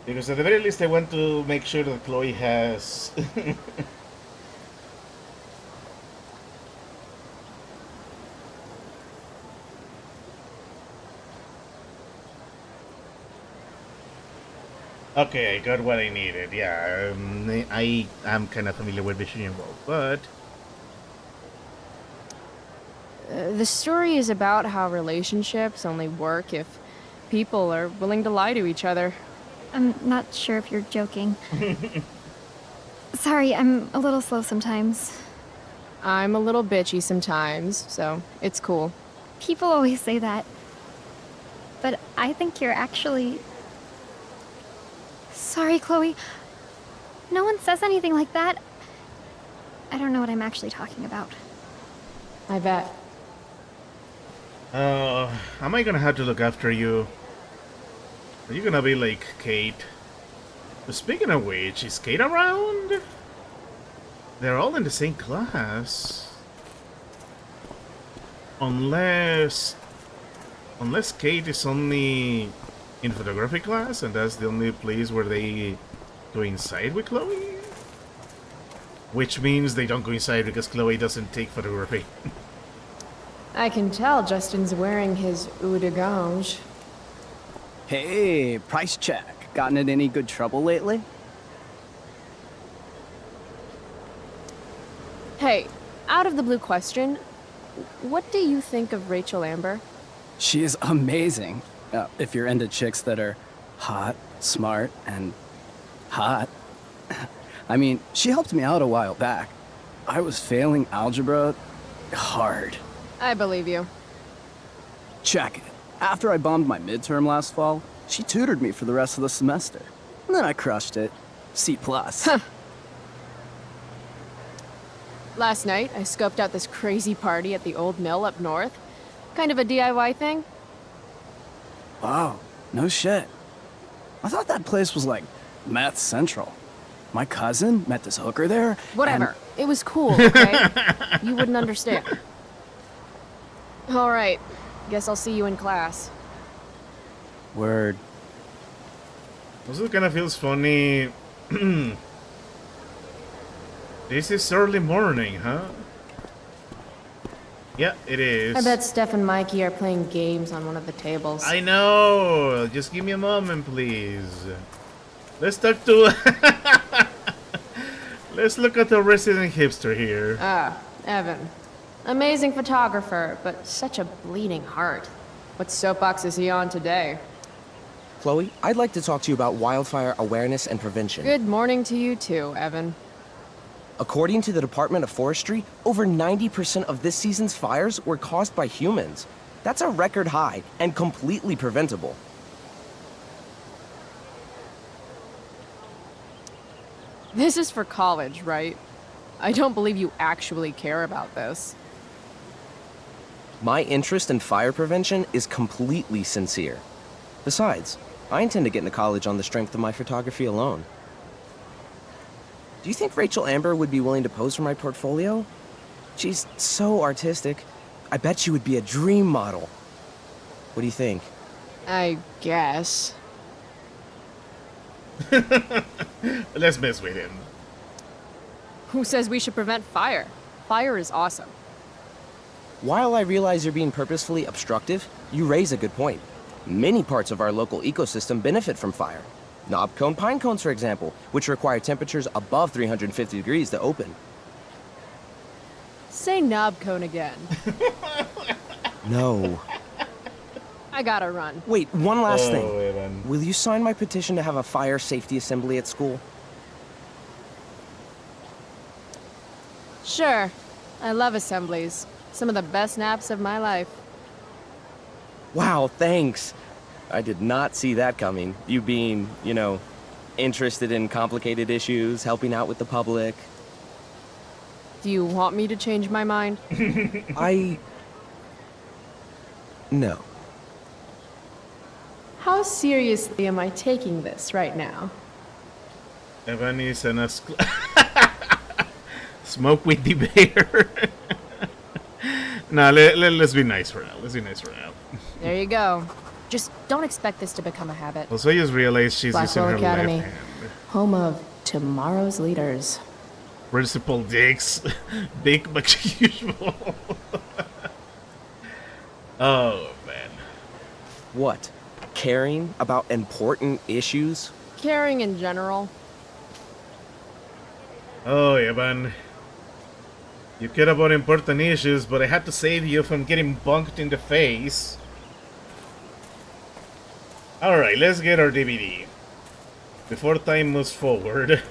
Because at the very least I want to make sure that Chloe has... Okay, I got what I needed, yeah. I am kind of familiar with Virginia Woolf, but... The story is about how relationships only work if people are willing to lie to each other. I'm not sure if you're joking. Sorry, I'm a little slow sometimes. I'm a little bitchy sometimes, so it's cool. People always say that. But I think you're actually... Sorry, Chloe. No one says anything like that. I don't know what I'm actually talking about. I bet. Am I gonna have to look after you? Are you gonna be like Kate? But speaking of which, is Kate around? They're all in the same class. Unless Kate is only in photography class and that's the only place where they go inside with Chloe? Which means they don't go inside because Chloe doesn't take photography. I can tell Justin's wearing his eau de gange. Hey, price check. Gotten in any good trouble lately? Hey, out of the blue question, what do you think of Rachel Amber? She is amazing. If you're into chicks that are hot, smart, and hot. I mean, she helped me out a while back. I was failing algebra hard. I believe you. Check it. After I bombed my midterm last fall, she tutored me for the rest of the semester. And then I crushed it. C+. Last night, I scoped out this crazy party at the old mill up north. Kind of a DIY thing. Wow, no shit. I thought that place was like Math Central. My cousin met this hooker there. Whatever. It was cool, okay? You wouldn't understand. All right. Guess I'll see you in class. Word. Also kind of feels funny. This is early morning, huh? Yeah, it is. I bet Steph and Mikey are playing games on one of the tables. I know! Just give me a moment, please. Let's talk to... Let's look at the resident hipster here. Ah, Evan. Amazing photographer, but such a bleeding heart. What soapbox is he on today? Chloe, I'd like to talk to you about wildfire awareness and prevention. Good morning to you too, Evan. According to the Department of Forestry, over 90% of this season's fires were caused by humans. That's a record high and completely preventable. This is for college, right? I don't believe you actually care about this. My interest in fire prevention is completely sincere. Besides, I intend to get into college on the strength of my photography alone. Do you think Rachel Amber would be willing to pose for my portfolio? She's so artistic. I bet she would be a dream model. What do you think? I guess. Let's mess with him. Who says we should prevent fire? Fire is awesome. While I realize you're being purposefully obstructive, you raise a good point. Many parts of our local ecosystem benefit from fire. Knob cone pine cones, for example, which require temperatures above 350 degrees to open. Say knob cone again. No. I gotta run. Wait, one last thing. Evan. Will you sign my petition to have a fire safety assembly at school? Sure. I love assemblies. Some of the best naps of my life. Wow, thanks. I did not see that coming. You being, you know, interested in complicated issues, helping out with the public. Do you want me to change my mind? No. How seriously am I taking this right now? Evan is an smoke with the bear. Nah, let's be nice for now. Let's be nice for now. There you go. Just don't expect this to become a habit. Also, I just realized she's using Blackwell her Academy, left hand. home of tomorrow's leaders. Principal Dix. Big but usual. Oh, man. What? Caring about important issues? Caring in general. Oh, Evan. You care about important issues, but I had to save you from getting bunked in the face. Alright, let's get our DVD. Before time moves forward.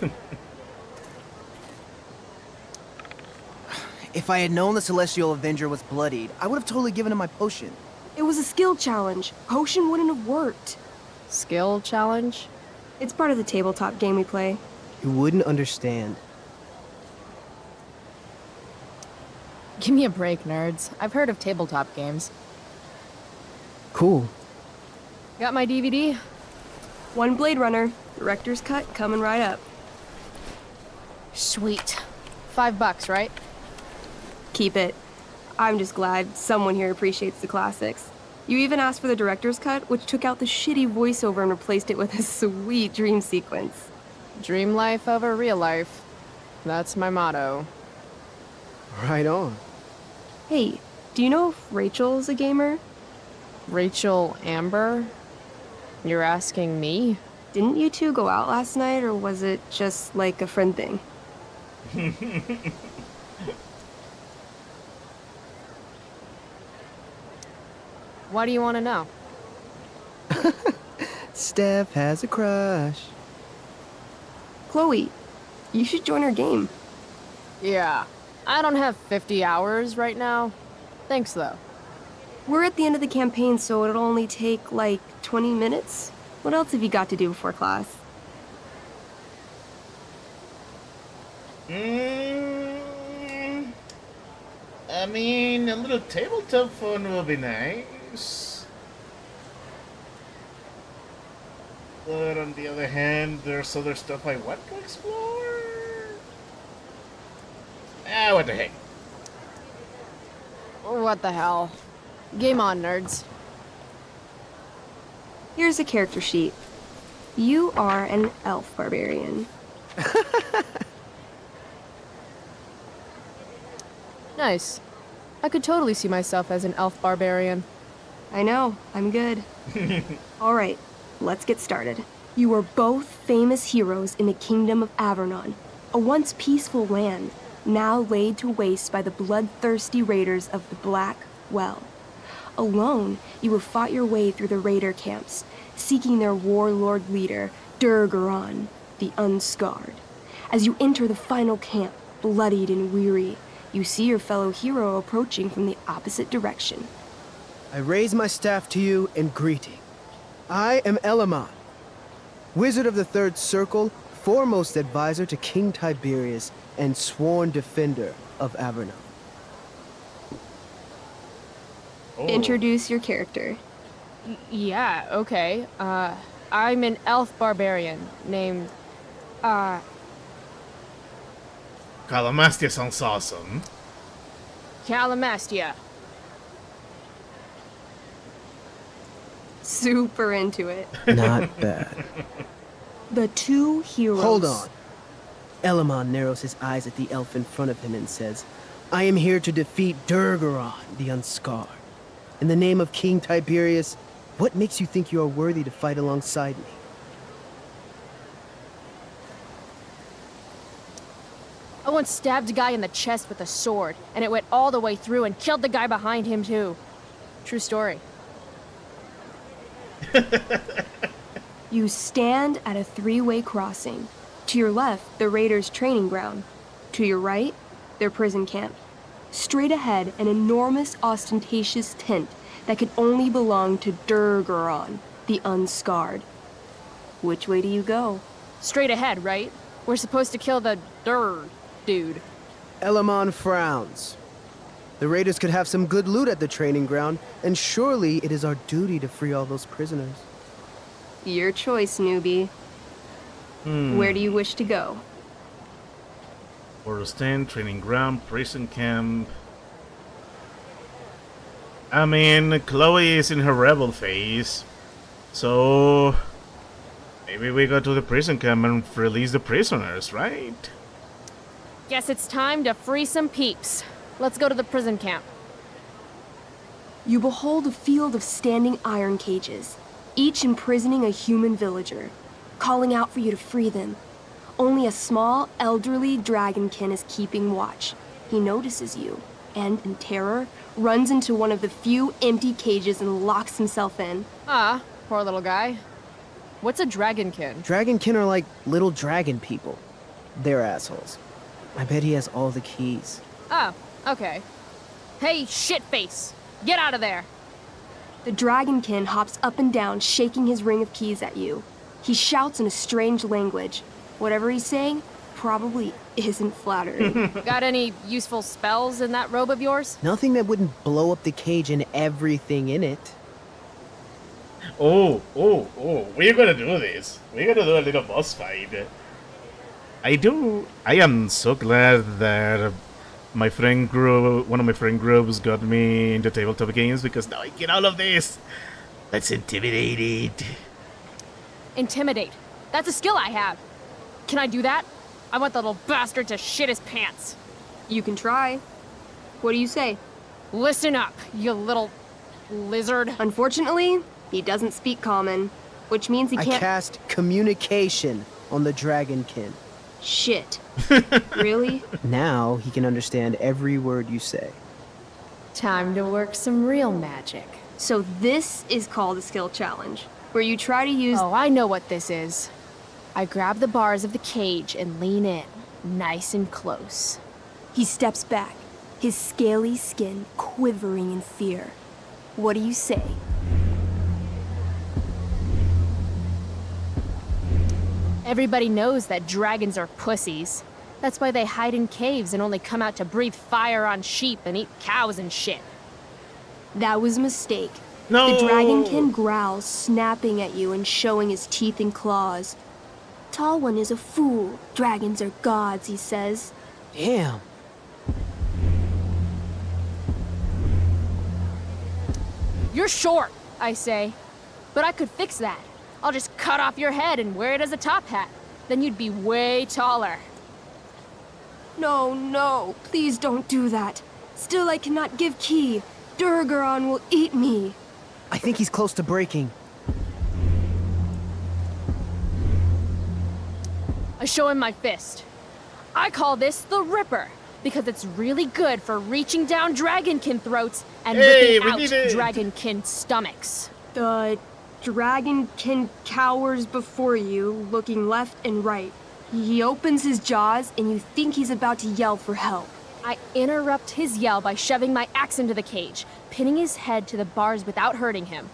If I had known the Celestial Avenger was bloodied, I would have totally given him my potion. It was a skill challenge. Potion wouldn't have worked. Skill challenge? It's part of the tabletop game we play. You wouldn't understand. Give me a break, nerds. I've heard of tabletop games. Cool. Got my DVD? One Blade Runner, director's cut coming right up. Sweet. $5, right? Keep it. I'm just glad someone here appreciates the classics. You even asked for the director's cut, which took out the shitty voiceover and replaced it with a sweet dream sequence. Dream life over real life. That's my motto. Right on. Hey, do you know if Rachel's a gamer? Rachel Amber? You're asking me? Didn't you two go out last night, or was it just like a friend thing? Why do you want to know? Steph has a crush. Chloe, you should join our game. Yeah. I don't have 50 hours right now. Thanks, though. We're at the end of the campaign, so it'll only take, like, 20 minutes. What else have you got to do before class? I mean, a little tabletop fun will be nice. But on the other hand, there's other stuff I want to explore. What the heck? What the hell? Game on, nerds. Here's a character sheet. You are an Elf Barbarian. Nice. I could totally see myself as an Elf Barbarian. I know, I'm good. Alright, let's get started. You are both famous heroes in the Kingdom of Avernon, a once peaceful land, now laid to waste by the bloodthirsty raiders of the Blackwell. Alone, you have fought your way through the raider camps, seeking their warlord leader, Durgaron, the Unscarred. As you enter the final camp, bloodied and weary, you see your fellow hero approaching from the opposite direction. I raise my staff to you in greeting. I am Elamon, Wizard of the Third Circle, foremost advisor to King Tiberius, and sworn defender of Avernon. Introduce your character. Yeah, okay. I'm an Elf Barbarian named, Calamastia sounds awesome. Calamastia. Super into it. Not bad. The two heroes. Hold on. Elamon narrows his eyes at the elf in front of him and says, I am here to defeat Durgaron, the Unscarred. In the name of King Tiberius, what makes you think you are worthy to fight alongside me? I once stabbed a guy in the chest with a sword, and it went all the way through and killed the guy behind him too. True story. You stand at a three-way crossing. To your left, the raiders' training ground. To your right, their prison camp. Straight ahead, an enormous, ostentatious tent that could only belong to Durgaron, the Unscarred. Which way do you go? Straight ahead, right? We're supposed to kill the dude. Elamon frowns. The raiders could have some good loot at the training ground, and surely it is our duty to free all those prisoners. Your choice, newbie. Where do you wish to go? Order stand, training ground, prison camp. I mean, Chloe is in her rebel phase, so maybe we go to the prison camp and release the prisoners, right? Guess it's time to free some peeps. Let's go to the prison camp. You behold a field of standing iron cages, each imprisoning a human villager, calling out for you to free them. Only a small, elderly dragonkin is keeping watch. He notices you, and in terror, runs into one of the few empty cages and locks himself in. Ah, poor little guy. What's a dragonkin? Dragonkin are like little dragon people. They're assholes. I bet he has all the keys. Oh, okay. Hey, shitface! Get out of there! The dragonkin hops up and down, shaking his ring of keys at you. He shouts in a strange language. Whatever he's saying probably isn't flattering. Got any useful spells in that robe of yours? Nothing that wouldn't blow up the cage and everything in it. Oh, we're gonna do this. We're gonna do a little boss fight. I am so glad that one of my friend groups got me into tabletop games, because now I get all of this. Let's intimidate it. Intimidate. That's a skill I have. Can I do that? I want the little bastard to shit his pants. You can try. What do you say? Listen up, you little lizard. Unfortunately, he doesn't speak common, which means he can't— I cast communication on the dragonkin. Shit. Really? Now he can understand every word you say. Time to work some real magic. So this is called a skill challenge, where you try to use— Oh, I know what this is. I grab the bars of the cage and lean in, nice and close. He steps back, his scaly skin quivering in fear. What do you say? Everybody knows that dragons are pussies. That's why they hide in caves and only come out to breathe fire on sheep and eat cows and shit. That was a mistake. No! The dragonkin growls, snapping at you and showing his teeth and claws. Tall One is a fool. Dragons are gods, he says. Damn. You're short, I say. But I could fix that. I'll just cut off your head and wear it as a top hat. Then you'd be way taller. No, no, please don't do that. Still, I cannot give key. Durgaron will eat me. I think he's close to breaking. I show him my fist. I call this the Ripper, because it's really good for reaching down dragonkin throats and ripping out dragonkin stomachs. The dragonkin cowers before you, looking left and right. He opens his jaws, and you think he's about to yell for help. I interrupt his yell by shoving my axe into the cage, pinning his head to the bars without hurting him.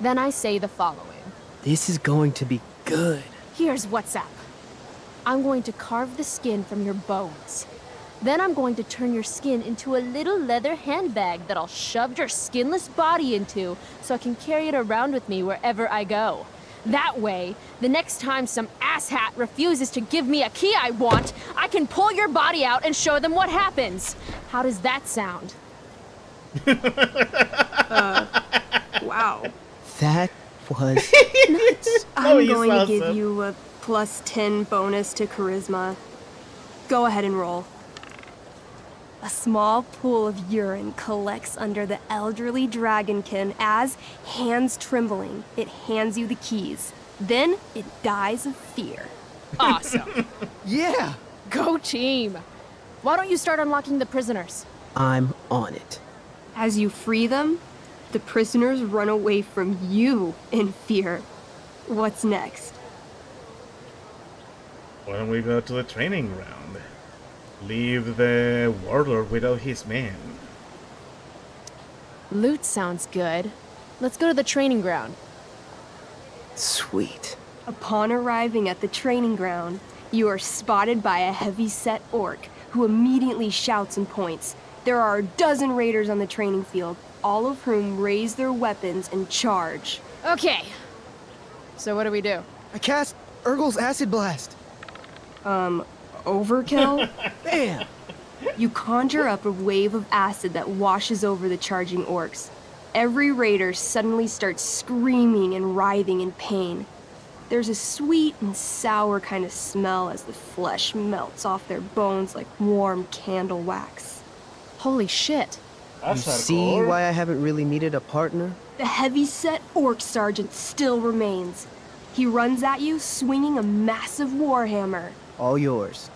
Then I say the following. This is going to be good. Here's what's up. I'm going to carve the skin from your bones. Then I'm going to turn your skin into a little leather handbag that I'll shove your skinless body into so I can carry it around with me wherever I go. That way, the next time some asshat refuses to give me a key I want, I can pull your body out and show them what happens. How does that sound? Wow. That was nuts. Oh, I'm going to awesome. give you a +10 bonus to charisma. Go ahead and roll. A small pool of urine collects under the elderly dragonkin as, hands trembling, it hands you the keys. Then it dies of fear. Awesome. Yeah. Go team. Why don't you start unlocking the prisoners? I'm on it. As you free them, the prisoners run away from you in fear. What's next? Why don't we go to the training ground? Leave the warlord without his men. Loot sounds good. Let's go to the training ground. Sweet. Upon arriving at the training ground, you are spotted by a heavy-set orc who immediately shouts and points. There are a dozen raiders on the training field, all of whom raise their weapons and charge. Okay. So what do we do? I cast Urgel's Acid Blast. Overkill? Bam! You conjure up a wave of acid that washes over the charging orcs. Every raider suddenly starts screaming and writhing in pain. There's a sweet and sour kind of smell as the flesh melts off their bones like warm candle wax. Holy shit. You see why I haven't really needed a partner? The heavy-set orc sergeant still remains. He runs at you swinging a massive warhammer. All yours.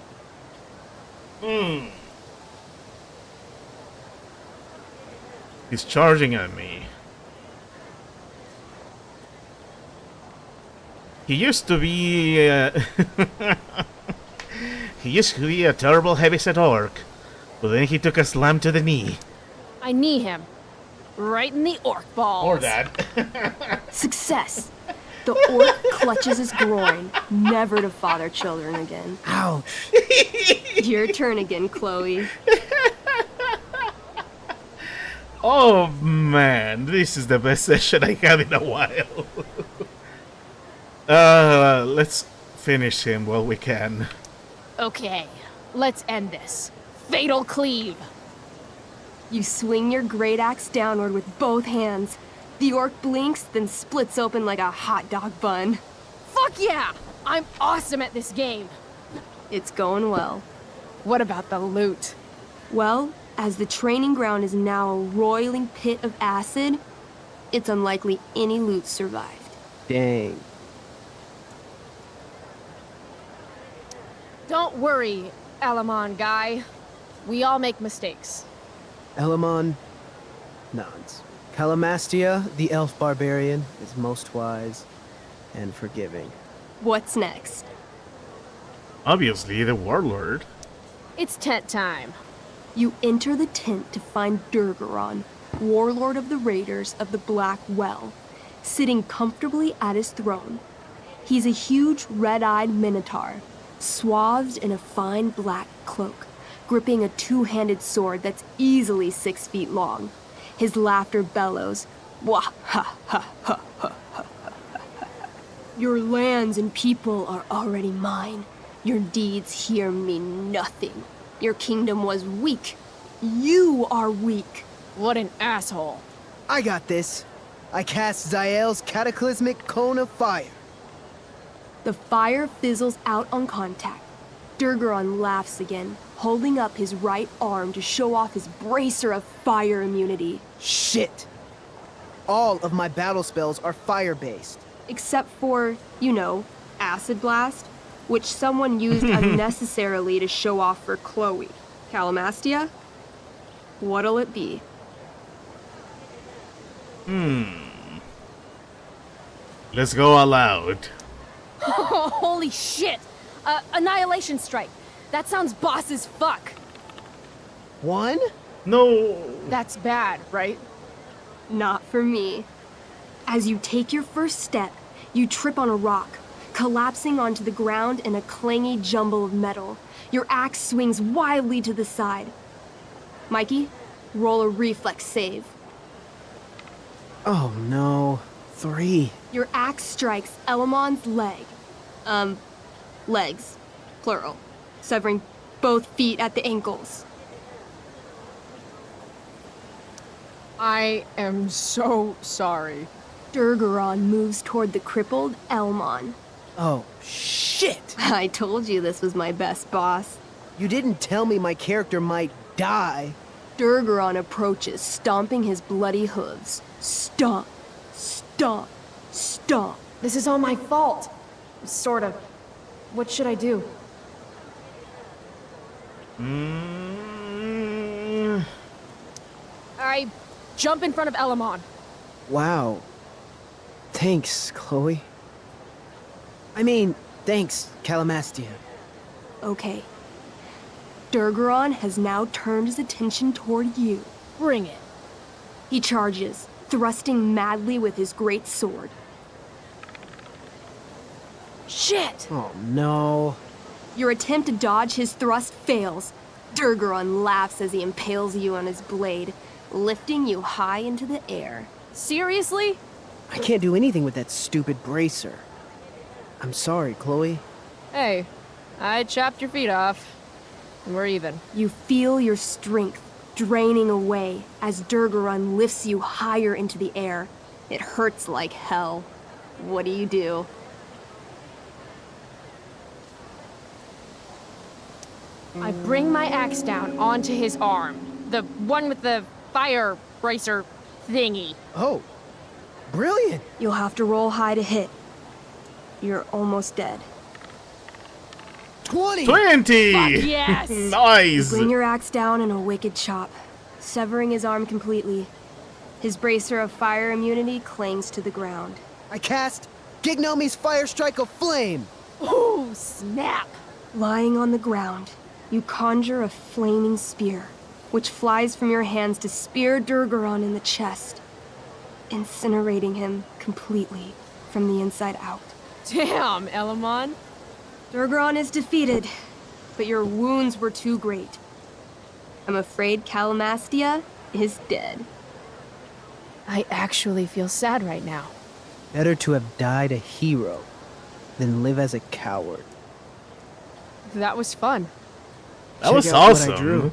He's charging at me. He used to be he used to be a terrible heavyset orc, but then he took a slam to the knee. I knee him. Right in the orc balls. Or that. Success! The orc clutches his groin, never to father children again. Ouch. Your turn again, Chloe. Oh man, this is the best session I had in a while. Let's finish him while we can. Okay, let's end this. Fatal cleave. You swing your great axe downward with both hands. The orc blinks, then splits open like a hot dog bun. Fuck yeah! I'm awesome at this game. It's going well. What about the loot? Well, as the training ground is now a roiling pit of acid, it's unlikely any loot survived. Dang. Don't worry, Alamon guy. We all make mistakes. Elamon nods. Calamastia, the Elf Barbarian, is most wise and forgiving. What's next? Obviously, the warlord. It's tent time. You enter the tent to find Durgaron, warlord of the raiders of the Blackwell, sitting comfortably at his throne. He's a huge red-eyed minotaur, swathed in a fine black cloak, gripping a two-handed sword that's easily 6 feet long. His laughter bellows, "Wah ha ha ha ha ha ha. Your lands and people are already mine. Your deeds here mean nothing. Your kingdom was weak. You are weak." What an asshole. I got this. I cast Zael's cataclysmic cone of fire. The fire fizzles out on contact. Durgaron laughs again, holding up his right arm to show off his bracer of fire immunity. Shit! All of my battle spells are fire-based. Except for, you know, Acid Blast, which someone used unnecessarily to show off for Chloe. Calamastia? What'll it be? Let's go all out. Holy shit! Annihilation Strike. That sounds boss as fuck. One? No. That's bad, right? Not for me. As you take your first step, you trip on a rock, collapsing onto the ground in a clangy jumble of metal. Your axe swings wildly to the side. Mikey, roll a reflex save. Oh no. 3. Your axe strikes Elamon's leg. Legs. Plural. Severing both feet at the ankles. I am so sorry. Durgaron moves toward the crippled Elmon. Oh, shit! I told you this was my best boss. You didn't tell me my character might die. Durgaron approaches, stomping his bloody hooves. Stomp, stomp, stomp. This is all my fault. Sort of. What should I do? I jump in front of Elamon. Wow. Thanks, Chloe. I mean, thanks, Calamastia. Okay. Durgaron has now turned his attention toward you. Bring it. He charges, thrusting madly with his great sword. Shit! Oh no. Your attempt to dodge his thrust fails. Durgaron laughs as he impales you on his blade, lifting you high into the air. Seriously? I can't do anything with that stupid bracer. I'm sorry, Chloe. Hey, I chopped your feet off. We're even. You feel your strength draining away as Durgaron lifts you higher into the air. It hurts like hell. What do? I bring my axe down onto his arm. The one with the fire bracer thingy. Oh, brilliant! You'll have to roll high to hit. You're almost dead. 20! 20! Fuck yes! Nice! You bring your axe down in a wicked chop, severing his arm completely. His bracer of fire immunity clings to the ground. I cast Gignomi's Fire Strike of Flame! Ooh, snap! Lying on the ground, you conjure a flaming spear, which flies from your hands to spear Durgaron in the chest, incinerating him completely from the inside out. Damn, Elamon. Durgaron is defeated, but your wounds were too great. I'm afraid Calamastia is dead. I actually feel sad right now. Better to have died a hero than live as a coward. That was fun. That was Check out awesome. what I drew.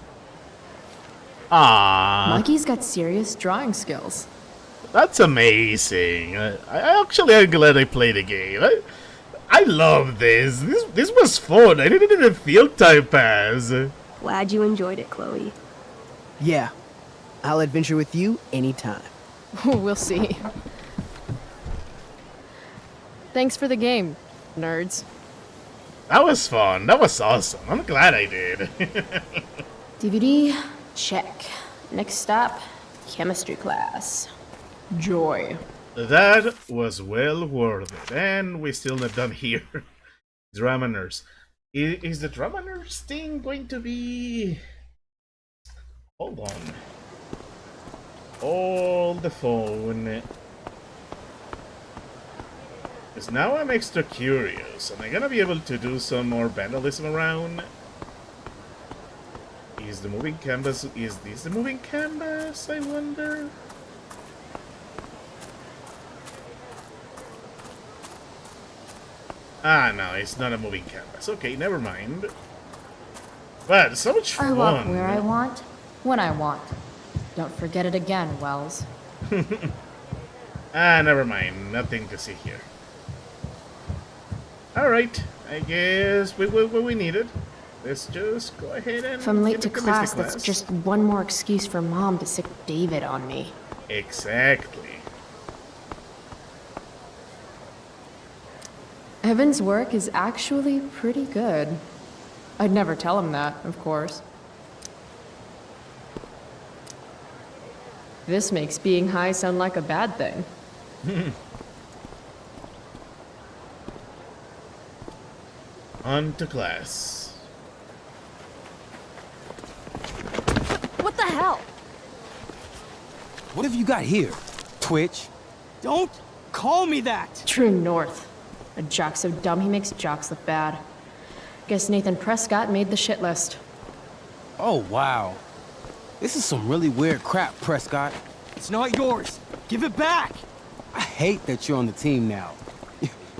Mikey's got serious drawing skills. That's amazing. I'm glad I played the game. I love this. This was fun. I didn't even feel time pass. Glad you enjoyed it, Chloe. Yeah, I'll adventure with you anytime. We'll see. Thanks for the game, nerds. That was fun. That was awesome. I'm glad I did. DVD, check. Next stop, chemistry class. Joy. That was well worth it. And we're still not done here. Drama nurse. Is the drama nurse thing going to be... Hold on. Hold the phone. Because now I'm extra curious. Am I gonna be able to do some more vandalism around? Is the moving canvas... Is this the moving canvas, I wonder? Ah, no, it's not a moving canvas. Okay, never mind. But so much fun. I walk where I want, when I want. Don't forget it again, Wells. Ah, never mind. Nothing to see here. Alright, I guess we needed. Let's just go ahead and... If I'm late get to the class, chemistry that's just one more excuse for Mom to sick David on me. Exactly. Evan's work is actually pretty good. I'd never tell him that, of course. This makes being high sound like a bad thing. On to class. What the hell? What have you got here? Twitch? Don't call me that! True north. A jock so dumb he makes jocks look bad. Guess Nathan Prescott made the shit list. Oh, wow. This is some really weird crap, Prescott. It's not yours. Give it back! I hate that you're on the team now.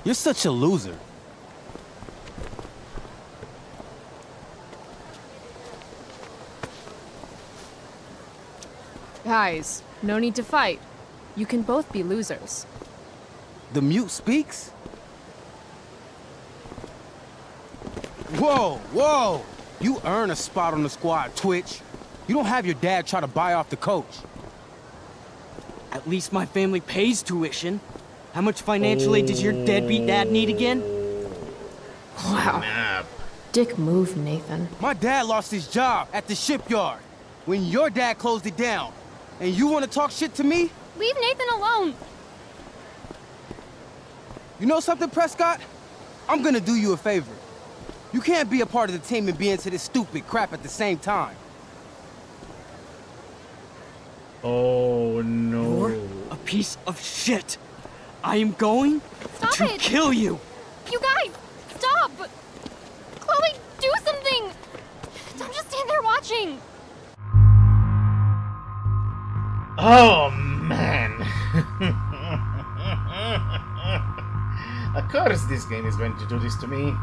You're such a loser. Guys, no need to fight. You can both be losers. The mute speaks? Whoa, whoa! You earn a spot on the squad, Twitch. You don't have your dad try to buy off the coach. At least my family pays tuition. How much financial aid does your deadbeat dad need again? Wow. Snap. Dick move, Nathan. My dad lost his job at the shipyard when your dad closed it down. And you want to talk shit to me? Leave Nathan alone! You know something, Prescott? I'm gonna do you a favor. You can't be a part of the team and be into this stupid crap at the same time. Oh no. You're a piece of shit. I am going to kill you. You guys, stop! Chloe, do something! Don't just stand there watching! Oh man. Of course this game is going to do this to me.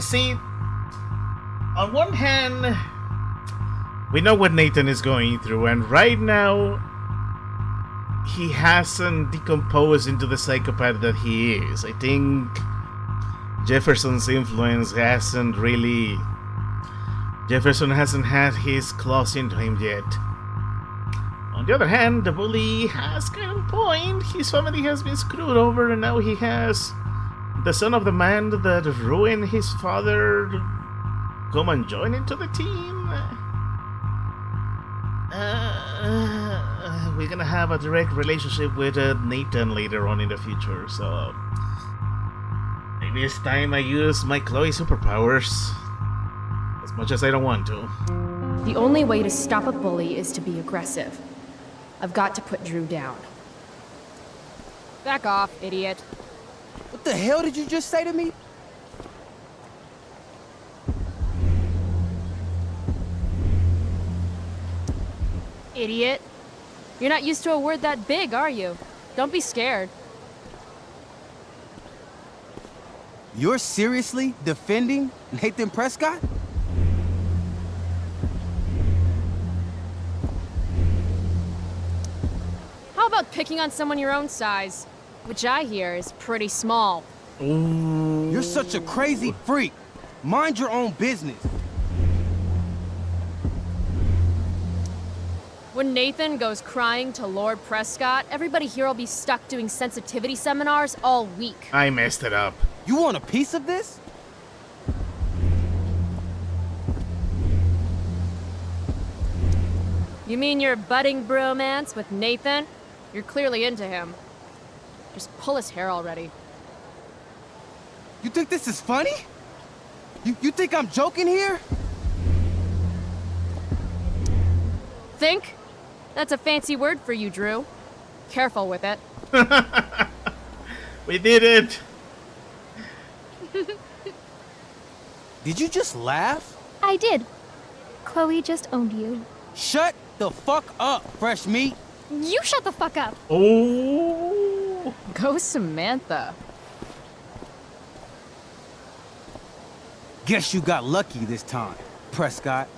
See, on one hand, we know what Nathan is going through, and right now, he hasn't decomposed into the psychopath that he is. I think Jefferson's influence hasn't really... Jefferson hasn't had his claws into him yet. On the other hand, the bully has kind of a point. His family has been screwed over, and now he has the son of the man that ruined his father come and join into the team. We're gonna have a direct relationship with Nathan later on in the future, so maybe it's time I use my Chloe superpowers. As much as I don't want to. The only way to stop a bully is to be aggressive. I've got to put Drew down. Back off, idiot. What the hell did you just say to me? Idiot. You're not used to a word that big, are you? Don't be scared. You're seriously defending Nathan Prescott? How about picking on someone your own size? Which I hear is pretty small. You're such a crazy freak. Mind your own business. When Nathan goes crying to Lord Prescott, everybody here will be stuck doing sensitivity seminars all week. I messed it up. You want a piece of this? You mean your budding bromance with Nathan? You're clearly into him. Just pull his hair already. You think this is funny? You think I'm joking here? Think? That's a fancy word for you, Drew. Careful with it. We did it! Did you just laugh? I did. Chloe just owned you. Shut the fuck up, fresh meat. You shut the fuck up. Oh. Go Samantha. Guess you got lucky this time, Prescott.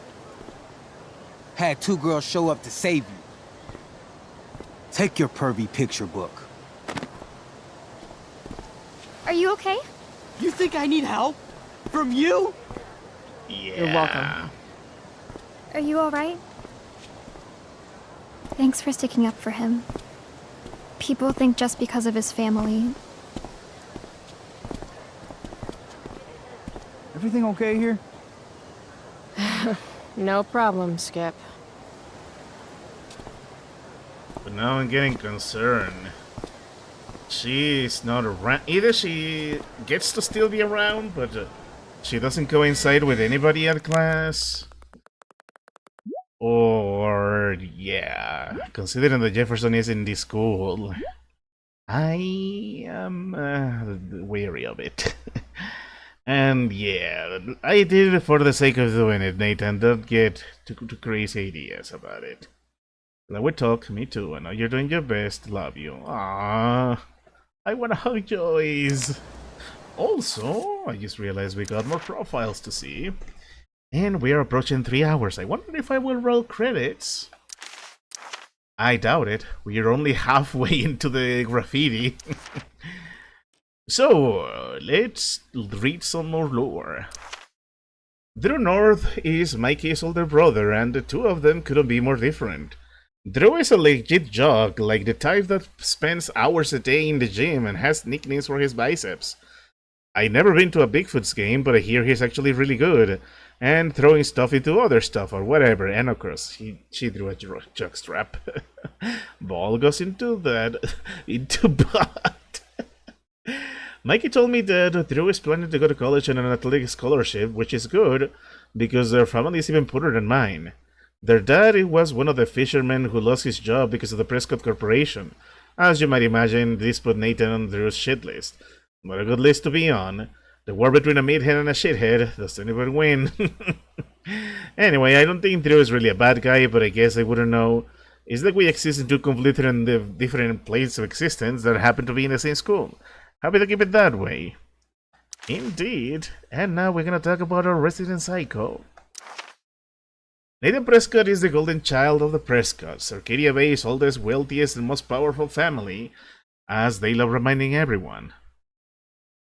Had 2 girls show up to save you. Take your pervy picture book. Are you okay? You think I need help? From you? Yeah. You're welcome. Are you alright? Thanks for sticking up for him. People think just because of his family. Everything okay here? No problem, Skip. But now I'm getting concerned. She's not around. Either she gets to still be around, but she doesn't go inside with anybody at class. Or, yeah, considering that Jefferson is in this school, I am wary of it. And yeah, I did it for the sake of doing it, Nathan. Don't get too crazy ideas about it. Let we talk, me too. I know you're doing your best. Love you. Ah, I wanna hug Joyce. Also, I just realized we got more profiles to see. And we are approaching 3 hours. I wonder if I will roll credits. I doubt it. We are only halfway into the graffiti. So, let's read some more lore. Drew North is Mikey's older brother, and the two of them couldn't be more different. Drew is a legit jock, like the type that spends hours a day in the gym and has nicknames for his biceps. I've never been to a Bigfoot's game, but I hear he's actually really good, and throwing stuff into other stuff or whatever, and of course, she drew a jockstrap. Ball goes into that, into butt. Mikey told me that Drew is planning to go to college on an athletic scholarship, which is good, because their family is even poorer than mine. Their dad was one of the fishermen who lost his job because of the Prescott Corporation. As you might imagine, this put Nathan on Drew's shit list. Not a good list to be on. The war between a meathead and a shithead, does anybody win? Anyway, I don't think Drew is really a bad guy, but I guess I wouldn't know. It's like we exist in two completely different planes of existence that happen to be in the same school. Happy to keep it that way. Indeed. And now we're gonna talk about our resident psycho. Nathan Prescott is the golden child of the Prescotts, Arcadia Bay's oldest, wealthiest, and most powerful family, as they love reminding everyone.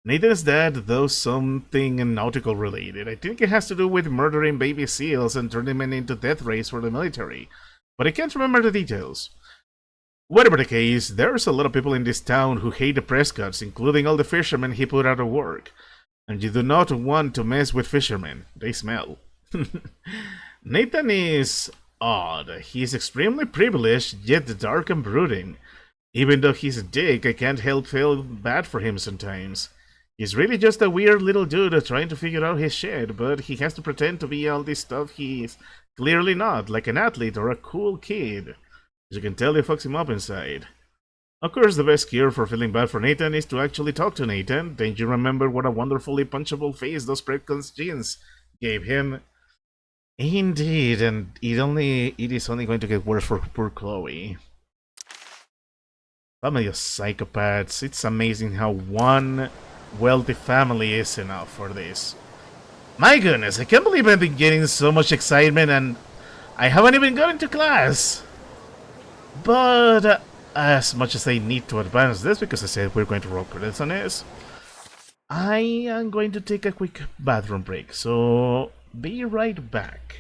Nathan's dad does something nautical related. I think it has to do with murdering baby seals and turning them into death rays for the military, but I can't remember the details. Whatever the case, there's a lot of people in this town who hate the Prescotts, including all the fishermen he put out of work. And you do not want to mess with fishermen. They smell. Nathan is odd. He is extremely privileged, yet dark and brooding. Even though he's a dick, I can't help feel bad for him sometimes. He's really just a weird little dude trying to figure out his shit, but he has to pretend to be all this stuff he's clearly not, like an athlete or a cool kid. As you can tell, it fucks him up inside. Of course, the best cure for feeling bad for Nathan is to actually talk to Nathan. Don't you remember what a wonderfully punchable face those Prescott's jeans gave him? Indeed, and it is only going to get worse for poor Chloe. Family of psychopaths. It's amazing how one wealthy family is enough for this. My goodness, I can't believe I've been getting so much excitement and I haven't even gotten to class. But as much as I need to advance this, because I said we're going to roll credits on this, I am going to take a quick bathroom break, so be right back.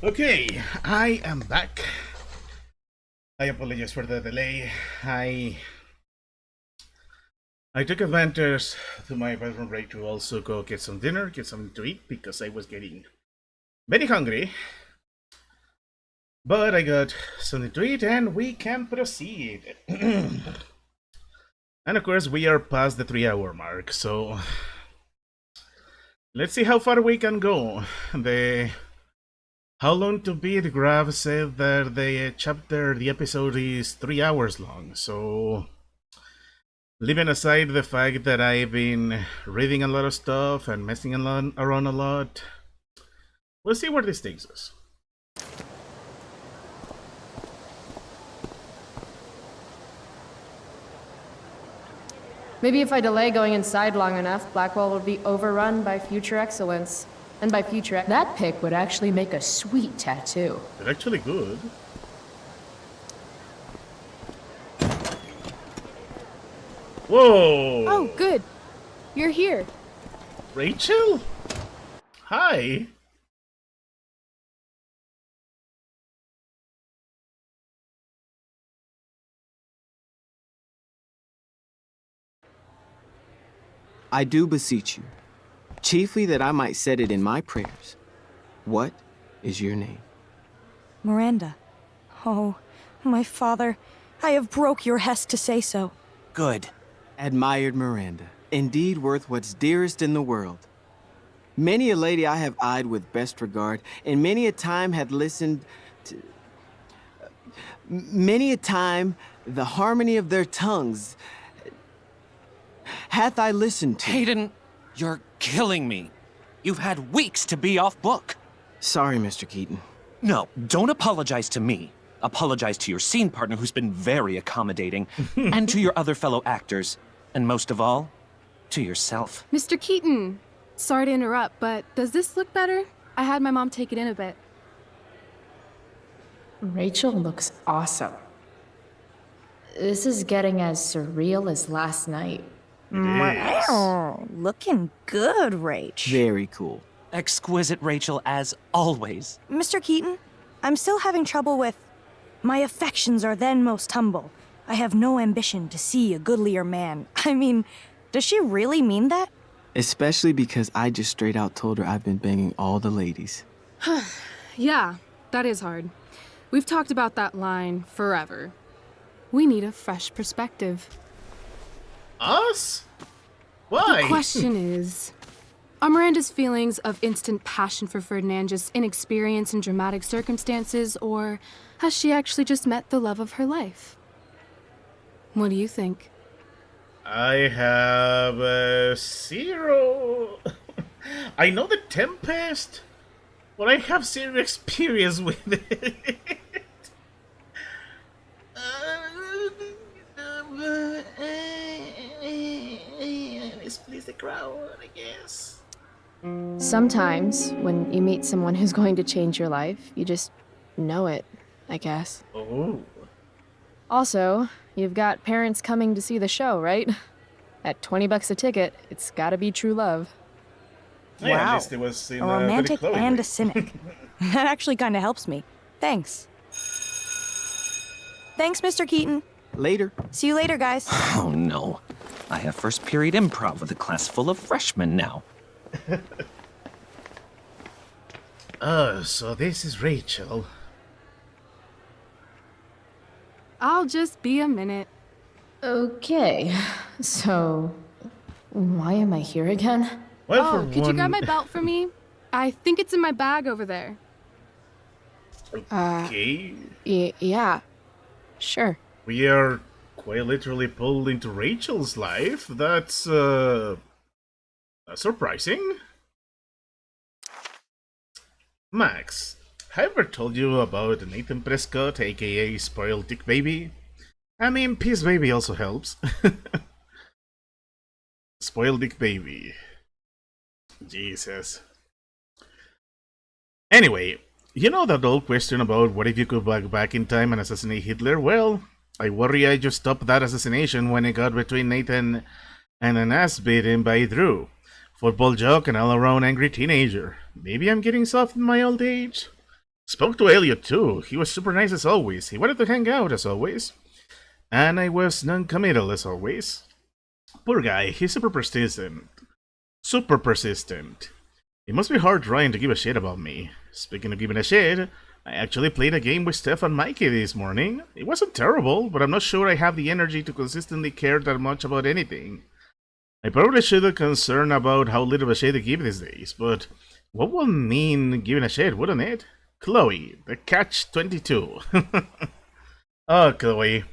Okay, I am back. I apologize for the delay. I took advantage to my bathroom break to also go get some dinner, get something to eat, because I was getting very hungry. But I got something to eat and we can proceed. And of course we are past the 3-hour mark, so let's see how far we can go. How long to beat Graph said that the episode is 3 hours long, so leaving aside the fact that I've been reading a lot of stuff and messing around a lot, we'll see where this takes us. Maybe if I delay going inside long enough, Blackwell will be overrun by future excellence. And by future, that pick would actually make a sweet tattoo. They're actually good. Whoa! Oh, good. You're here. Rachel? Hi. I do beseech you, chiefly that I might set it in my prayers. What is your name? Miranda. Oh, my father, I have broke your hest to say so. Good. Admired Miranda, indeed worth what's dearest in the world. Many a lady I have eyed with best regard, and many a time had listened to... Many a time the harmony of their tongues hath I listened to. Hayden, you're killing me. You've had weeks to be off book. Sorry, Mr. Keaton. No, don't apologize to me. Apologize to your scene partner who's been very accommodating, and to your other fellow actors, and most of all, to yourself. Mr. Keaton, sorry to interrupt, but does this look better? I had my mom take it in a bit. Rachel looks awesome. This is getting as surreal as last night. Wow, looking good, Rach. Very cool. Exquisite, Rachel, as always. Mr. Keaton, I'm still having trouble with... My affections are then most humble. I have no ambition to see a goodlier man. I mean, does she really mean that? Especially because I just straight out told her I've been banging all the ladies. Yeah, that is hard. We've talked about that line forever. We need a fresh perspective. Us? Why? The question is, are Miranda's feelings of instant passion for Ferdinand just inexperience in dramatic circumstances, or has she actually just met the love of her life? What do you think? I have a 0. I know the Tempest, but I have zero experience with it. Let's please the crowd, I guess. Sometimes, when you meet someone who's going to change your life, you just know it, I guess. Oh. Also, you've got parents coming to see the show, right? At $20 a ticket, it's gotta be true love. Yeah, at Wow. least it was in, A romantic Chloe and way. a cynic. That actually kind of helps me. Thanks. Thanks, Mr. Keaton. Later. See you later, guys. Oh no. I have first period improv with a class full of freshmen now. Oh, so this is Rachel. I'll just be a minute. Okay, so why am I here again? Oh, could you grab my belt for me? I think it's in my bag over there. Okay. Yeah, sure. We are quite literally pulled into Rachel's life. That's surprising. Max, have I ever told you about Nathan Prescott, aka Spoiled Dick Baby? I mean, Peace Baby also helps. Spoiled Dick Baby. Jesus. Anyway, you know that old question about what if you could go back in time and assassinate Hitler? Well, I worry I just stopped that assassination when it got between Nathan and an ass beaten by Drew. Football joke and all-around angry teenager. Maybe I'm getting soft in my old age? Spoke to Elliot too. He was super nice as always. He wanted to hang out as always. And I was non-committal as always. Poor guy, he's super persistent. Super persistent. It must be hard trying to give a shit about me. Speaking of giving a shit, I actually played a game with Steph and Mikey this morning. It wasn't terrible, but I'm not sure I have the energy to consistently care that much about anything. I probably should have concerned about how little of a shit I give these days, but what would mean giving a shit, wouldn't it? Chloe, the catch-22. Oh, Chloe.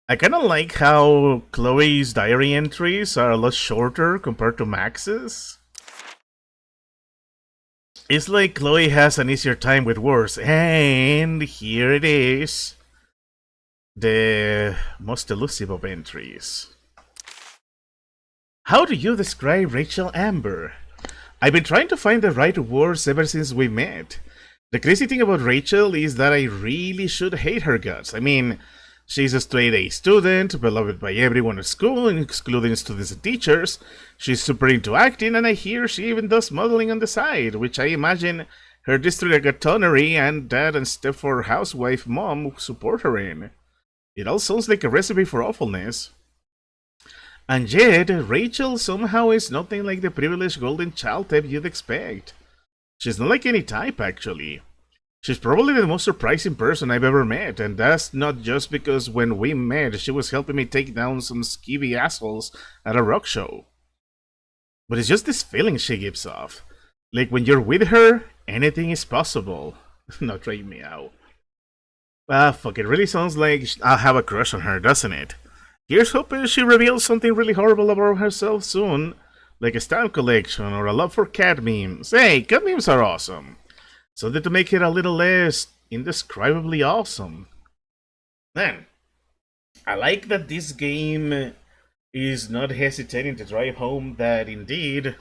I kinda like how Chloe's diary entries are a lot shorter compared to Max's. It's like Chloe has an easier time with words, and here it is. The most elusive of entries. How do you describe Rachel Amber? I've been trying to find the right words ever since we met. The crazy thing about Rachel is that I really should hate her guts. I mean, she's a straight-A student, beloved by everyone at school, including students and teachers. She's super into acting, and I hear she even does modeling on the side, which I imagine her district attorney and dad and Stepford housewife mom support her in. It all sounds like a recipe for awfulness. And yet, Rachel somehow is nothing like the privileged golden child type you'd expect. She's not like any type, actually. She's probably the most surprising person I've ever met, and that's not just because when we met, she was helping me take down some skeevy assholes at a rock show. But it's just this feeling she gives off. Like when you're with her, anything is possible. Not right meow. Ah, fuck, it really sounds like I'll have a crush on her, doesn't it? Here's hoping she reveals something really horrible about herself soon, like a stamp collection or a love for cat memes. Hey, cat memes are awesome. Something to make it a little less indescribably awesome. Then, I like that this game is not hesitating to drive home that indeed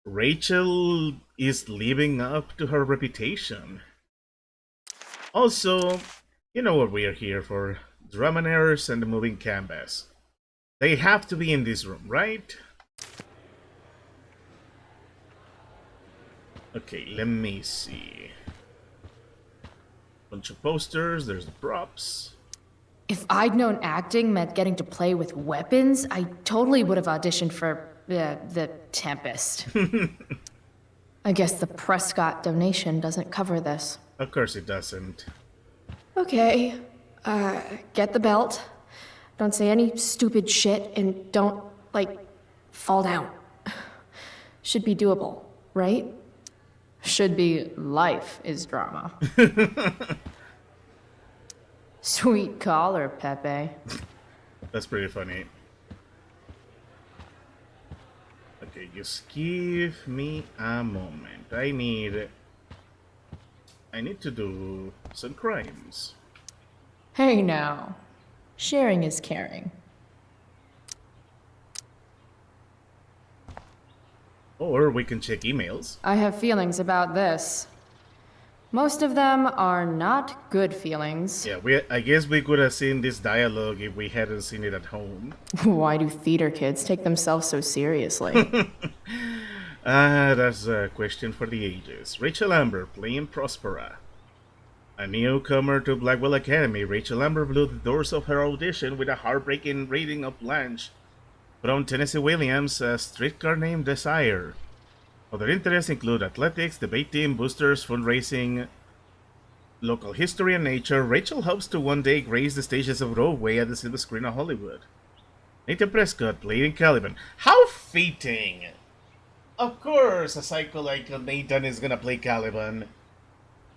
Rachel is living up to her reputation. Also, you know what we are here for. Drama nerds and the moving canvas. They have to be in this room, right? Okay, let me see. Bunch of posters, there's the props. If I'd known acting meant getting to play with weapons, I totally would have auditioned for the Tempest. I guess the Prescott donation doesn't cover this. Of course it doesn't. Okay, get the belt. Don't say any stupid shit and don't, fall down. Should be doable, right? Should be life is drama. Sweet collar, Pepe. That's pretty funny. Okay, just give me a moment. I need to do some crimes. Hey now. Sharing is caring. Or we can check emails. I have feelings about this. Most of them are not good feelings. Yeah, I guess we could have seen this dialogue if we hadn't seen it at home. Why do theater kids take themselves so seriously? That's a question for the ages. Rachel Amber playing Prospera. A newcomer to Blackwell Academy, Rachel Amber blew the doors of her audition with a heartbreaking reading of Blanche from Tennessee Williams' A Streetcar Named Desire. Other interests include athletics, debate team, boosters, fundraising, local history, and nature. Rachel hopes to one day grace the stages of Broadway at the silver screen of Hollywood. Nathan Prescott played in Caliban. How fitting! Of course, a psycho like Nathan is gonna play Caliban.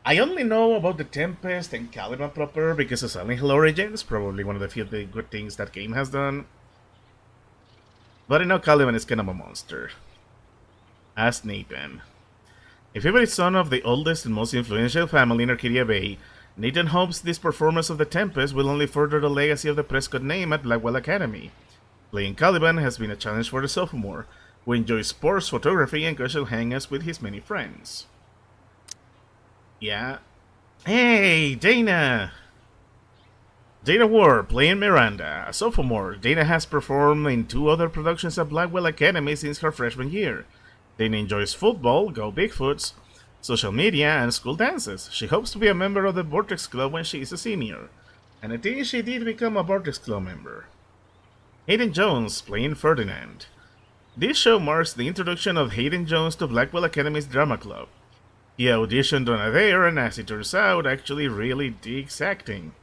I only know about the Tempest and Caliban proper because of Silent Hill Origins, probably one of the few good things that game has done. But I know Caliban is kind of a monster. As Nathan. A favorite son of the oldest and most influential family in Arcadia Bay, Nathan hopes this performance of the Tempest will only further the legacy of the Prescott name at Blackwell Academy. Playing Caliban has been a challenge for the sophomore, who enjoys sports, photography, and casual hangouts with his many friends. Yeah. Hey, Dana! Dana Ward, playing Miranda. A sophomore, Dana has performed in 2 other productions at Blackwell Academy since her freshman year. Dana enjoys football, go Bigfoots, social media, and school dances. She hopes to be a member of the Vortex Club when she is a senior, and I think she did become a Vortex Club member. Hayden Jones playing Ferdinand. This show marks the introduction of Hayden Jones to Blackwell Academy's drama club. He auditioned on it there, and as it turns out, actually really digs acting.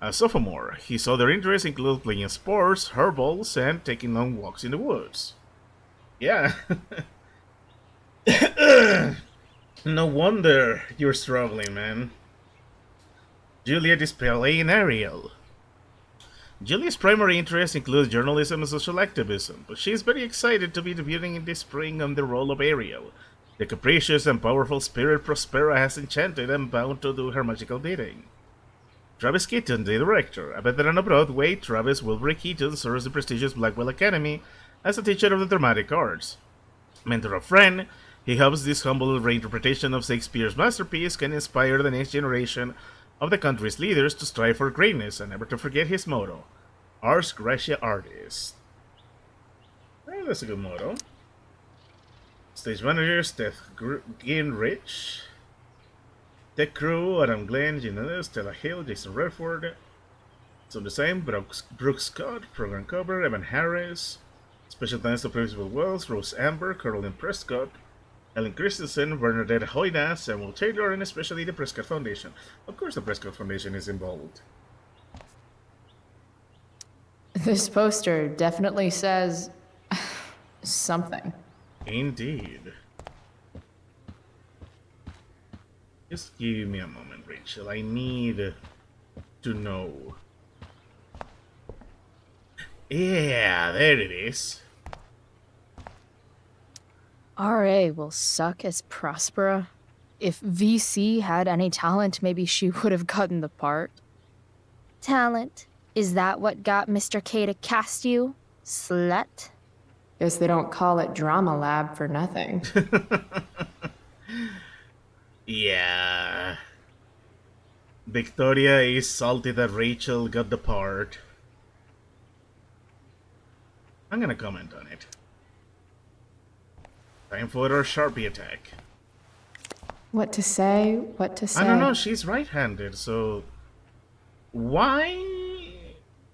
As sophomore, his other interests include playing sports, herbals, and taking long walks in the woods. Yeah. No wonder you're struggling, man. Juliet is playing Ariel. Julia's primary interests include journalism and social activism, but she is very excited to be debuting in this spring on the role of Ariel, the capricious and powerful spirit Prospera has enchanted and bound to do her magical bidding. Travis Keaton, the director. A veteran of Broadway, Travis Wilbury Keaton serves the prestigious Blackwell Academy as a teacher of the dramatic arts. Mentor of friend, he hopes this humble reinterpretation of Shakespeare's masterpiece can inspire the next generation of the country's leaders to strive for greatness and never to forget his motto, Ars Gratia Artis. Well, that's a good motto. Stage manager, Steph Ginrich. Tech crew, Adam Glenn, Gina Stella Hill, Jason Redford. Some design, Brooke Scott. Program cover, Evan Harris. Special thanks to Principal Wells, Rose Amber, Caroline Prescott, Ellen Christensen, Bernadette Hoyda, Samuel Taylor, and especially the Prescott Foundation. Of course the Prescott Foundation is involved. This poster definitely says something. Indeed. Just give me a moment, Rachel. I need to know. Yeah, there it is. RA will suck as Prospera. If VC had any talent, maybe she would have gotten the part. Talent? Is that what got Mr. K to cast you, slut? Guess they don't call it Drama Lab for nothing. Yeah. Victoria is salty that Rachel got the part. I'm gonna comment on it. Time for our Sharpie attack. What to say? What to say? I don't know, she's right-handed, so... Why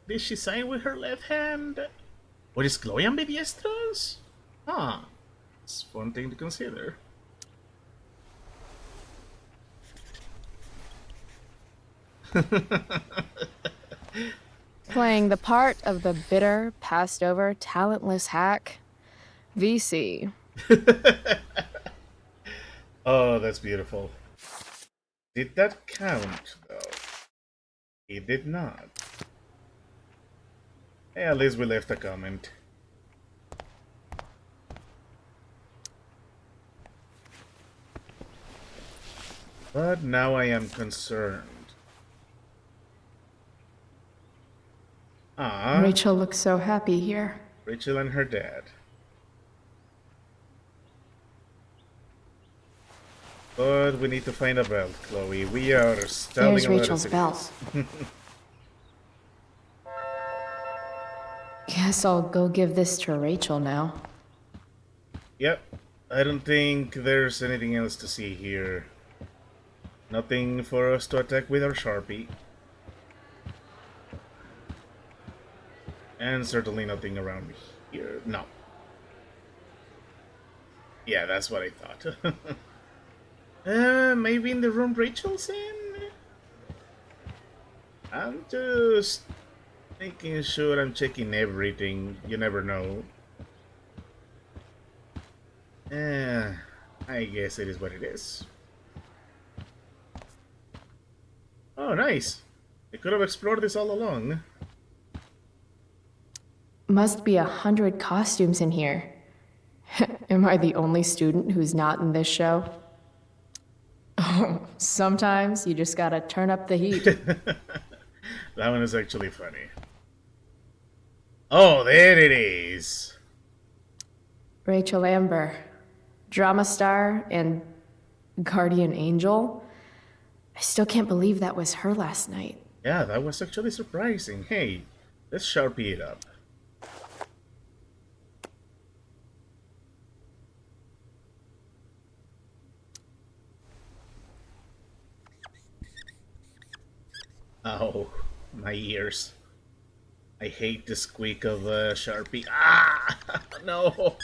did she sign with her left hand? What is Chloe ambidiestros? Huh. It's a fun thing to consider. Playing the part of the bitter, passed-over, talentless hack, VC. Oh, that's beautiful. Did that count, though? It did not. Hey, at least we left a comment. But now I am concerned. Ah. Rachel looks so happy here. Rachel and her dad. But we need to find a belt, Chloe. We are stalling. There's Rachel's belt. Guess I'll go give this to Rachel now. Yep. I don't think there's anything else to see here. Nothing for us to attack with our Sharpie. And certainly nothing around here. No. Yeah, that's what I thought. Maybe in the room Rachel's in? I'm just making sure I'm checking everything. You never know. I guess it is what it is. Oh, nice. I could have explored this all along. Must be 100 costumes in here. Am I the only student who's not in this show? Sometimes you just gotta turn up the heat. That one is actually funny. Oh, there it is. Rachel Amber, drama star and guardian angel. I still can't believe that was her last night. Yeah, that was actually surprising. Hey, let's Sharpie it up. Ow, my ears. I hate the squeak of a Sharpie. Ah! No!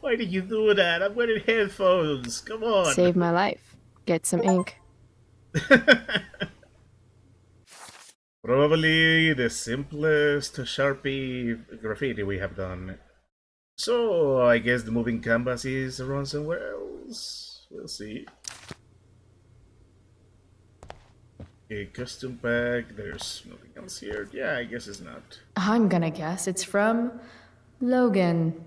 Why did you do that? I'm wearing headphones. Come on. Save my life. Get some ink. Probably the simplest Sharpie graffiti we have done. So, I guess the moving canvas is around somewhere else. We'll see. Okay, custom pack. There's nothing else here. Yeah, I guess it's not. I'm gonna guess it's from Logan.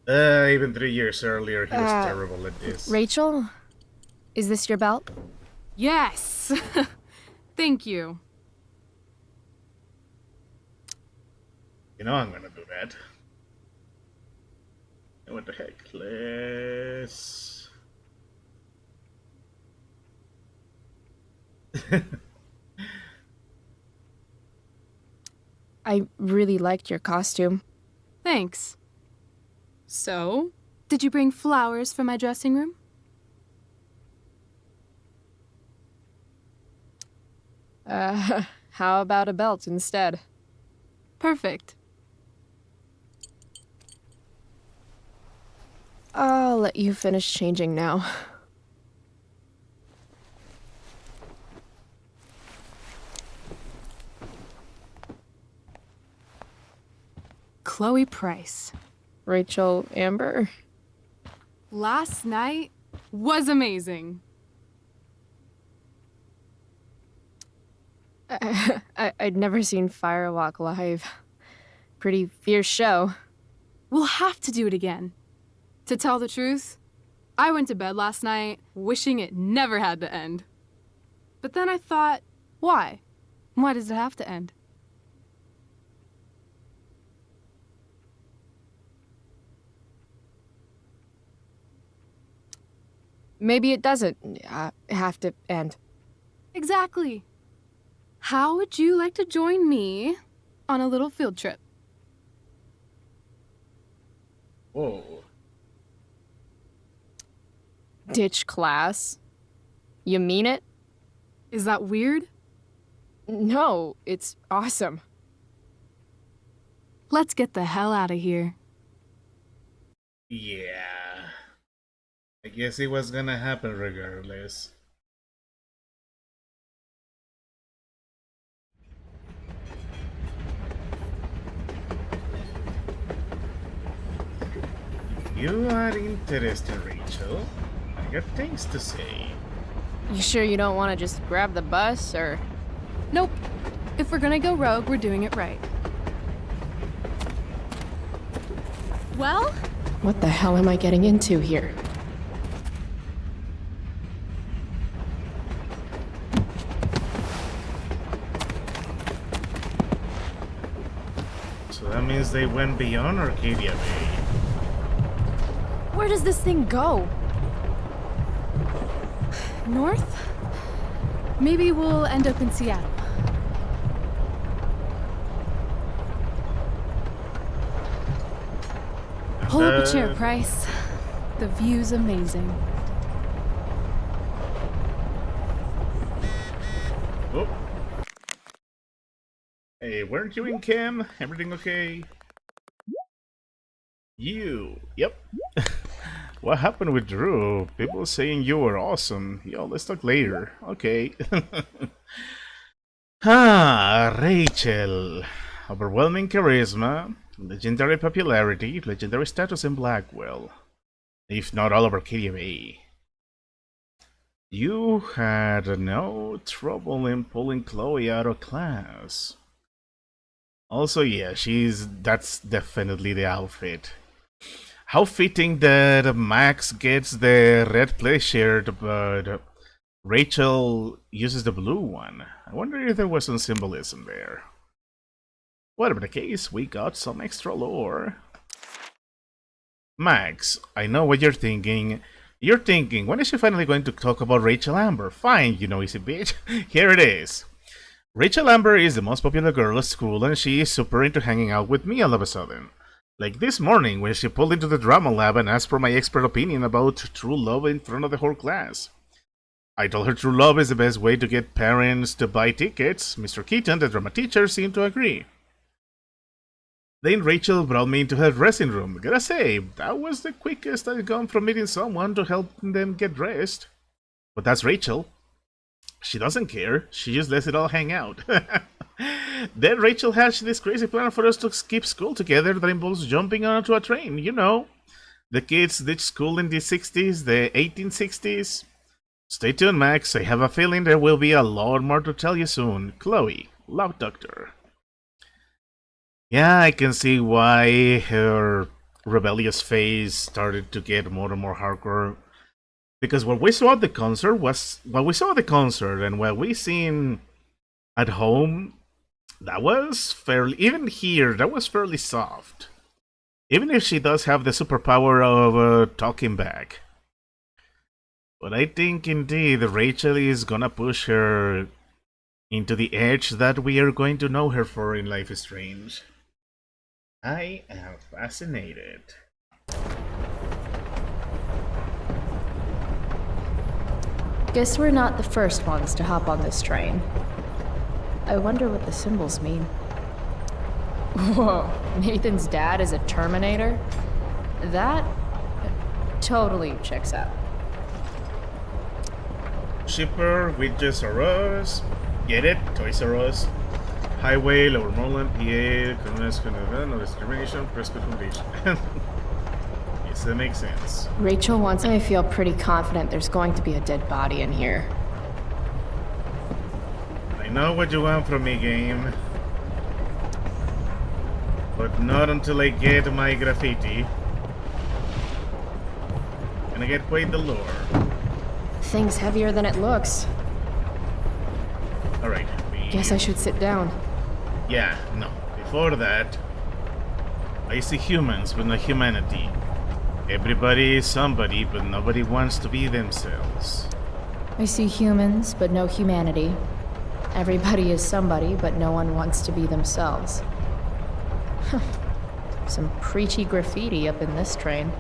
Even 3 years earlier, he was terrible at this. Rachel, is this your belt? Yes! Thank you. You know I'm gonna do that. And what the heck? Let's... I really liked your costume. Thanks. So, did you bring flowers for my dressing room? How about a belt instead? Perfect. I'll let you finish changing now. Chloe Price. Rachel Amber. Last night was amazing. I'd never seen Firewalk live. Pretty fierce show. We'll have to do it again. To tell the truth, I went to bed last night wishing it never had to end. But then I thought, why? Why does it have to end? Maybe it doesn't have to end. Exactly. How would you like to join me on a little field trip? Whoa. Ditch class? You mean it? Is that weird? No, it's awesome. Let's get the hell out of here. Yeah. I guess it was gonna happen regardless. You are interesting, Rachel. I got things to say. You sure you don't want to just grab the bus, or...? Nope. If we're gonna go rogue, we're doing it right. Well? What the hell am I getting into here? So that means they went beyond Arcadia Bay. Where does this thing go? North? Maybe we'll end up in Seattle. Pull up a chair, Price. The view's amazing. Oh. Hey, weren't you in cam? Everything okay? You. Yep. What happened with Drew? People saying you were awesome. Yo, let's talk later. Okay. Rachel. Overwhelming charisma, legendary popularity, legendary status in Blackwell. If not all over KDMA. You had no trouble in pulling Chloe out of class. Also, yeah, that's definitely the outfit. How fitting that Max gets the red play shirt, but Rachel uses the blue one. I wonder if there was some symbolism there. Whatever the case, we got some extra lore. Max, I know what you're thinking. You're thinking, when is she finally going to talk about Rachel Amber? Fine, you noisy bitch. Here it is. Rachel Amber is the most popular girl at school, and she is super into hanging out with me all of a sudden. Like this morning when she pulled into the drama lab and asked for my expert opinion about true love in front of the whole class. I told her true love is the best way to get parents to buy tickets. Mr. Keaton, the drama teacher, seemed to agree. Then Rachel brought me into her dressing room. Gotta say, that was the quickest I've gone from meeting someone to helping them get dressed. But that's Rachel. She doesn't care. She just lets it all hang out. Then Rachel hatched this crazy plan for us to skip school together that involves jumping onto a train. You know, the kids ditched school in the 60s, the 1860s. Stay tuned, Max. I have a feeling there will be a lot more to tell you soon. Chloe, Love Doctor. Yeah, I can see why her rebellious phase started to get more and more hardcore. Because what we saw at the concert and what we seen at home, that was fairly, even here, that was fairly soft. Even if she does have the superpower of talking back. But I think indeed Rachel is gonna push her into the edge that we are going to know her for in Life is Strange. I am fascinated. Guess we're not the first ones to hop on this train. I wonder what the symbols mean. Whoa, Nathan's dad is a Terminator? That totally checks out. Shipper, Widgets R Us, get it? Toys R Us, Highway, Lower Moreland, PA, Criminals, no discrimination, Prescott Foundation. Yes, that makes sense. Rachel wants me to feel pretty confident there's going to be a dead body in here. I know what you want from me, game. But not until I get my graffiti. And I get quite the lore. Thing's heavier than it looks. Alright, Guess I should sit down. Yeah, no. Before that, I see humans but no humanity. Everybody is somebody, but nobody wants to be themselves. I see humans, but no humanity. Everybody is somebody, but no one wants to be themselves. Some preachy graffiti up in this train.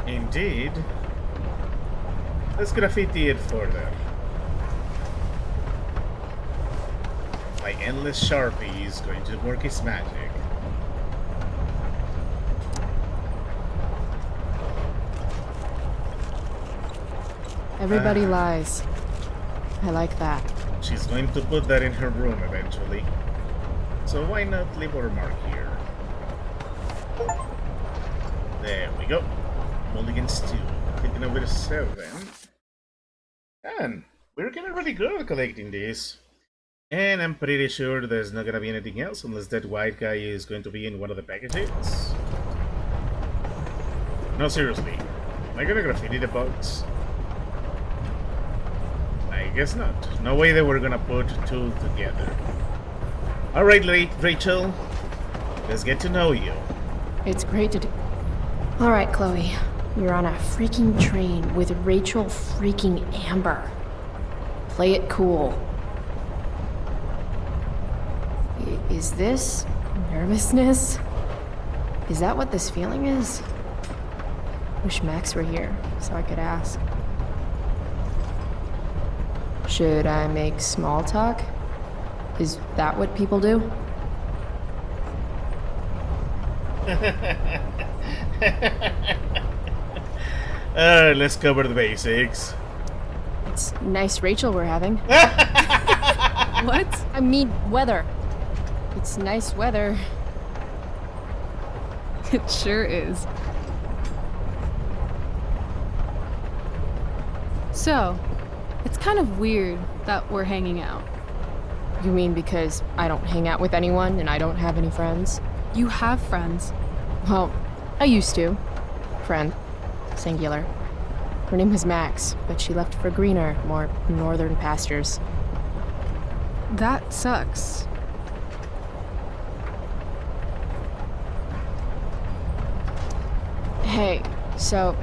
Indeed. Let's graffiti it further. My endless Sharpie is going to work its magic. Everybody lies. I like that. She's going to put that in her room eventually. So why not leave a remark here? There we go. Mulligan's 2. Picking over 7. And we're getting really good at collecting these. And I'm pretty sure there's not gonna be anything else unless that white guy is going to be in one of the packages. No, seriously. Am I gonna graffiti the box? I guess not. No way that we're gonna put two together. Alright, Rachel. Let's get to know you. It's great to do. Alright, Chloe. You're on a freaking train with Rachel freaking Amber. Play it cool. Is this nervousness? Is that what this feeling is? Wish Max were here so I could ask. Should I make small talk? Is that what people do? Let's cover the basics. It's nice Rachel we're having. What? I mean, weather. It's nice weather. It sure is. So, it's kind of weird that we're hanging out. You mean because I don't hang out with anyone and I don't have any friends? You have friends. Well, I used to. Friend. Singular. Her name was Max, but she left for greener, more northern pastures. That sucks. Hey, so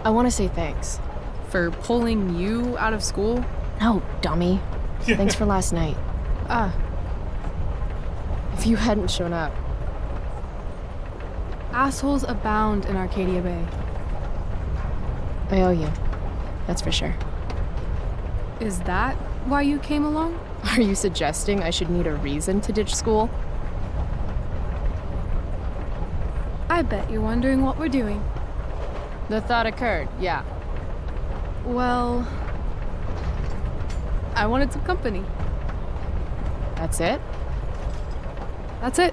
I want to say thanks. For pulling you out of school? No, dummy. Thanks for last night. If you hadn't shown up. Assholes abound in Arcadia Bay. I owe you. That's for sure. Is that why you came along? Are you suggesting I should need a reason to ditch school? I bet you're wondering what we're doing. The thought occurred, yeah. Well, I wanted some company. That's it? That's it.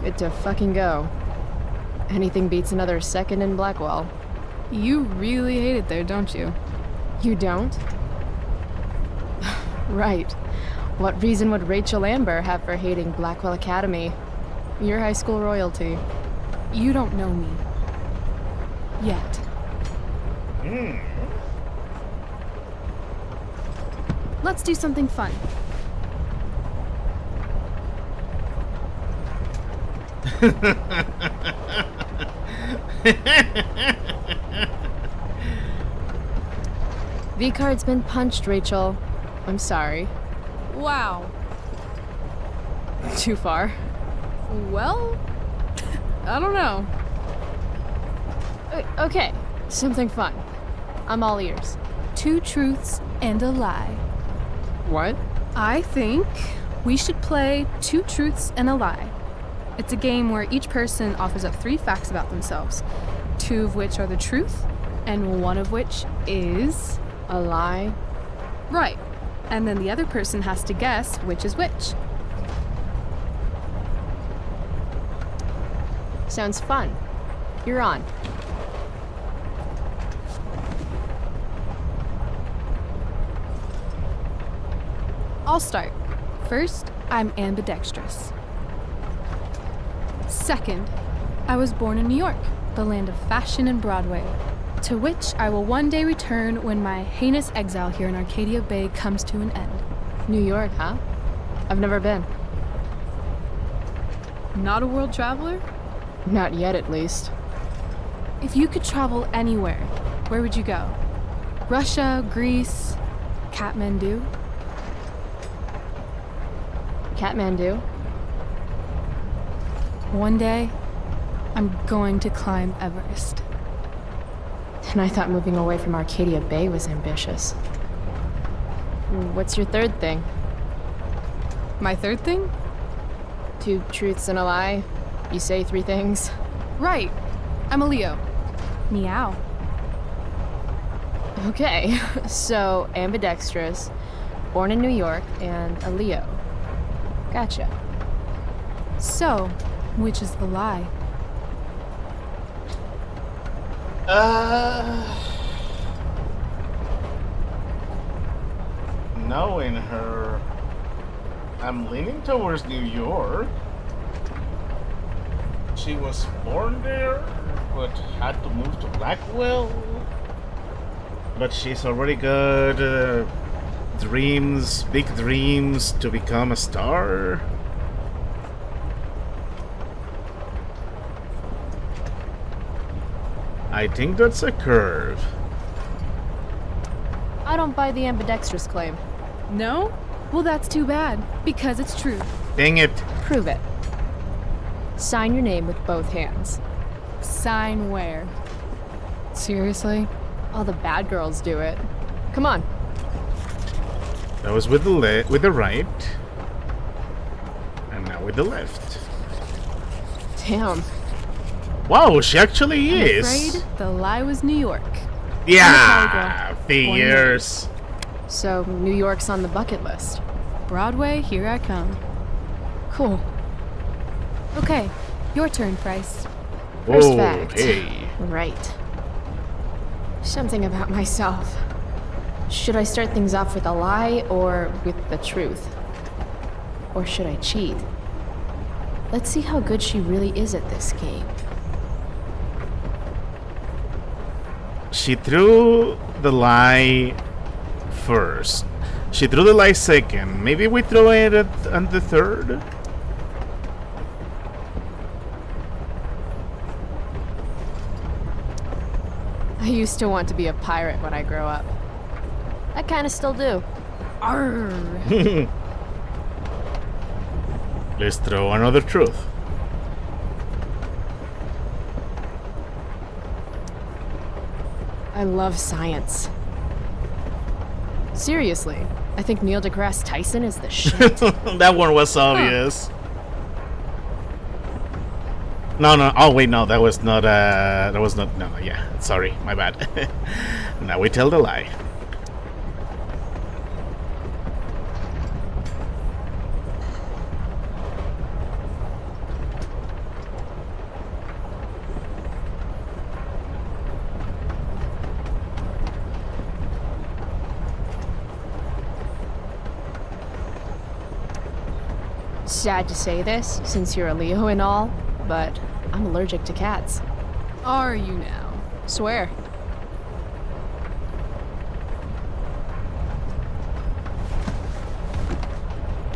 Good to fucking go. Anything beats another second in Blackwell. You really hate it there, don't you? You don't? Right. What reason would Rachel Amber have for hating Blackwell Academy? Your high school royalty. You don't know me. Yet. Let's do something fun. V-card's been punched, Rachel. I'm sorry. Wow. Too far? Well, I don't know. Okay, something fun. I'm all ears. 2 truths and a lie. What? I think we should play 2 truths and a lie. It's a game where each person offers up 3 facts about themselves, 2 of which are the truth, and 1 of which is a lie. Right. And then the other person has to guess which is which. Sounds fun. You're on. I'll start. First, I'm ambidextrous. Second, I was born in New York, the land of fashion and Broadway, to which I will one day return when my heinous exile here in Arcadia Bay comes to an end. New York, huh? I've never been. Not a world traveler? Not yet, at least. If you could travel anywhere, where would you go? Russia, Greece, Kathmandu? Kathmandu? One day, I'm going to climb Everest. And I thought moving away from Arcadia Bay was ambitious. What's your third thing? My third thing? 2 truths and a lie. You say 3 things. Right. I'm a Leo. Meow. Okay, so ambidextrous, born in New York, and a Leo. Gotcha. So, which is the lie? Knowing her, I'm leaning towards New York. She was born there, but had to move to Blackwell. But she's already got dreams, big dreams to become a star. I think that's a curve. I don't buy the ambidextrous claim. No? Well, that's too bad, because it's true. Dang it. Prove it. Sign your name with both hands. Sign where? Seriously? All the bad girls do it. Come on. That was with the right. And now with the left. Damn. Wow, she actually is. I'm afraid the lie was New York. Yeah, figures. So, New York's on the bucket list. Broadway, here I come. Cool. Okay, your turn, Price. First Whoa, fact. hey. Right. Something about myself. Should I start things off with a lie or with the truth? Or should I cheat? Let's see how good she really is at this game. She threw the lie first. She threw the lie second. Maybe we throw it on the third? I used to want to be a pirate when I grow up. I kinda still do. Arr. Let's throw another truth. I love science. Seriously, I think Neil deGrasse Tyson is the shit. That one was obvious. No. Oh wait, no. That was not. No. Yeah. Sorry, my bad. Now we tell the lie. Sad to say this, since you're a Leo and all, but I'm allergic to cats. Are you now? Swear.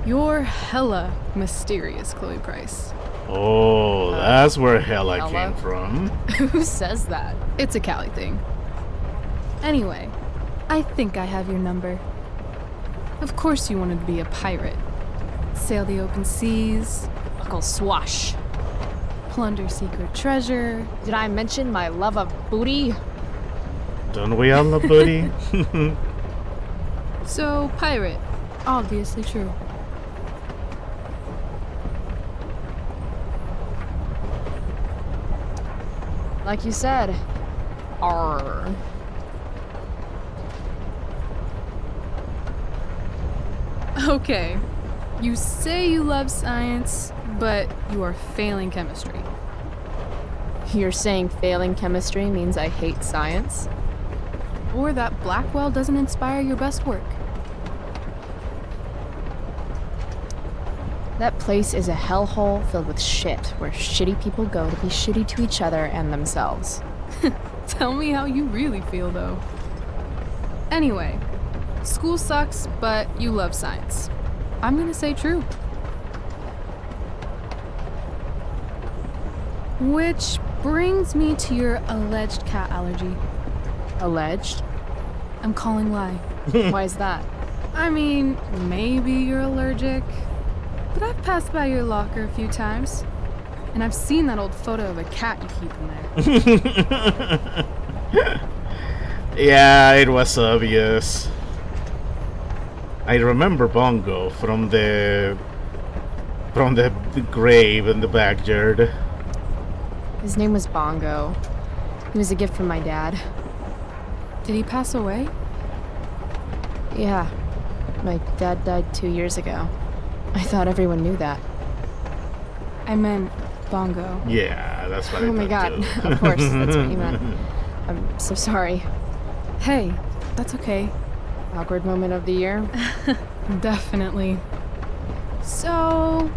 You're hella mysterious, Chloe Price. Oh, that's where hella came from. Who says that? It's a Cali thing. Anyway, I think I have your number. Of course you wanted to be a pirate. Sail the open seas. Buckle swash. Plunder secret treasure. Did I mention my love of booty? Don't we all love booty? So, pirate. Obviously true. Like you said. Arr. Okay. You say you love science, but you are failing chemistry. You're saying failing chemistry means I hate science? Or that Blackwell doesn't inspire your best work. That place is a hellhole filled with shit, where shitty people go to be shitty to each other and themselves. Tell me how you really feel, though. Anyway, school sucks, but you love science. I'm gonna say true. Which brings me to your alleged cat allergy. Alleged? I'm calling lie. Why is that? I mean, maybe you're allergic, but I've passed by your locker a few times, and I've seen that old photo of a cat you keep in there. Yeah, it was obvious. I remember Bongo from the grave in the backyard. His name was Bongo. He was a gift from my dad. Did he pass away? Yeah. My dad died 2 years ago. I thought everyone knew that. I meant Bongo. Yeah, that's what I thought. Oh my god, too. Of course, that's what you meant. I'm so sorry. Hey, that's okay. Awkward moment of the year? Definitely. So,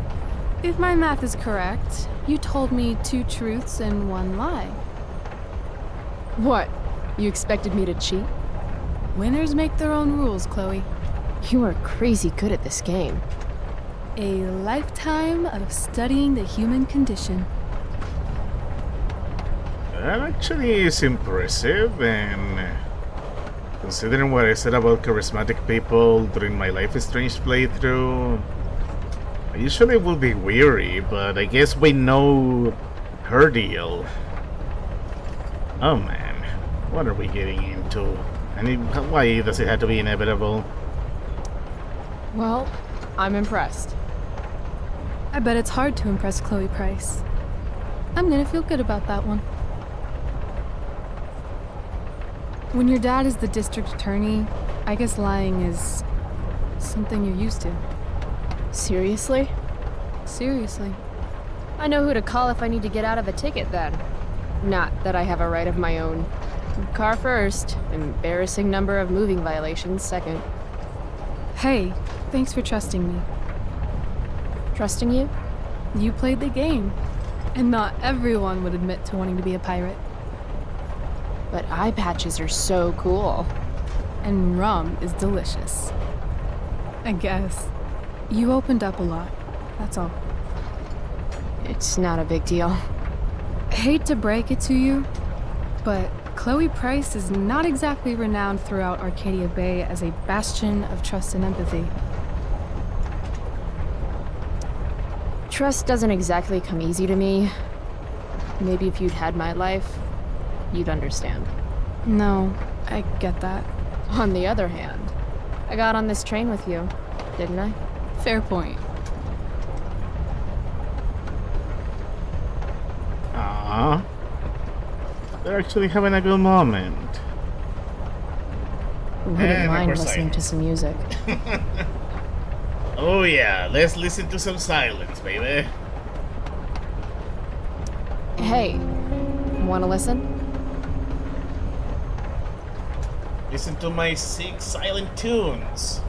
if my math is correct, you told me 2 truths and 1 lie. What? You expected me to cheat? Winners make their own rules, Chloe. You are crazy good at this game. A lifetime of studying the human condition. That actually is impressive, and considering what I said about charismatic people during my Life is Strange playthrough, I usually will be weary, but I guess we know her deal. Oh man, what are we getting into? And why does it have to be inevitable? Well, I'm impressed. I bet it's hard to impress Chloe Price. I'm gonna feel good about that one. When your dad is the district attorney, I guess lying is something you're used to. Seriously? Seriously. I know who to call if I need to get out of a ticket then. Not that I have a right of my own. Car first, embarrassing number of moving violations second. Hey, thanks for trusting me. Trusting you? You played the game. And not everyone would admit to wanting to be a pirate. But eye patches are so cool. And rum is delicious. I guess. You opened up a lot, that's all. It's not a big deal. Hate to break it to you, but Chloe Price is not exactly renowned throughout Arcadia Bay as a bastion of trust and empathy. Trust doesn't exactly come easy to me. Maybe if you'd had my life, you'd understand. No, I get that. On the other hand, I got on this train with you, didn't I? Fair point. Aww. They're actually having a good moment. Wouldn't mind listening to some music. Oh yeah, let's listen to some silence, baby. Hey, wanna listen? Listen to my 6 silent tunes.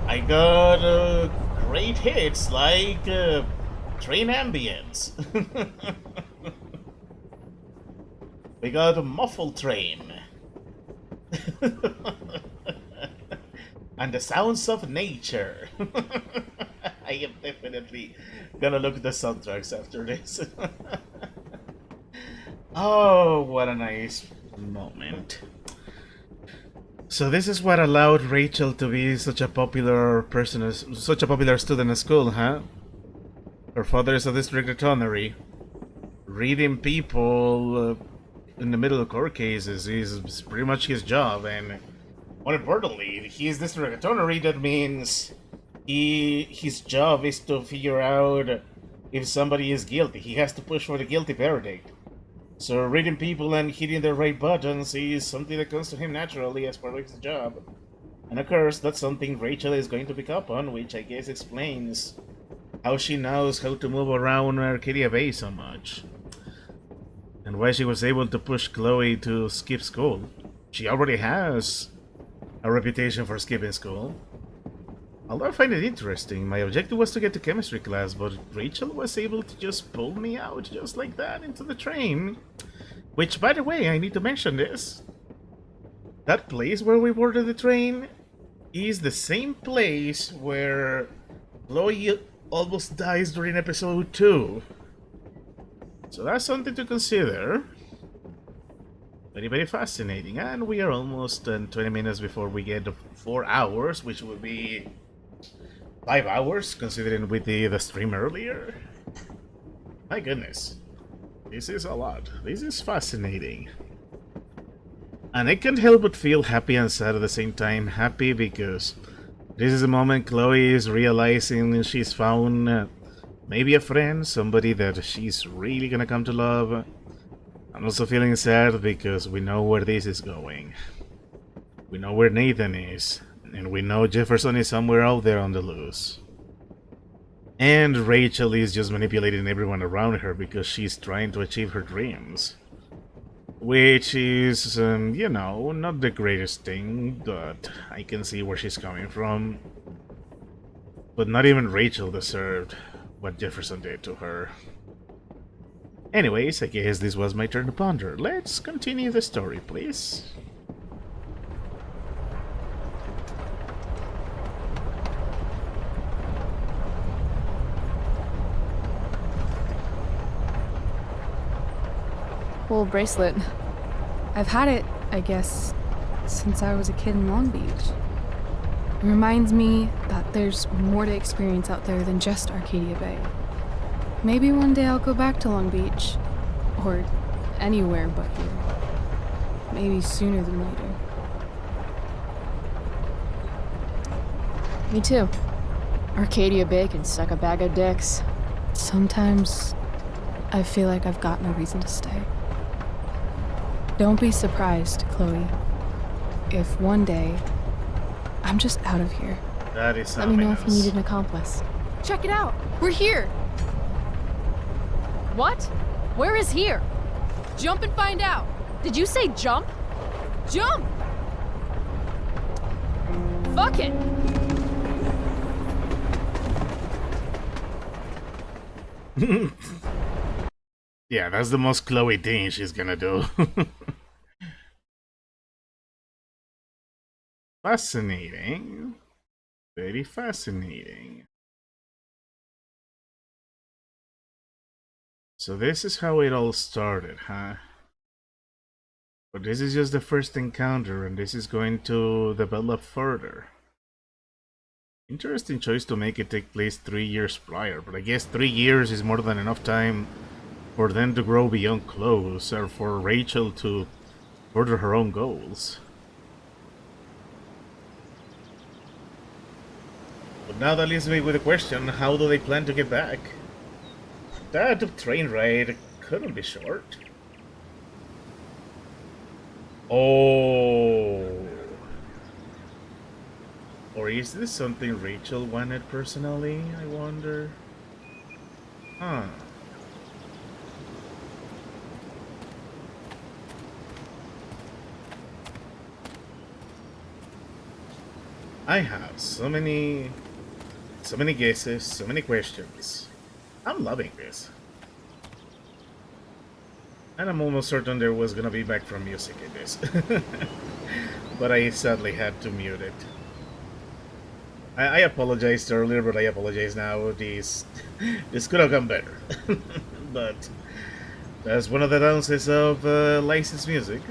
I got great hits like train ambience. We got a muffled train. And the sounds of nature. I am definitely gonna look at the soundtracks after this. Oh, what a nice moment. So this is what allowed Rachel to be such a popular person, such a popular student at school, huh? Her father is a district attorney. Reading people in the middle of court cases is pretty much his job, and more importantly, he's district attorney. That means his job is to figure out if somebody is guilty. He has to push for the guilty verdict. So reading people and hitting the right buttons is something that comes to him naturally as part of his job. And of course, that's something Rachel is going to pick up on, which I guess explains how she knows how to move around Arcadia Bay so much. And why she was able to push Chloe to skip school. She already has a reputation for skipping school. Although I find it interesting, my objective was to get to chemistry class, but Rachel was able to just pull me out just like that into the train. Which, by the way, I need to mention this. That place where we boarded the train is the same place where Chloe almost dies during episode 2. So that's something to consider. Very, very fascinating. And we are almost 20 minutes before we get to 4 hours, which will be 5 hours, considering we did the stream earlier. My goodness. This is a lot. This is fascinating. And I can't help but feel happy and sad at the same time. Happy because this is the moment Chloe is realizing she's found maybe a friend, somebody that she's really gonna come to love. I'm also feeling sad because we know where this is going. We know where Nathan is. And we know Jefferson is somewhere out there on the loose. And Rachel is just manipulating everyone around her because she's trying to achieve her dreams. Which is, you know, not the greatest thing, but I can see where she's coming from. But not even Rachel deserved what Jefferson did to her. Anyways, I guess this was my turn to ponder. Let's continue the story, please. Cool bracelet. I've had it, I guess, since I was a kid in Long Beach. It reminds me that there's more to experience out there than just Arcadia Bay. Maybe one day I'll go back to Long Beach. Or anywhere but here. Maybe sooner than later. Me too. Arcadia Bay can suck a bag of dicks. Sometimes I feel like I've got no reason to stay. Don't be surprised, Chloe, if one day I'm just out of here. That is Let me know if you need an accomplice. Check it out! We're here! What? Where is here? Jump and find out! Did you say jump? Jump! Fuck it! Yeah, that's the most Chloe thing she's gonna do. Fascinating. Very fascinating. So this is how it all started, huh? But this is just the first encounter, and this is going to develop further. Interesting choice to make it take place 3 years prior, but I guess 3 years is more than enough time for them to grow beyond close, or for Rachel to further her own goals. But now that leaves me with a question, how do they plan to get back? That train ride couldn't be short. Oh. Or is this something Rachel wanted personally, I wonder? Huh. I have so many guesses, so many questions. I'm loving this. And I'm almost certain there was gonna be background music in this. But I sadly had to mute it. I apologized earlier, but I apologize now. This could have gone better. But that's one of the downsides of licensed music.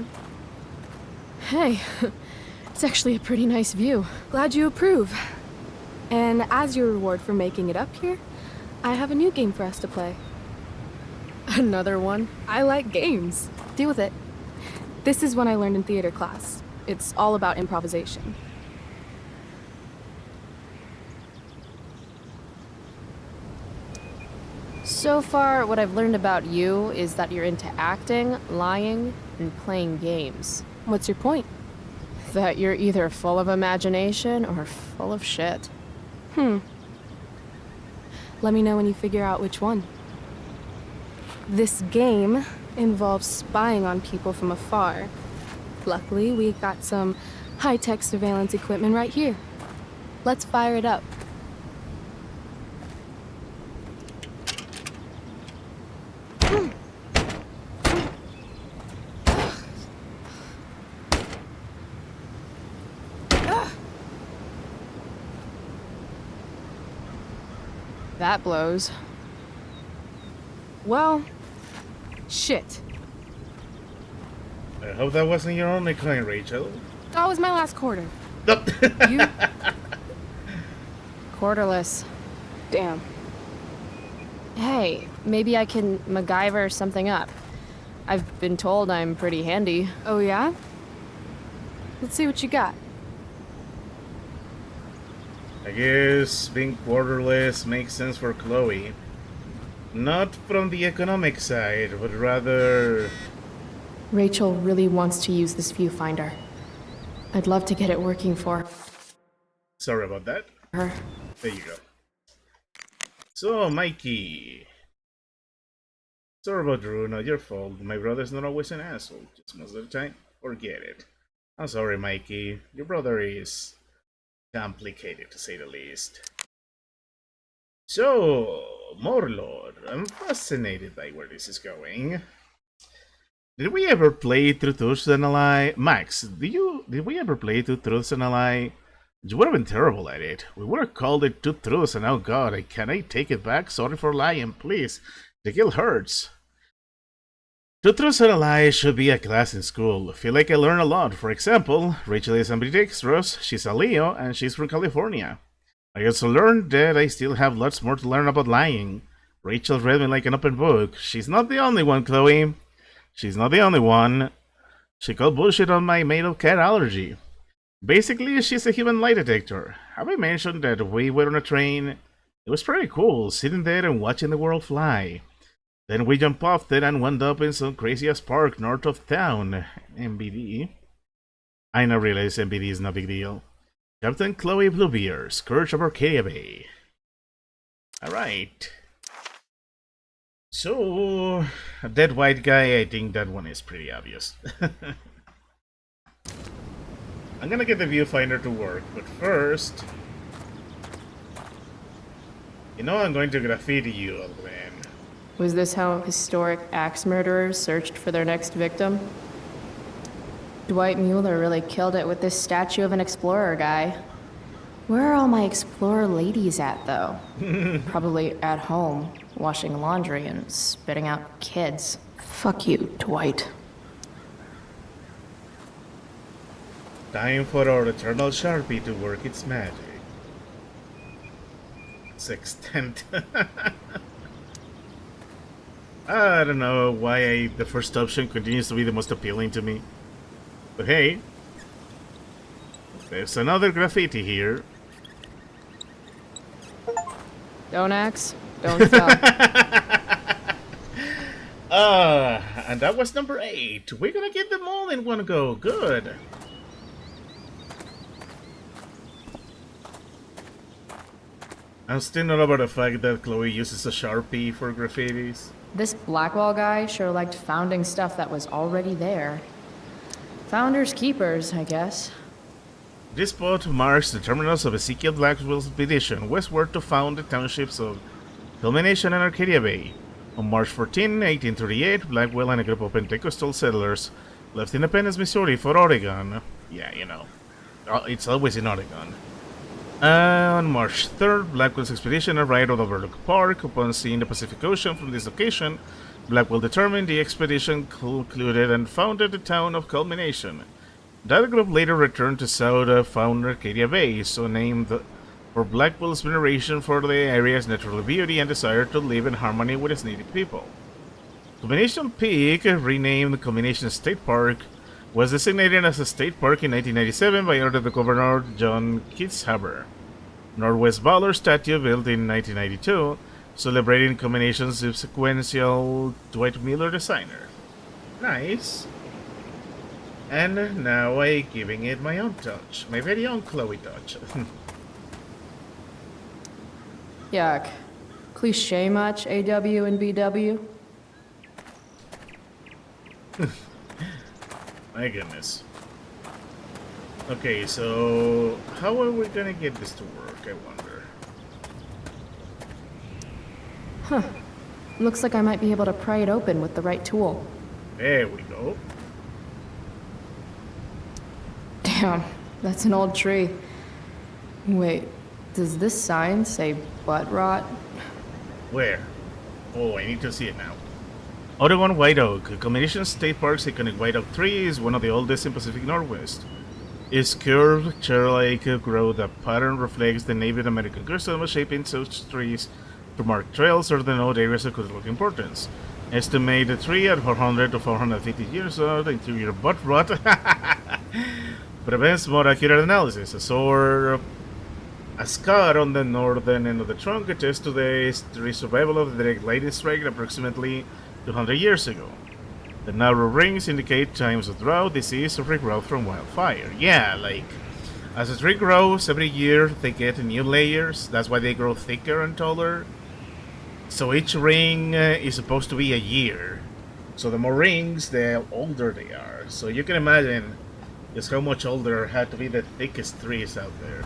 Hey, it's actually a pretty nice view. Glad you approve. And as your reward for making it up here, I have a new game for us to play. Another one? I like games. Deal with it. This is one I learned in theater class. It's all about improvisation. So far, what I've learned about you is that you're into acting, lying, and playing games. What's your point? That you're either full of imagination or full of shit. Let me know when you figure out which one. This game involves spying on people from afar. Luckily, we got some high-tech surveillance equipment right here. Let's fire it up. That blows. Well, shit. I hope that wasn't your only coin, Rachel. That was my last quarter. You? Quarterless. Damn. Hey, maybe I can MacGyver something up. I've been told I'm pretty handy. Oh yeah? Let's see what you got. I guess being quarterless makes sense for Chloe. Not from the economic side, but rather... Rachel really wants to use this viewfinder. I'd love to get it working for Sorry about that. her. There you go. So, Mikey. Sorry about Drew, not your fault. My brother's not always an asshole. Just most of the time, forget it. I'm sorry, Mikey. Your brother is complicated, to say the least. So, Morlord, I'm fascinated by where this is going. Did we ever play Two Truths and a Lie? Max, did we ever play Two Truths and a Lie? You would have been terrible at it. We would have called it Two Truths, and oh god, can I take it back? Sorry for lying, please. The guilt hurts. Two Truths and a Lie should be a class in school. I feel like I learn a lot. For example, Rachel is ambidextrous, she's a Leo, and she's from California. I also learned that I still have lots more to learn about lying. Rachel read me like an open book. She's not the only one, Chloe. She's not the only one. She called bullshit on my made-of-cat allergy. Basically, she's a human lie detector. Have I mentioned that we were on a train? It was pretty cool, sitting there and watching the world fly. Then we jumped off it and wound up in some crazy-ass park north of town. MBD. I now realize MBD is no big deal. Captain Chloe Bluebeard, Scourge of Arcadia Bay. Alright. So, a dead white guy, I think that one is pretty obvious. I'm gonna get the viewfinder to work, but first... You know I'm going to graffiti you, old man. Was this how historic axe murderers searched for their next victim? Dwight Mueller really killed it with this statue of an explorer guy. Where are all my explorer ladies at, though? Probably at home, washing laundry and spitting out kids. Fuck you, Dwight. Time for our eternal Sharpie to work its magic. Sextant. I don't know why the first option continues to be the most appealing to me. But hey, there's another graffiti here. Don't axe, don't stop. And that was number 8. We're gonna get them all in one go. Good. I'm still not over the fact that Chloe uses a Sharpie for graffitis. This Blackwell guy sure liked founding stuff that was already there. Founders keepers, I guess. This spot marks the terminus of Ezekiel Blackwell's expedition westward to found the townships of Culmination and Arcadia Bay. On March 14, 1838, Blackwell and a group of Pentecostal settlers left Independence, Missouri for Oregon. Yeah, you know. It's always in Oregon. On March 3rd, Blackwell's expedition arrived at Overlook Park. Upon seeing the Pacific Ocean from this location, Blackwell determined the expedition concluded and founded the town of Culmination. That group later returned to South, found Arcadia Bay, so named for Blackwell's veneration for the area's natural beauty and desire to live in harmony with its native people. Culmination Peak, renamed Culmination State Park, was designated as a state park in 1997 by order of Governor John Kitzhaber. Northwest Valor statue built in 1992, celebrating Culmination's sequential Dwight Miller designer. Nice. And now I'm giving it my own touch, my very own Chloe touch. Yuck. Cliche much, AW and BW? My goodness. Okay, so how are we gonna get this to work, I wonder? Huh. Looks like I might be able to pry it open with the right tool. There we go. Damn, that's an old tree. Wait, does this sign say butt rot? Where? Oh, I need to see it now. Oregon White Oak. Culmination State Park's iconic white oak tree is one of the oldest in Pacific Northwest. Its curved, chair-like growth pattern reflects the Native American custom of shaping such trees to mark trails or denote areas of cultural importance. Estimate the tree at 400 to 450 years old. Interior butt rot prevents more accurate analysis. A scar on the northern end of the trunk attests to the survival of the direct lightning strike approximately 200 years ago. The narrow rings indicate times of drought, disease, or regrowth from wildfire. Yeah, like, as a tree grows, every year they get new layers. That's why they grow thicker and taller. So each ring is supposed to be a year. So the more rings, the older they are. So you can imagine just how much older had to be the thickest trees out there.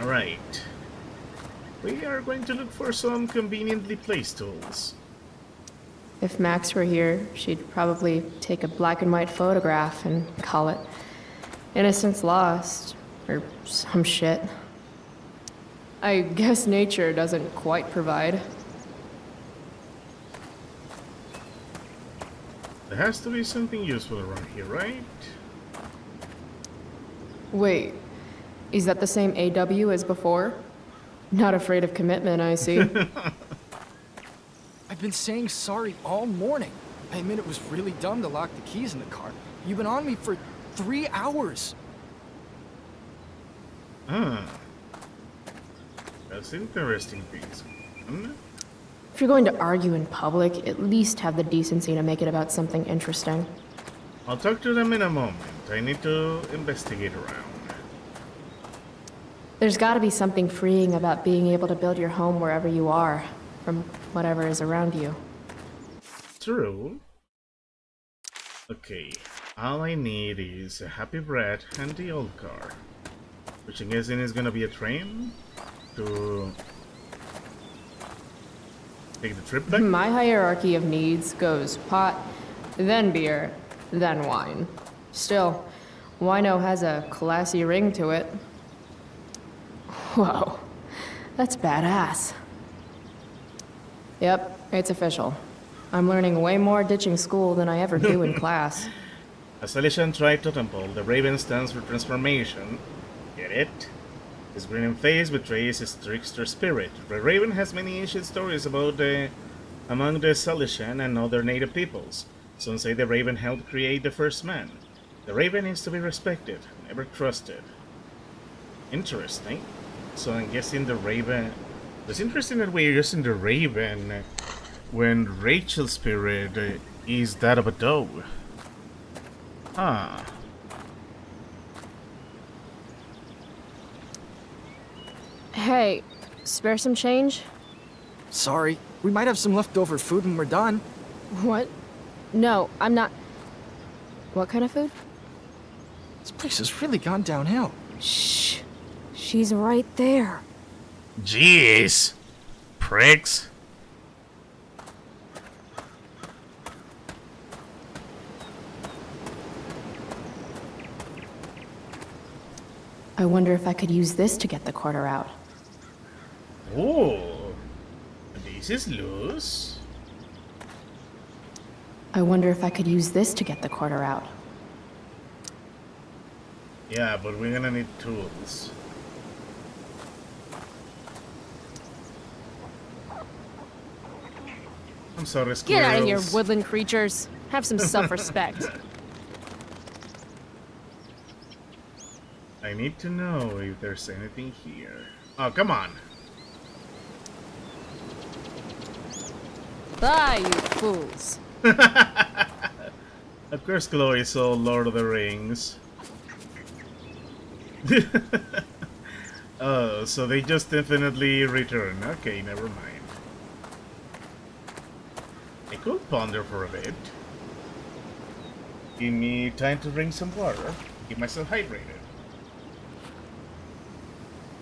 Alright. We are going to look for some conveniently placed tools. If Max were here, she'd probably take a black and white photograph and call it Innocence Lost, or some shit. I guess nature doesn't quite provide. There has to be something useful around here, right? Wait, is that the same AW as before? Not afraid of commitment, I see. I've been saying sorry all morning. I admit it was really dumb to lock the keys in the car. You've been on me for 3 hours. That's interesting piece. If you're going to argue in public, at least have the decency to make it about something interesting. I'll talk to them in a moment. I need to investigate around. There's gotta be something freeing about being able to build your home wherever you are, from whatever is around you. True. Okay, all I need is a happy brat and the old car. Which I'm guessing is gonna be a train to take the trip back? My hierarchy of needs goes pot, then beer, then wine. Still, wino has a classy ring to it. Whoa, that's badass. Yep, it's official. I'm learning way more ditching school than I ever do in class. As Alician tried to temple, the raven stands for transformation. Get it? His grinning face betrays his trickster spirit. The raven has many ancient stories about among the Salishan and other native peoples. Some say the Raven helped create the first man. The Raven is to be respected, never trusted. Interesting. So I'm guessing the Raven... It's interesting that we're using the Raven when Rachel's spirit is that of a dog. Huh. Hey, spare some change? Sorry, we might have some leftover food when we're done. What? No, I'm not... What kind of food? This place has really gone downhill. Shh. She's right there. Jeez. Pricks. I wonder if I could use this to get the quarter out. Oh, this is loose. I wonder if I could use this to get the quarter out. Yeah, but we're gonna need tools. I'm sorry, squirrels. Get out of here, woodland creatures. Have some self-respect. I need to know if there's anything here. Oh, come on. Bye, you fools. Of course, Chloe saw Lord of the Rings. Oh, so they just infinitely return. Okay, never mind. I could ponder for a bit. Give me time to drink some water. Keep myself hydrated.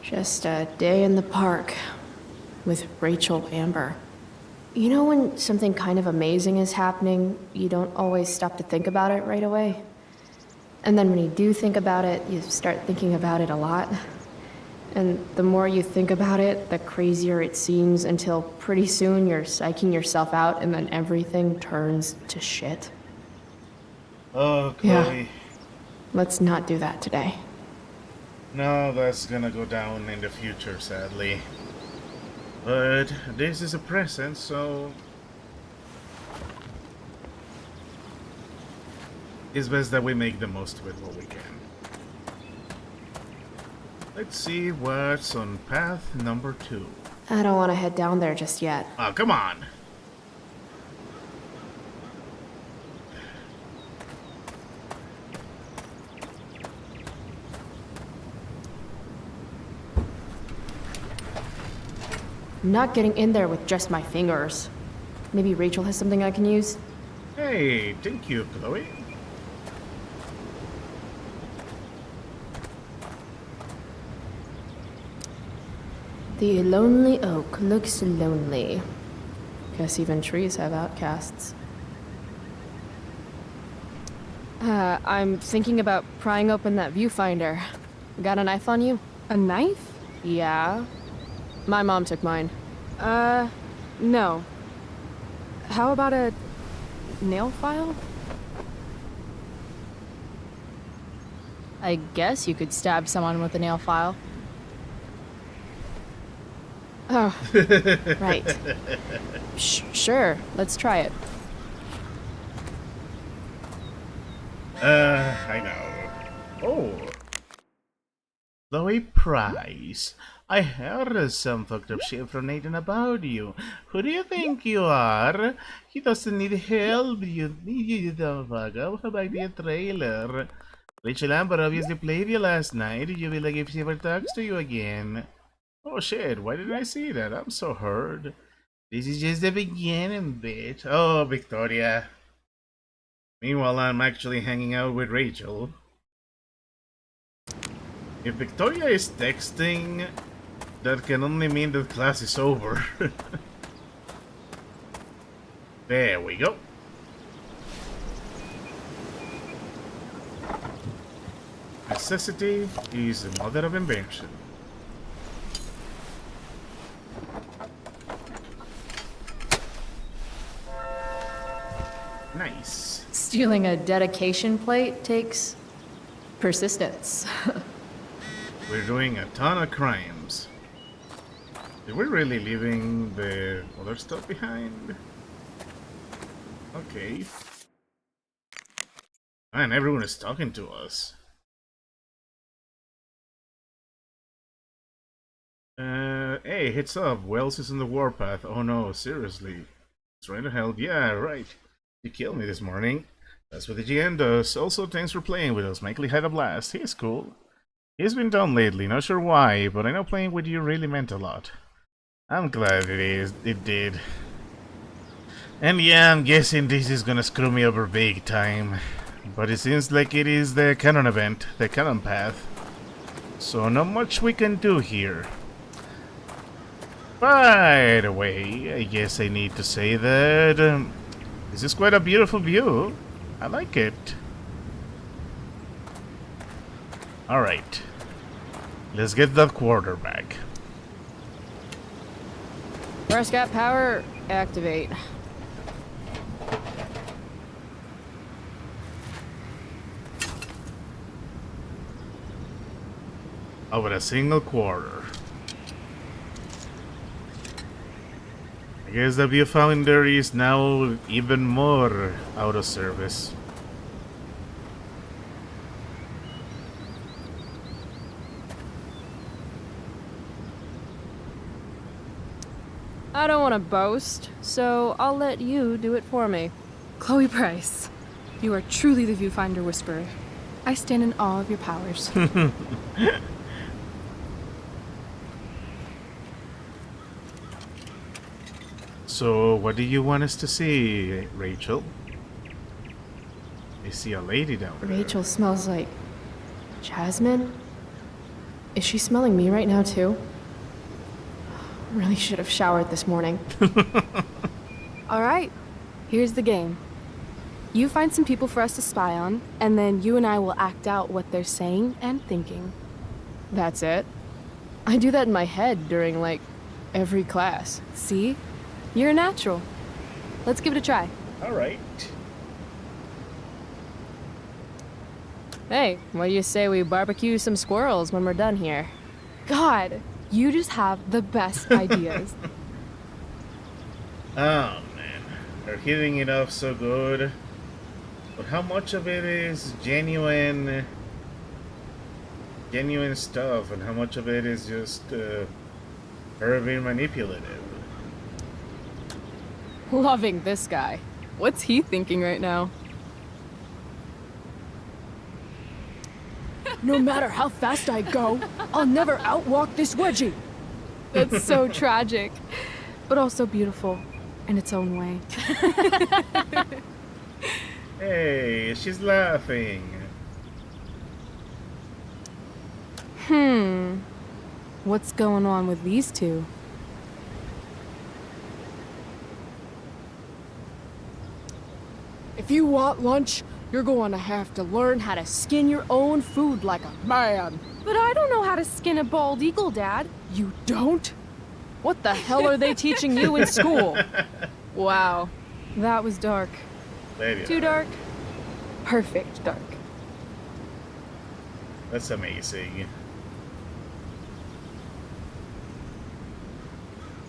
Just a day in the park with Rachel Amber. You know when something kind of amazing is happening, you don't always stop to think about it right away? And then when you do think about it, you start thinking about it a lot. And the more you think about it, the crazier it seems until pretty soon you're psyching yourself out and then everything turns to shit. Oh, Chloe. Yeah. Let's not do that today. No, that's gonna go down in the future, sadly. But this is a present, so... it's best that we make the most of it while we can. Let's see what's on path number 2. I don't want to head down there just yet. Oh, come on! I'm not getting in there with just my fingers. Maybe Rachel has something I can use? Hey, thank you, Chloe. The lonely oak looks lonely. Guess even trees have outcasts. I'm thinking about prying open that viewfinder. Got a knife on you? A knife? Yeah. My mom took mine. No. How about a nail file? I guess you could stab someone with a nail file. Oh, right. Sure, let's try it. I know. Oh. Chloe Price. I heard some fucked up shit from Nathan about you. Who do you think you are? He doesn't need help. You need you the fuck up. How about the trailer? Rachel Amber obviously played you last night. You will like if she ever talks to you again. Oh shit, why didn't I see that? I'm so hurt. This is just the beginning, bitch. Oh, Victoria. Meanwhile, I'm actually hanging out with Rachel. If Victoria is texting, that can only mean that class is over. There we go. Necessity is the mother of invention. Nice. Stealing a dedication plate takes persistence. We're doing a ton of crimes. Did we really leaving the other stuff behind? Okay. Man, everyone is talking to us. Hey, heads up. Wells is on the warpath. Oh no, seriously. Trying to help? Yeah, right. You killed me this morning. That's what the GM does. Also, thanks for playing with us. Mikely had a blast. He's cool. He's been down lately, not sure why, but I know playing with you really meant a lot. I'm glad it did. And yeah, I'm guessing this is gonna screw me over big time. But it seems like it is the canon event, the canon path. So not much we can do here. By the way, I guess I need to say that this is quite a beautiful view. I like it. Alright. Let's get that quarterback. Prescott power, activate. Over a single quarter. I guess the Viewfinder is now even more out of service. I don't want to boast, so I'll let you do it for me. Chloe Price, you are truly the Viewfinder Whisperer. I stand in awe of your powers. So, what do you want us to see, Rachel? I see a lady down there. Rachel smells like jasmine? Is she smelling me right now, too? Really should have showered this morning. Alright, here's the game. You find some people for us to spy on, and then you and I will act out what they're saying and thinking. That's it? I do that in my head during, like, every class. See? You're a natural. Let's give it a try. Alright. Hey, what do you say we barbecue some squirrels when we're done here? God, you just have the best ideas. Oh man, they're hitting it off so good. But how much of it is genuine stuff, and how much of it is just her being manipulative? Loving this guy. What's he thinking right now? No matter how fast I go, I'll never outwalk this wedgie. That's so tragic, but also beautiful in its own way. Hey, she's laughing. What's going on with these two? If you want lunch, you're going to have to learn how to skin your own food like a man. But I don't know how to skin a bald eagle, Dad. You don't? What the hell are they teaching you in school? Wow, that was dark. Too dark? Perfect dark. That's amazing.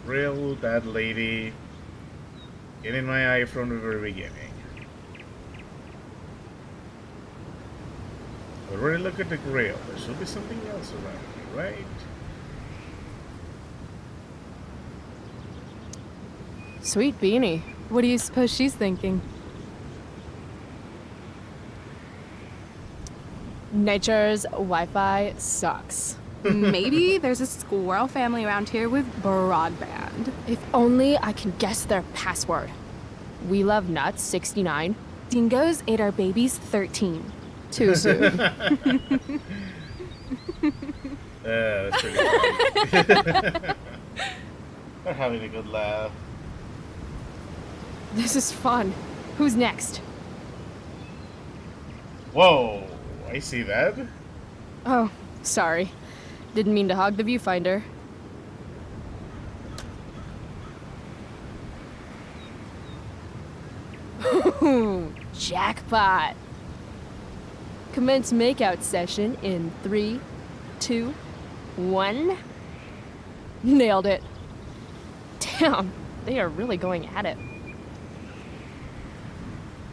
Real bad lady. Get in my eye from the very beginning. But really look at the grill. There should be something else around here, right? Sweet beanie. What do you suppose she's thinking? Nature's Wi-Fi sucks. Maybe there's a squirrel family around here with broadband. If only I can guess their password. We love nuts, 69. Dingoes ate our babies, 13. Too soon. That's pretty funny. We're having a good laugh. This is fun. Who's next? Whoa, I see that. Oh, sorry. Didn't mean to hog the viewfinder. Jackpot! Commence makeout session in 3, 2, 1. Nailed it. Damn, they are really going at it.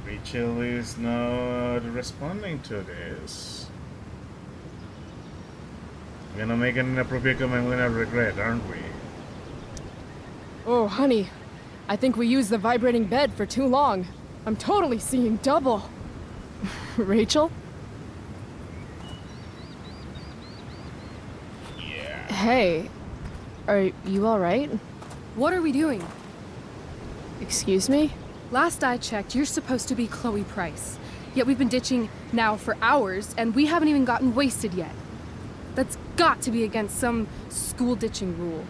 Rachel is not responding to this. We're gonna make an inappropriate comment we're gonna regret, aren't we? Oh, honey. I think we used the vibrating bed for too long. I'm totally seeing double. Rachel? Yeah. Hey, are you alright? What are we doing? Excuse me? Last I checked, you're supposed to be Chloe Price. Yet we've been ditching now for hours, and we haven't even gotten wasted yet. That's got to be against some school ditching rule.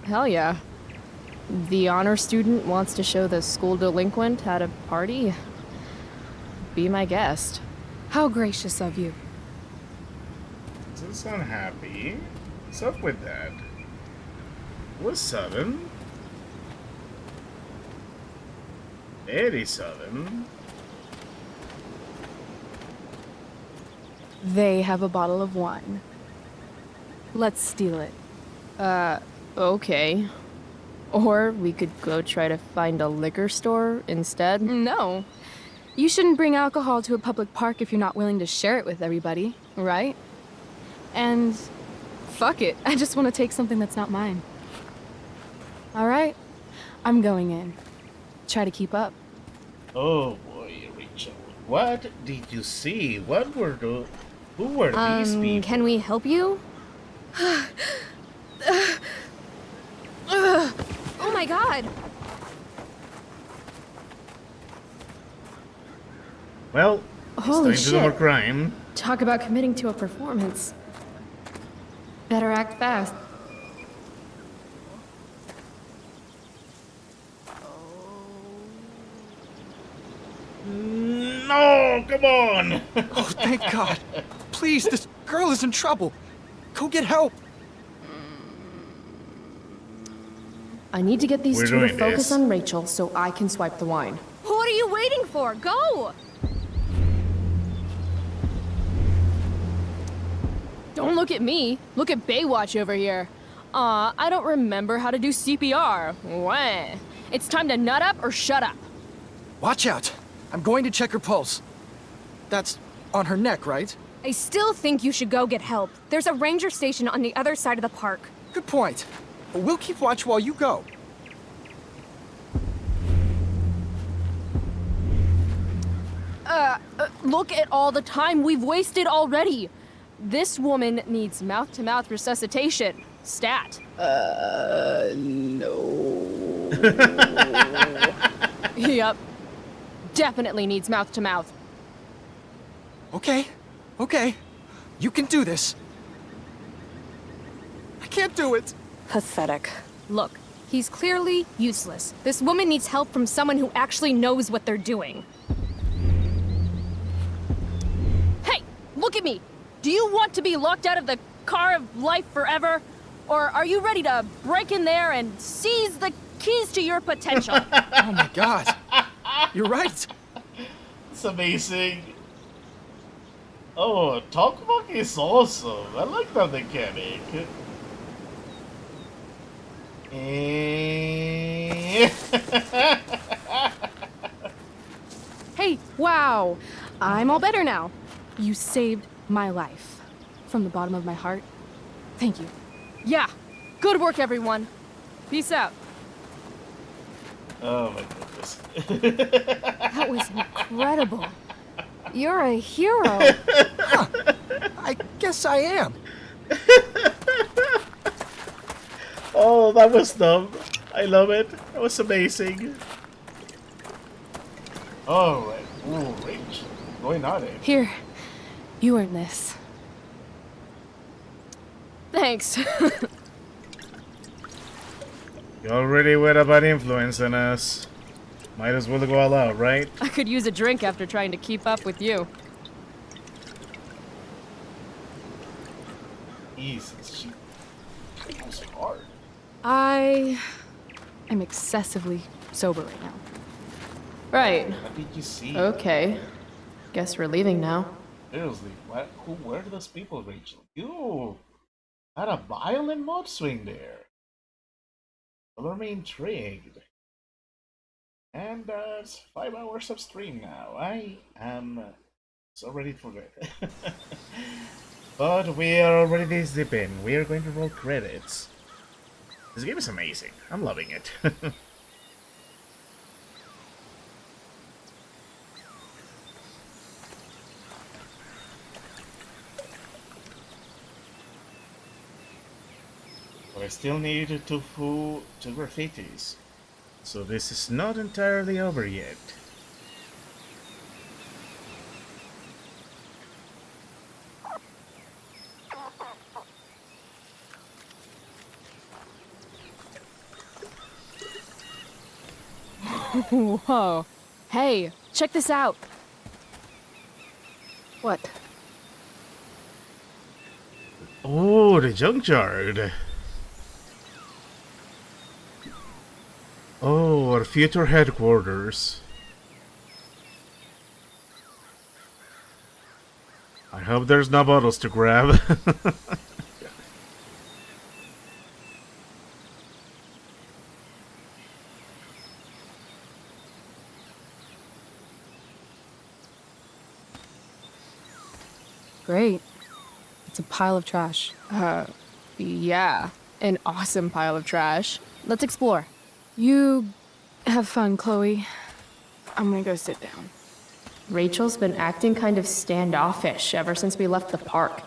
Hell yeah. The honor student wants to show the school delinquent how to party? Be my guest. How gracious of you. Doesn't sound happy. What's up with that? Was sudden. Very sudden. They have a bottle of wine. Let's steal it. Okay. Or we could go try to find a liquor store instead. No. You shouldn't bring alcohol to a public park if you're not willing to share it with everybody, right? And fuck it, I just want to take something that's not mine. All right, I'm going in. Try to keep up. Oh boy, Rachel. What did you see? What were the... Who were these people? Can we help you? Oh my god! Well, Holy it's time to do more shit. crime. Talk about committing to a performance. Better act fast. No, come on! Oh, thank God. Please, this girl is in trouble. Go get help. I need to get these We're two to doing focus this. on Rachel so I can swipe the wine. What are you waiting for? Go! Don't look at me. Look at Baywatch over here. I don't remember how to do CPR. Wah. It's time to nut up or shut up. Watch out. I'm going to check her pulse. That's on her neck, right? I still think you should go get help. There's a ranger station on the other side of the park. Good point. We'll keep watch while you go. Look at all the time we've wasted already. This woman needs mouth-to-mouth resuscitation. Stat. No. Yep. Definitely needs mouth-to-mouth. Okay. You can do this. I can't do it. Pathetic. Look, he's clearly useless. This woman needs help from someone who actually knows what they're doing. Hey, look at me. Do you want to be locked out of the car of life forever? Or are you ready to break in there and seize the keys to your potential? Oh my God. You're right. It's amazing. Oh, Talkback is awesome. I like that mechanic. Hey, wow. I'm all better now. You saved my life. From the bottom of my heart. Thank you. Yeah. Good work, everyone. Peace out. Oh my goodness. That was incredible. You're a hero. I guess I am. Oh, that was dumb. I love it. That was amazing. Alright. Ooh, Rach. Going on it. Here. You earned this. Thanks. You already wet a bad influence on us. Might as well go all out, right? I could use a drink after trying to keep up with you. Jesus, she was hard. I am excessively sober right now. Right. What did you see? Okay. Guess we're leaving now. Seriously, who were those people, Rachel? You had a violent mood swing there. Color me intrigued. And that's 5 hours of stream now. I am so ready for it. But we are already this deep in. We are going to roll credits. This game is amazing. I'm loving it. But I still need two graffitis. So this is not entirely over yet. Whoa. Hey, check this out. What? Oh, the junkyard. Oh, our future headquarters. I hope there's no bottles to grab. Great. It's a pile of trash. Yeah. An awesome pile of trash. Let's explore. You have fun, Chloe. I'm gonna go sit down. Rachel's been acting kind of standoffish ever since we left the park.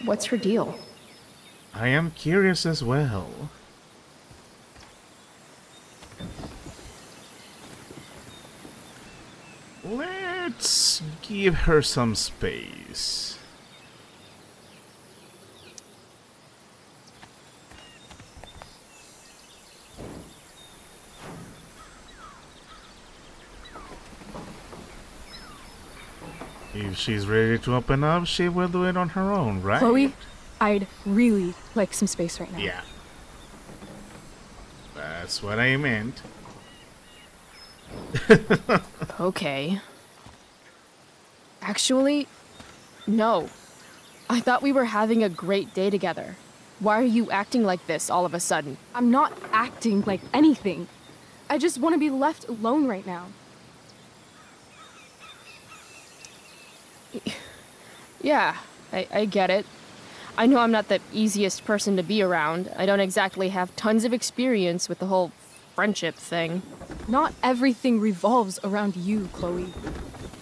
What's her deal? I am curious as well. Let's give her some space. If she's ready to open up, she will do it on her own, right? Chloe, I'd really like some space right now. Yeah. That's what I meant. Okay. Actually, no. I thought we were having a great day together. Why are you acting like this all of a sudden? I'm not acting like anything. I just want to be left alone right now. Yeah, I get it. I know I'm not the easiest person to be around. I don't exactly have tons of experience with the whole friendship thing. Not everything revolves around you, Chloe.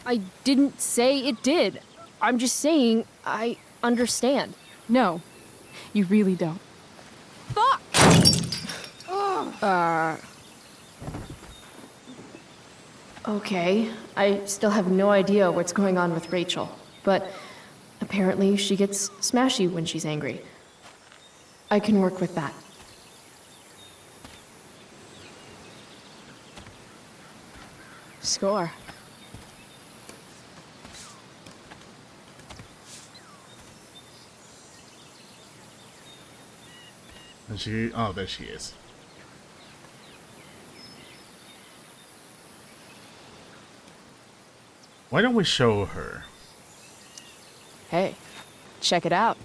I didn't say it did. I'm just saying I understand. No, you really don't. Fuck! Okay, I still have no idea what's going on with Rachel, but apparently she gets smashy when she's angry. I can work with that. Score. And she... oh, there she is. Why don't we show her? Hey, check it out.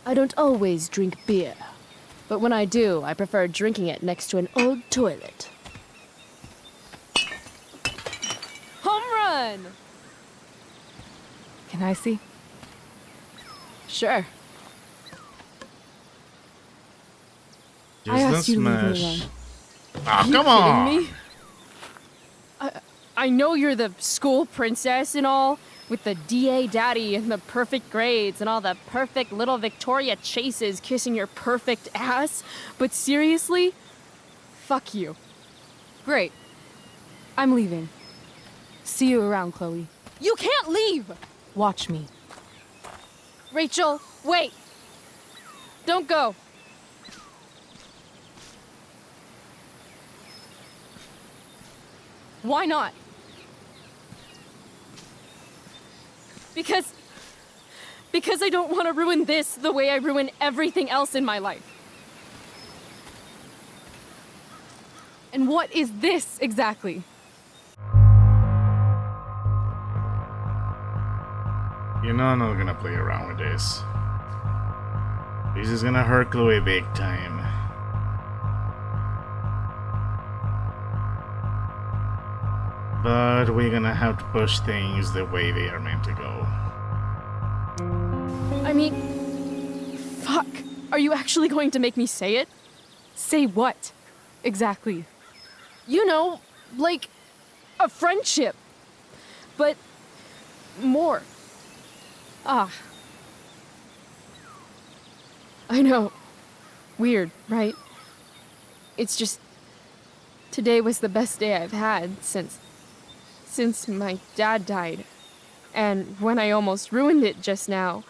I don't always drink beer, but when I do, I prefer drinking it next to an old toilet. Home run! Can I see? Sure. Just I don't asked you to leave me smash. alone. Ah, Are you come on! kidding me? I know you're the school princess and all, with the DA daddy and the perfect grades and all the perfect little Victoria chases kissing your perfect ass, but seriously? Fuck you. Great. I'm leaving. See you around, Chloe. You can't leave! Watch me. Rachel, wait! Don't go. Why not? Because I don't want to ruin this the way I ruin everything else in my life. And what is this exactly? You know I'm not gonna play around with this. This is gonna hurt Chloe big time. But we're gonna have to push things the way they are meant to go. I mean, fuck. Are you actually going to make me say it? Say what? Exactly. You know, like a friendship. But more. Ah. I know. Weird, right? It's just today was the best day I've had since my dad died. And when I almost ruined it just now,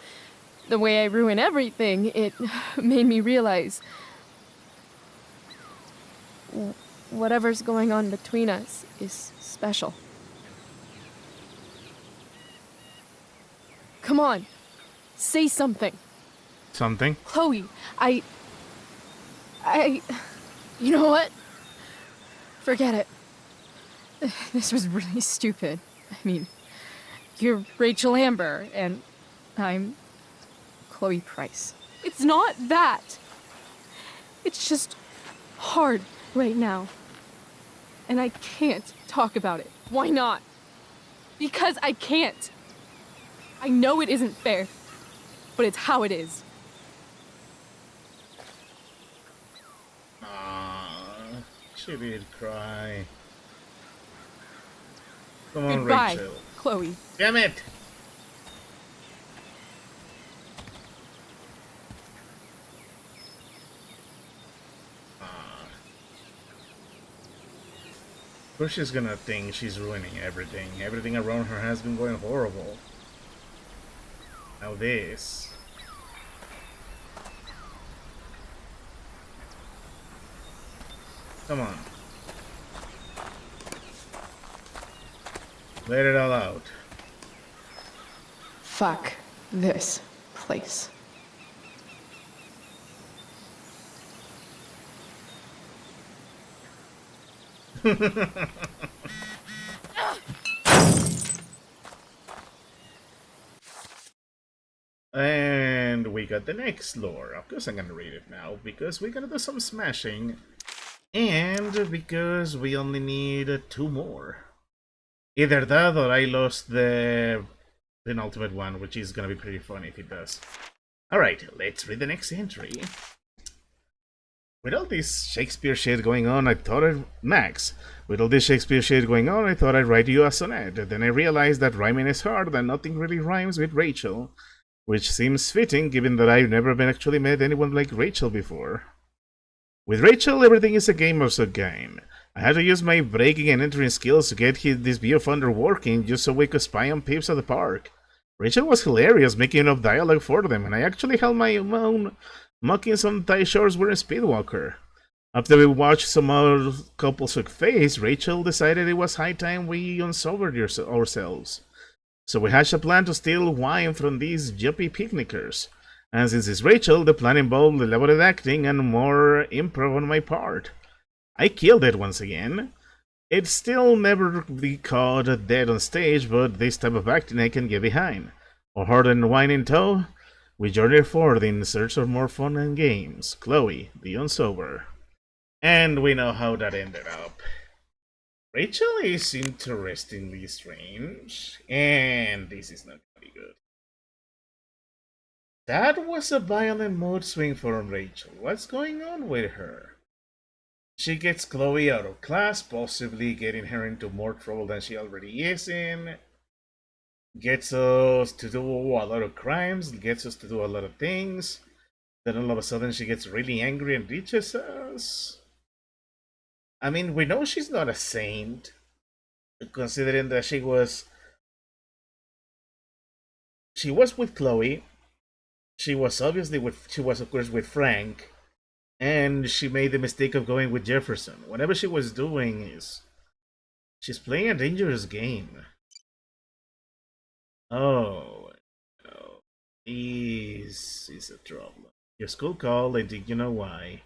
the way I ruin everything, it made me realize whatever's going on between us is special. Come on, say something. Something? Chloe, you know what? Forget it. This was really stupid. I mean, you're Rachel Amber, and I'm Chloe Price. It's not that. It's just hard right now. And I can't talk about it. Why not? Because I can't. I know it isn't fair, but it's how it is. Aww, she did cry. Come on, Goodbye, Rachel. Chloe. Damn it! But she's gonna think she's ruining everything. Everything around her has been going horrible. Now this. Come on. Let it all out. Fuck this place. And we got the next lore. Of course I'm gonna read it now, because we're gonna do some smashing. And because we only need 2 more. Either that or I lost the penultimate one, which is gonna be pretty funny if it does. Alright, let's read the next entry. With all this Shakespeare shit going on, I thought I'd... Max, with all this Shakespeare shit going on, I thought I'd write you a sonnet. Then I realized that rhyming is hard and nothing really rhymes with Rachel. Which seems fitting, given that I've never actually met anyone like Rachel before. With Rachel, everything is a game of a game. I had to use my breaking and entering skills to get this Viewfinder working just so we could spy on peeps at the park. Rachel was hilarious making up dialogue for them, and I actually held my own mocking some Thai shorts wearing Speedwalker. After we watched some other couples hook face, Rachel decided it was high time we unsobered ourselves. So we hatched a plan to steal wine from these yuppie picnickers. And since it's Rachel, the plan involved elaborate acting and more improv on my part. I killed it once again. It's still never be caught dead on stage, but this type of acting I can get behind. Or harder than wine in tow, we journey forward in search of more fun and games. Chloe, the unsober. And we know how that ended up. Rachel is interestingly strange, and this is not gonna be good. That was a violent mood swing for Rachel. What's going on with her? She gets Chloe out of class, possibly getting her into more trouble than she already is in. Gets us to do a lot of crimes, gets us to do a lot of things. Then all of a sudden she gets really angry and ditches us. I mean, we know she's not a saint, considering that she was with Chloe. She was of course with Frank, and she made the mistake of going with Jefferson. Whatever she was doing is, she's playing a dangerous game. Oh, no. This is a trouble. Your school called, I think you know why.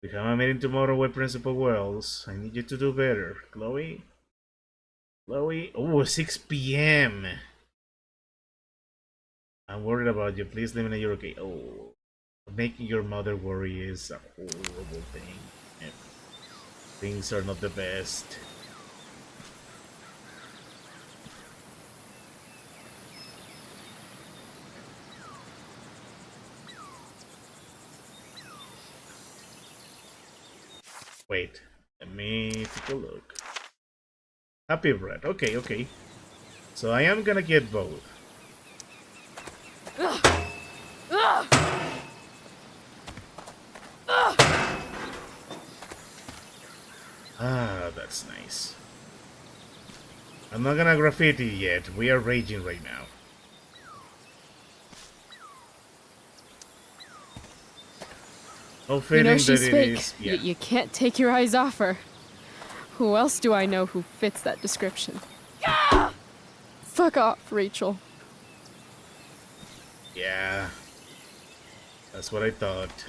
We have a meeting tomorrow with Principal Wells. I need you to do better. Chloe? Chloe? Oh, 6 p.m. I'm worried about you. Please let me know you're okay. Oh, Making your mother worry is a horrible thing. And things are not the best. Wait, let me take a look. Happy bread. Okay, okay. So I am gonna get both. Ah, that's nice. I'm not gonna graffiti yet. We are raging right now. No feeling You know that she's it fake. is. Yeah. You can't take your eyes off her. Who else do I know who fits that description? Fuck off, Rachel. Yeah. That's what I thought.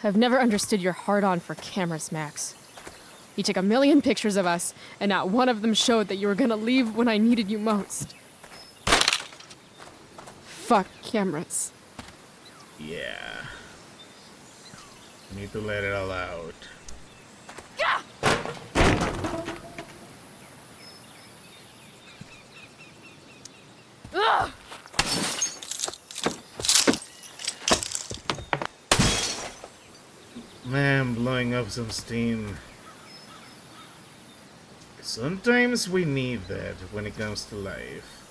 I've never understood your hard-on for cameras, Max. You took a million pictures of us, and not one of them showed that you were gonna leave when I needed you most. Fuck cameras. Yeah. Need to let it all out. Man, blowing up some steam. Sometimes we need that when it comes to life.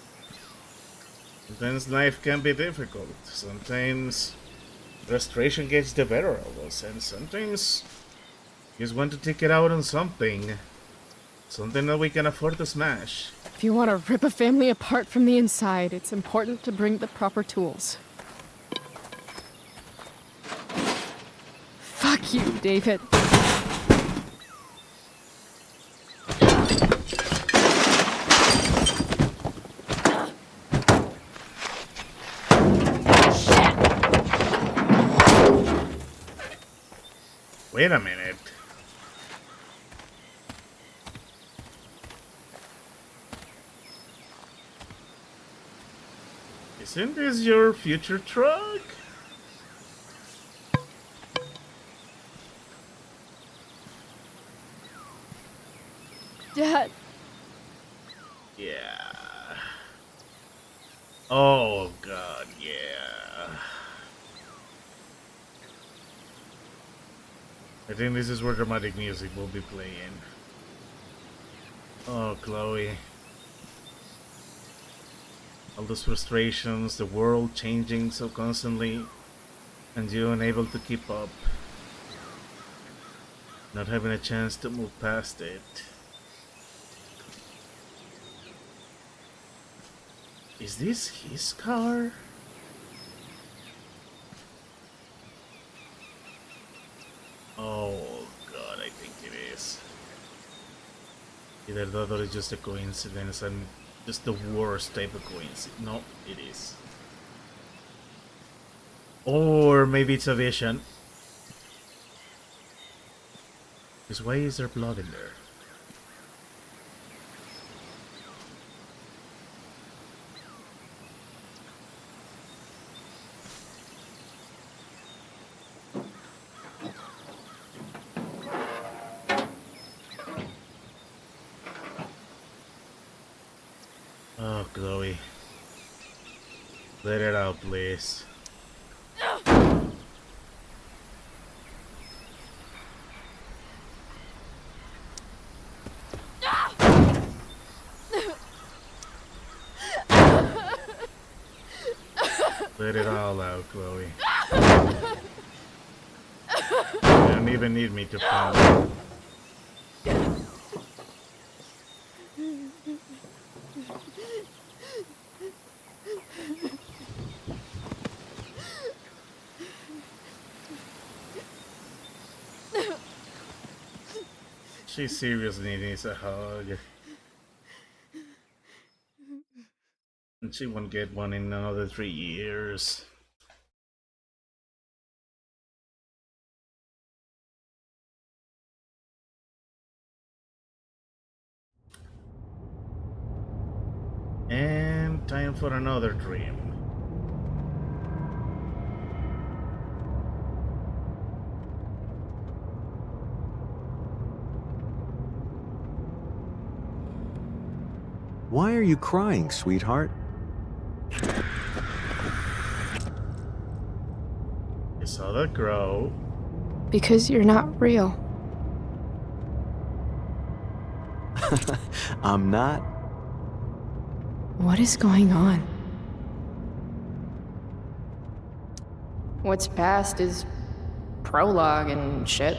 Sometimes life can be difficult. Sometimes frustration gets the better of us, and sometimes you just want to take it out on something. Something that we can afford to smash. If you want to rip a family apart from the inside, it's important to bring the proper tools. Fuck you, David. Wait a minute. Isn't this your future truck? Dad. Yeah. Oh god, yeah. I think this is where dramatic music will be playing. Oh, Chloe. All those frustrations, the world changing so constantly, and you unable to keep up. Not having a chance to move past it. Is this his car? Oh god, I think it is. Either that or it's just a coincidence, and just the worst type of coincidence. No, it is. Or maybe it's a vision. Because why is there blood in there? Oh, Chloe. Let it out, please. Let it all out, Chloe. You don't even need me to find it. She seriously needs a hug. And she won't get one in another 3 years. And time for another dream. Why are you crying, sweetheart? I saw that grow. Because you're not real. I'm not. What is going on? What's past is prologue and shit.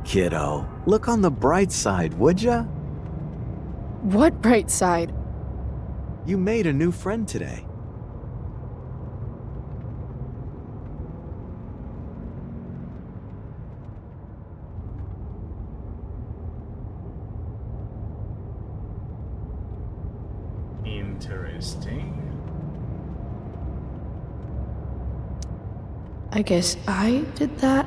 Kiddo, look on the bright side, would ya? What bright side? You made a new friend today. Interesting. I guess I did that?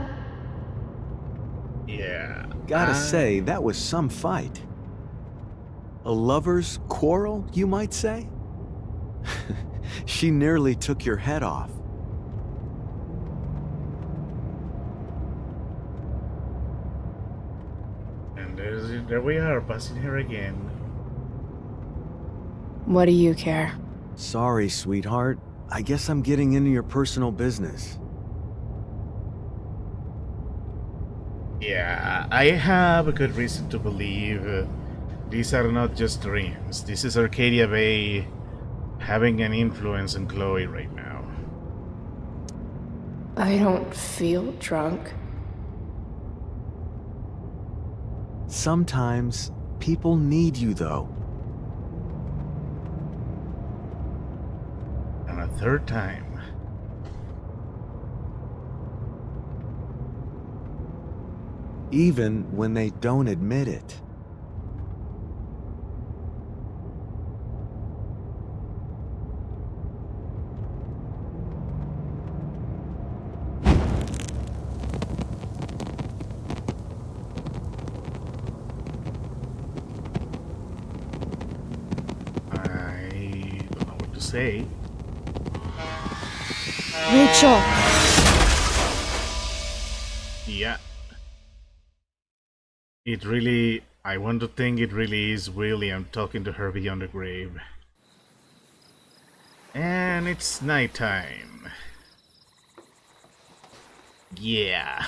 Yeah. Gotta say, that was some fight. A lover's quarrel, you might say? She nearly took your head off. And there we are, passing her again. What do you care? Sorry, sweetheart. I guess I'm getting into your personal business. Yeah, I have a good reason to believe these are not just dreams. This is Arcadia Bay having an influence on Chloe right now. I don't feel drunk. Sometimes people need you, though. And a third time. Even when they don't admit it. I don't know what to say. Rachel! Yeah. It really, I want to think it really is William talking to her beyond the grave. And it's nighttime. Yeah.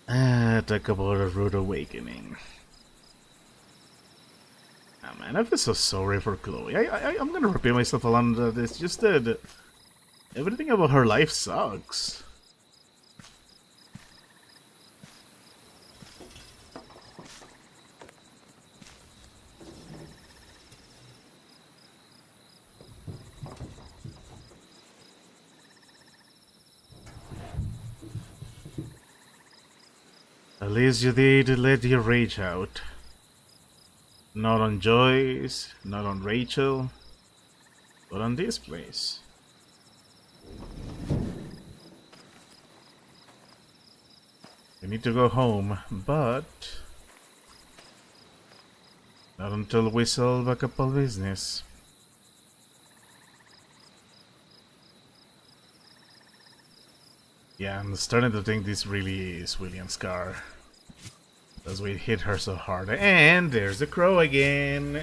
Talk about a rude awakening. Oh man, I feel so sorry for Chloe. I'm gonna repeat myself along this. Just that everything about her life sucks. At least you did let your rage out. Not on Joyce, not on Rachel, but on this place. We need to go home, but not until we solve a couple business. Yeah, I'm starting to think this really is William's car. As we hit her so hard. And there's the crow again.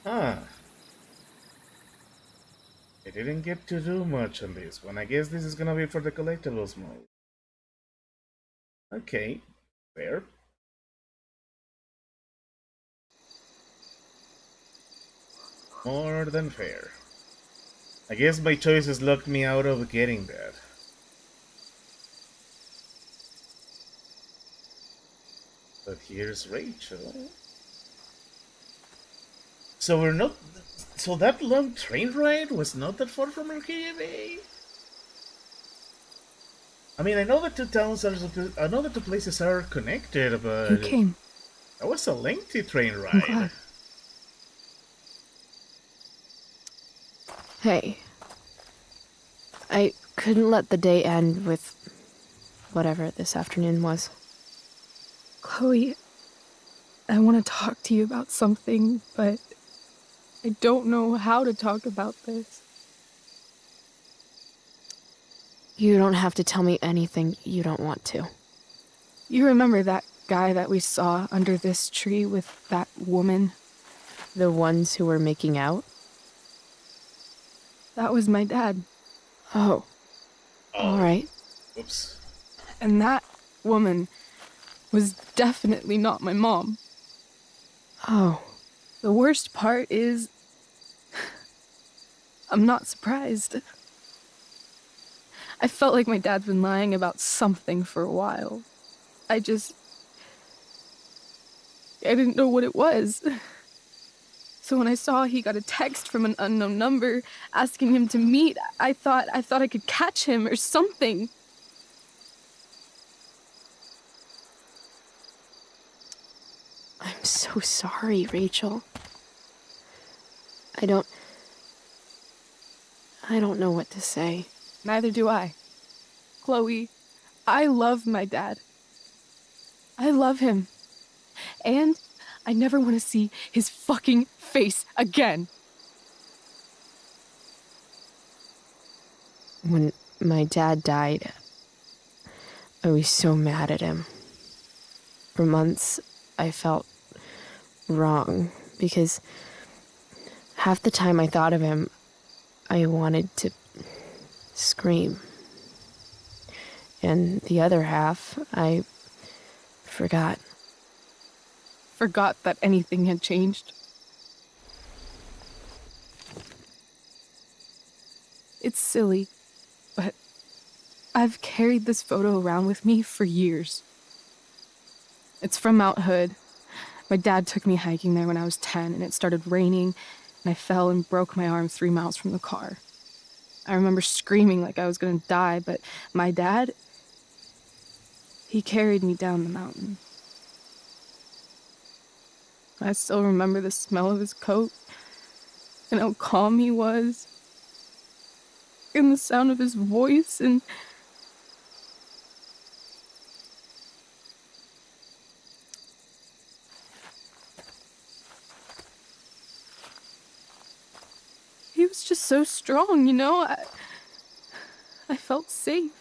Huh. I didn't get to do much on this one. I guess this is gonna be for the collectibles mode. Okay, fair. More than fair. I guess my choices locked me out of getting that. But here's Rachel. So we're not... So that long train ride was not that far from Arcadia Bay? I mean, I know that two towns are... I know that two places are connected, but... You came. That was a lengthy train I'm ride. glad. Hey. I couldn't let the day end with... whatever this afternoon was. Chloe, I want to talk to you about something, but I don't know how to talk about this. You don't have to tell me anything you don't want to. You remember that guy that we saw under this tree with that woman? The ones who were making out? That was my dad. Oh. All right. Oops. And that woman was definitely not my mom. Oh. The worst part is, I'm not surprised. I felt like my dad's been lying about something for a while. I didn't know what it was. So when I saw he got a text from an unknown number asking him to meet, I thought I could catch him or something. I'm so sorry, Rachel. I don't know what to say. Neither do I. Chloe, I love my dad. I love him. And I never want to see his fucking face again. When my dad died, I was so mad at him. For months, I felt wrong because half the time I thought of him, I wanted to scream. And the other half, I forgot. Forgot that anything had changed. It's silly, but I've carried this photo around with me for years. It's from Mount Hood. My dad took me hiking there when I was 10, and it started raining, and I fell and broke my arm 3 miles from the car. I remember screaming like I was gonna die, but my dad, he carried me down the mountain. I still remember the smell of his coat, and how calm he was, and the sound of his voice, and he was just so strong, you know? I felt safe.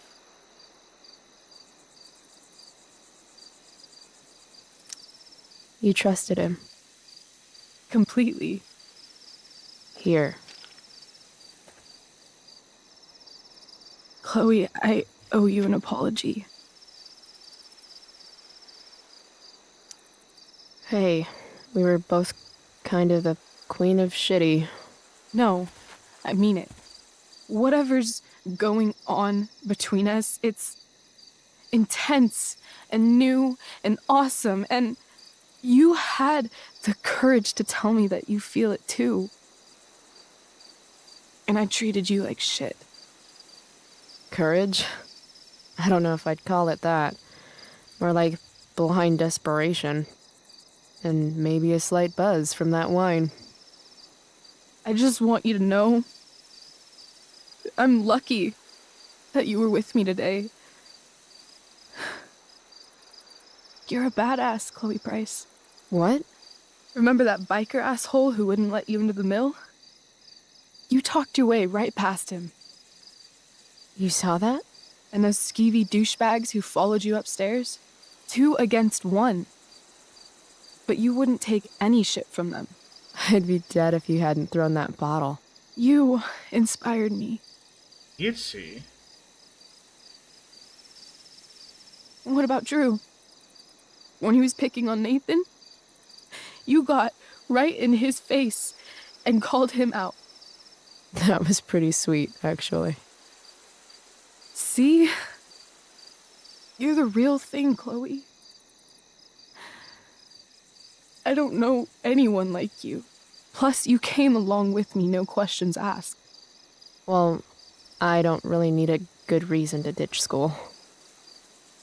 You trusted him. Completely. Here. Chloe, I owe you an apology. Hey, we were both kind of the queen of shitty. No, I mean it. Whatever's going on between us, it's intense and new and awesome, and you had the courage to tell me that you feel it too. And I treated you like shit. Courage? I don't know if I'd call it that. More like blind desperation. And maybe a slight buzz from that wine. I just want you to know I'm lucky that you were with me today. You're a badass, Chloe Price. What? Remember that biker asshole who wouldn't let you into the mill? You talked your way right past him. You saw that? And those skeevy douchebags who followed you upstairs? 2 against 1. But you wouldn't take any shit from them. I'd be dead if you hadn't thrown that bottle. You inspired me. You'd see. What about Drew? When he was picking on Nathan? You got right in his face and called him out. That was pretty sweet, actually. See? You're the real thing, Chloe. I don't know anyone like you. Plus, you came along with me, no questions asked. Well, I don't really need a good reason to ditch school.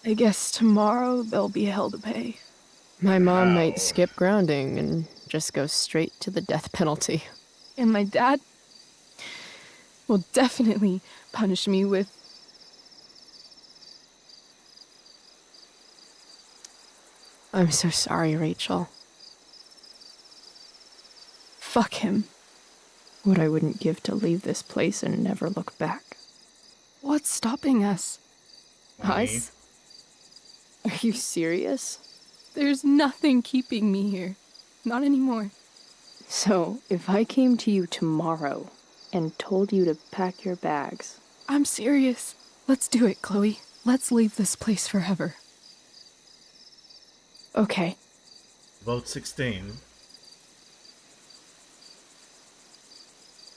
I guess tomorrow there'll be hell to pay. My mom might skip grounding and just go straight to the death penalty. And my dad will definitely punish me with I'm so sorry, Rachel. Fuck him. What I wouldn't give to leave this place and never look back. What's stopping us? Us? Are you serious? There's nothing keeping me here. Not anymore. So, if I came to you tomorrow and told you to pack your bags... I'm serious. Let's do it, Chloe. Let's leave this place forever. Okay. About 16.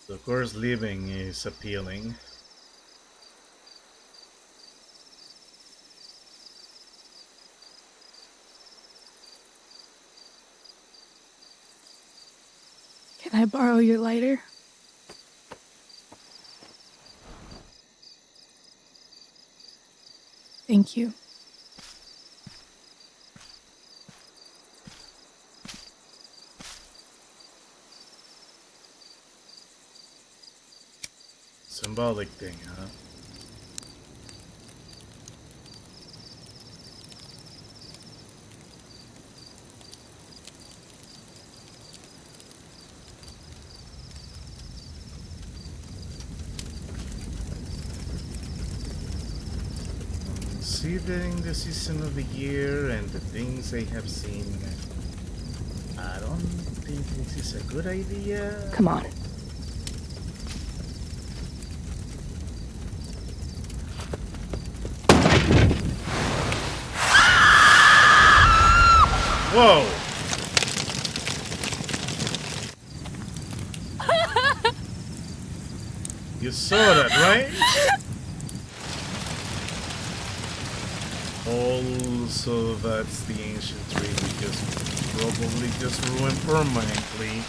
So of course leaving is appealing. Can I borrow your lighter? Thank you. Symbolic thing, huh? Considering the season of the year and the things I have seen, I don't think this is a good idea. Come on. Whoa! You saw that, right? Also, that's the ancient tree we just probably just ruined permanently.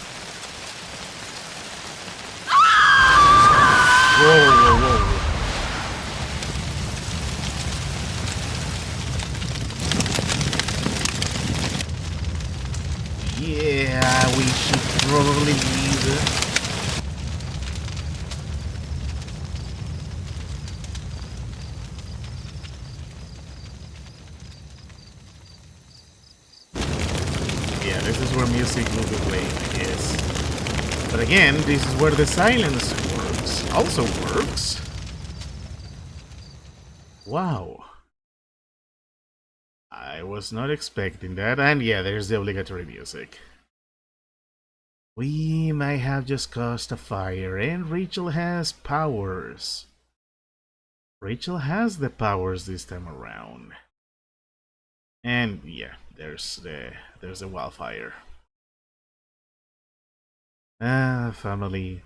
Whoa, whoa, whoa. Yeah, we should probably leave it. Yeah, this is where music will be playing, I guess. But again, this is where the silence works. Also works. Wow. I was not expecting that, and yeah, there's the obligatory music. We might have just caused a fire, and Rachel has powers. Rachel has the powers this time around. And yeah, there's the wildfire. Family.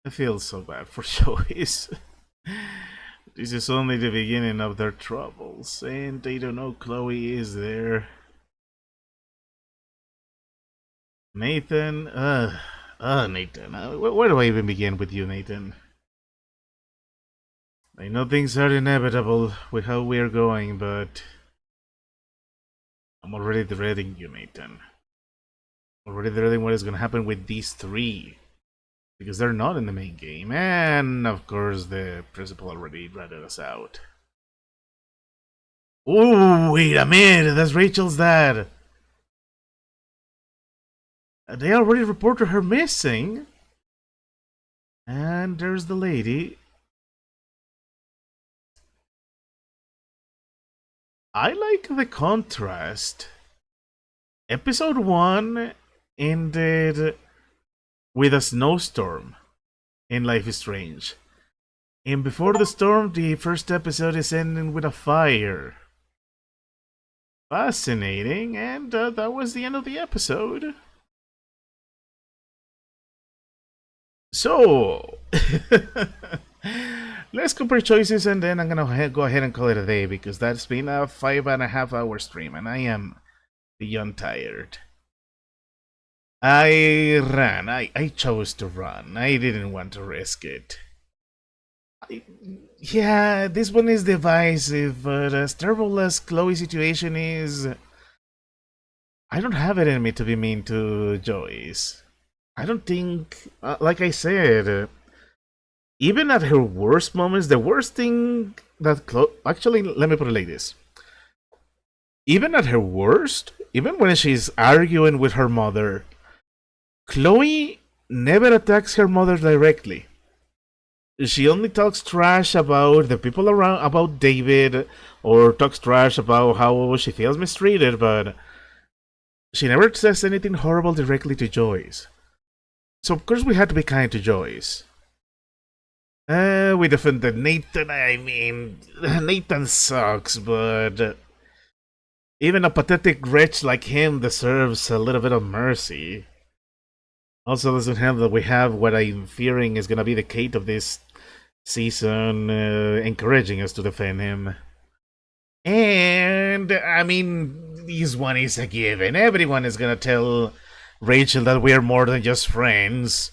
I feel so bad for Joyce. This is only the beginning of their troubles, and they don't know Chloe is there. Nathan, Nathan, where do I even begin with you, Nathan? I know things are inevitable with how we're going, but I'm already dreading you, Nathan. Already dreading what is gonna happen with these three. Because they're not in the main game, and of course the principal already ratted us out. Oh, wait a minute, that's Rachel's dad. They already reported her missing. And there's the lady. I like the contrast. Episode 1 ended with a snowstorm in Life is Strange. And before the storm, the first episode is ending with a fire. Fascinating, and that was the end of the episode. So, let's compare choices, and then I'm gonna go ahead and call it a day, because that's been a 5.5 hour stream, and I am beyond tired. I ran. I chose to run. I didn't want to risk it. Yeah, this one is divisive, but as terrible as Chloe's situation is, I don't have it in me to be mean to Joyce. I don't think, like I said, even at her worst moments, the worst thing that actually, let me put it like this. even at her worst, even when she's arguing with her mother, Chloe never attacks her mother directly. She only talks trash about the people around, about David, or talks trash about how she feels mistreated, but she never says anything horrible directly to Joyce. So of course we had to be kind to Joyce. We defended Nathan. I mean, Nathan sucks, but even a pathetic wretch like him deserves a little bit of mercy. Also doesn't help that we have what I'm fearing is gonna be the Kate of this season, encouraging us to defend him. And, I mean, this one is a given. Everyone is gonna tell Rachel that we're more than just friends.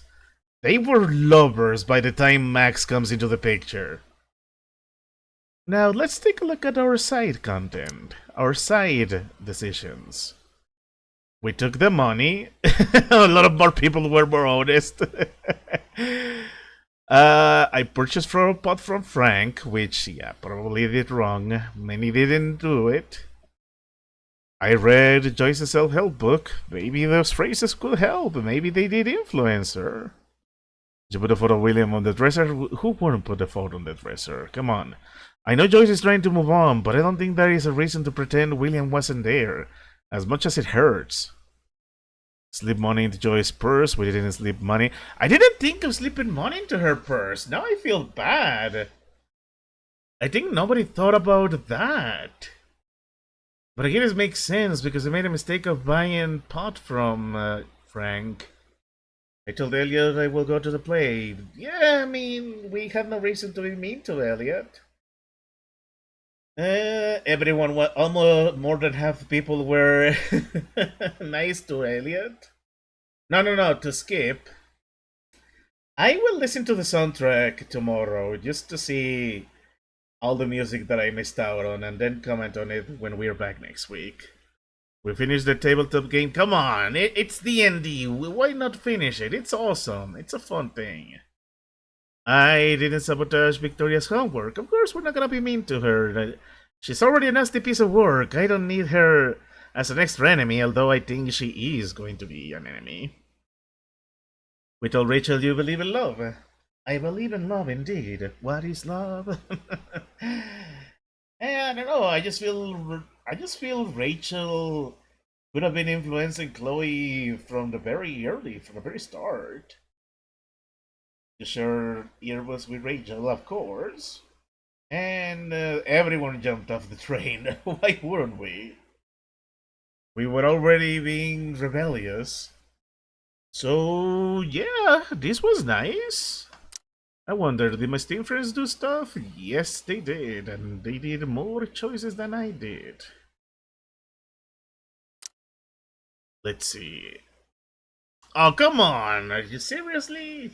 They were lovers by the time Max comes into the picture. Now, let's take a look at our side content, our side decisions. We took the money. A lot of more people were more honest. I purchased a pot from Frank, which, yeah, probably did wrong. Many didn't do it. I read Joyce's self-help book. Maybe those phrases could help. Maybe they did influence her. Did you put a photo of William on the dresser? Who wouldn't put a photo on the dresser? Come on. I know Joyce is trying to move on, but I don't think there is a reason to pretend William wasn't there, as much as it hurts. Slip money into Joyce's purse. We didn't slip money. I didn't think of slipping money into her purse. Now I feel bad. I think nobody thought about that. But again, it makes sense because I made a mistake of buying pot from Frank. I told Elliot I will go to the play. Yeah, I mean, we had no reason to be mean to Elliot. Everyone, almost more than half the people were nice to Elliot. No, to Skip. I will listen to the soundtrack tomorrow just to see all the music that I missed out on and then comment on it when we're back next week. We finished the tabletop game. Come on, it's D&D. Why not finish it? It's awesome. It's a fun thing. I didn't sabotage Victoria's homework. Of course, we're not gonna be mean to her. She's already a nasty piece of work. I don't need her as an extra enemy, although I think she is going to be an enemy. We told Rachel you believe in love. I believe in love indeed. What is love? I don't know. I just feel Rachel could have been influencing Chloe from the very start. To share earbuds with Rachel, of course. And everyone jumped off the train. Why wouldn't we? We were already being rebellious. So, yeah, this was nice. I wonder, did my Steam friends do stuff? Yes, they did. And they did more choices than I did. Let's see. Oh, come on. Are you seriously?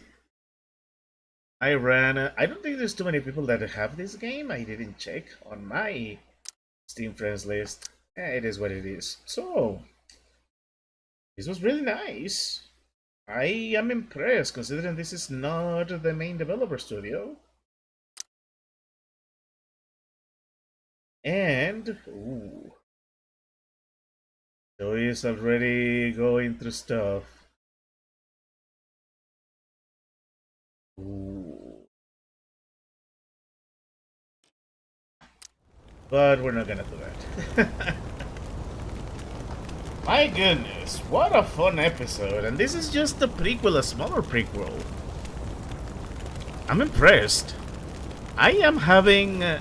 I don't think there's too many people that have this game. I didn't check on my Steam friends list. It is what it is. So, this was really nice. I am impressed considering this is not the main developer studio. And, ooh. Joey is already going through stuff. Ooh. But we're not gonna do that. My goodness, what a fun episode, and this is just a prequel, a smaller prequel. I'm impressed. I am having a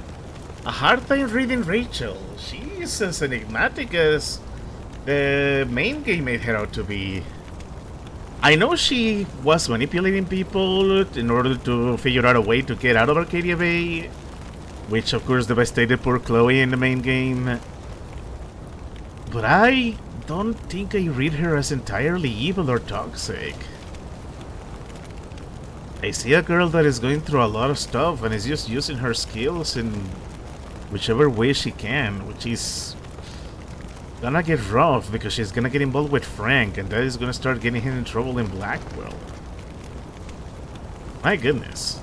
hard time reading Rachel. She is as enigmatic as the main game made her out to be. I know she was manipulating people in order to figure out a way to get out of Arcadia Bay, which of course devastated poor Chloe in the main game. But I don't think I read her as entirely evil or toxic. I see a girl that is going through a lot of stuff and is just using her skills in whichever way she can, which is gonna get rough because she's gonna get involved with Frank and that is gonna start getting him in trouble in Blackwell. My goodness,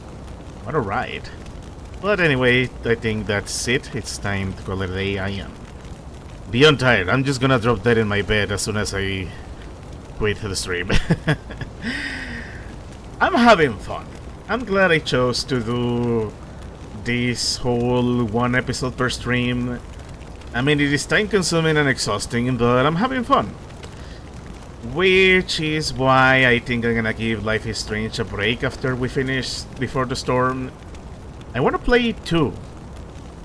what a ride. But anyway, I think that's it. It's time to call it a day. I am beyond tired. I'm just gonna drop dead in my bed as soon as I quit the stream. I'm having fun. I'm glad I chose to do this whole one episode per stream. I mean, it is time consuming and exhausting, but I'm having fun. Which is why I think I'm gonna give Life is Strange a break after we finish Before the Storm. I wanna play it too.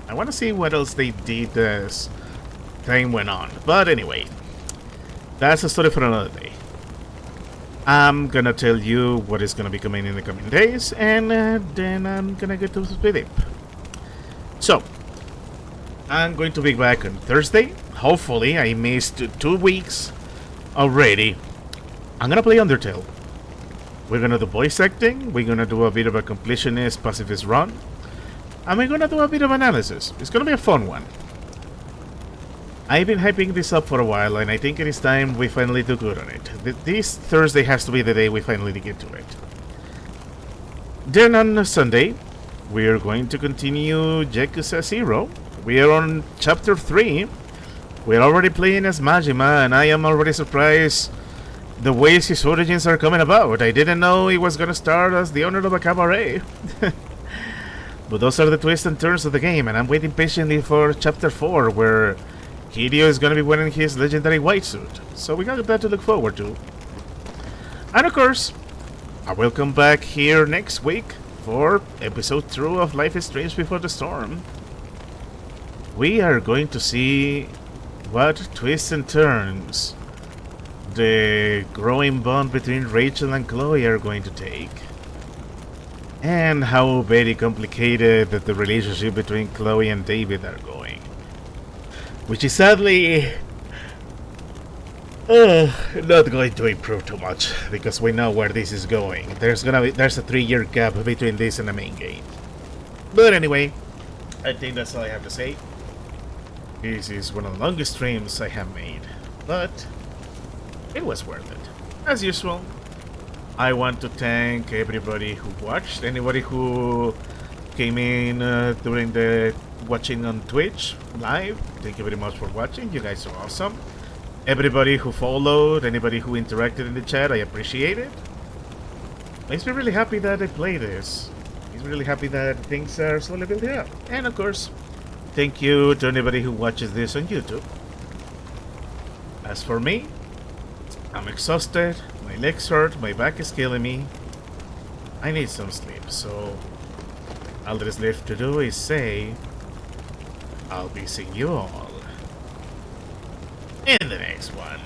I wanna see what else they did as time went on. But anyway, that's a story for another day. I'm gonna tell you what is gonna be coming in the coming days, and then I'm gonna get to speed it. So, I'm going to be back on Thursday. Hopefully, I missed 2 weeks already. I'm gonna play Undertale. We're gonna do voice acting, we're gonna do a bit of a completionist pacifist run, and we're gonna do a bit of analysis. It's gonna be a fun one. I've been hyping this up for a while, and I think it is time we finally do good on it. This Thursday has to be the day we finally get to it. Then on Sunday, we are going to continue Yakuza 0. We are on Chapter 3. We're already playing as Majima, and I am already surprised the ways his origins are coming about. I didn't know he was gonna start as the owner of a cabaret. But those are the twists and turns of the game, and I'm waiting patiently for Chapter 4, where Hideo is gonna be wearing his legendary white suit. So we got that to look forward to. And of course, I will come back here next week for episode 2 of Life is Strange Before the Storm. We are going to see what twists and turns the growing bond between Rachel and Chloe are going to take. And how very complicated the relationship between Chloe and David are going. Which is sadly not going to improve too much, because we know where this is going. There's a 3-year gap between this and the main game. But anyway, I think that's all I have to say. This is one of the longest streams I have made, but it was worth it. As usual, I want to thank everybody who watched, anybody who came in during the watching on Twitch live. Thank you very much for watching. You guys are awesome. Everybody who followed, anybody who interacted in the chat, I appreciate it. Makes me really happy that I play this. Makes me really happy that things are slowly building up. And of course, thank you to anybody who watches this on YouTube. As for me, I'm exhausted, my legs hurt, my back is killing me. I need some sleep, so all that is left to do is say, I'll be seeing you all in the next one.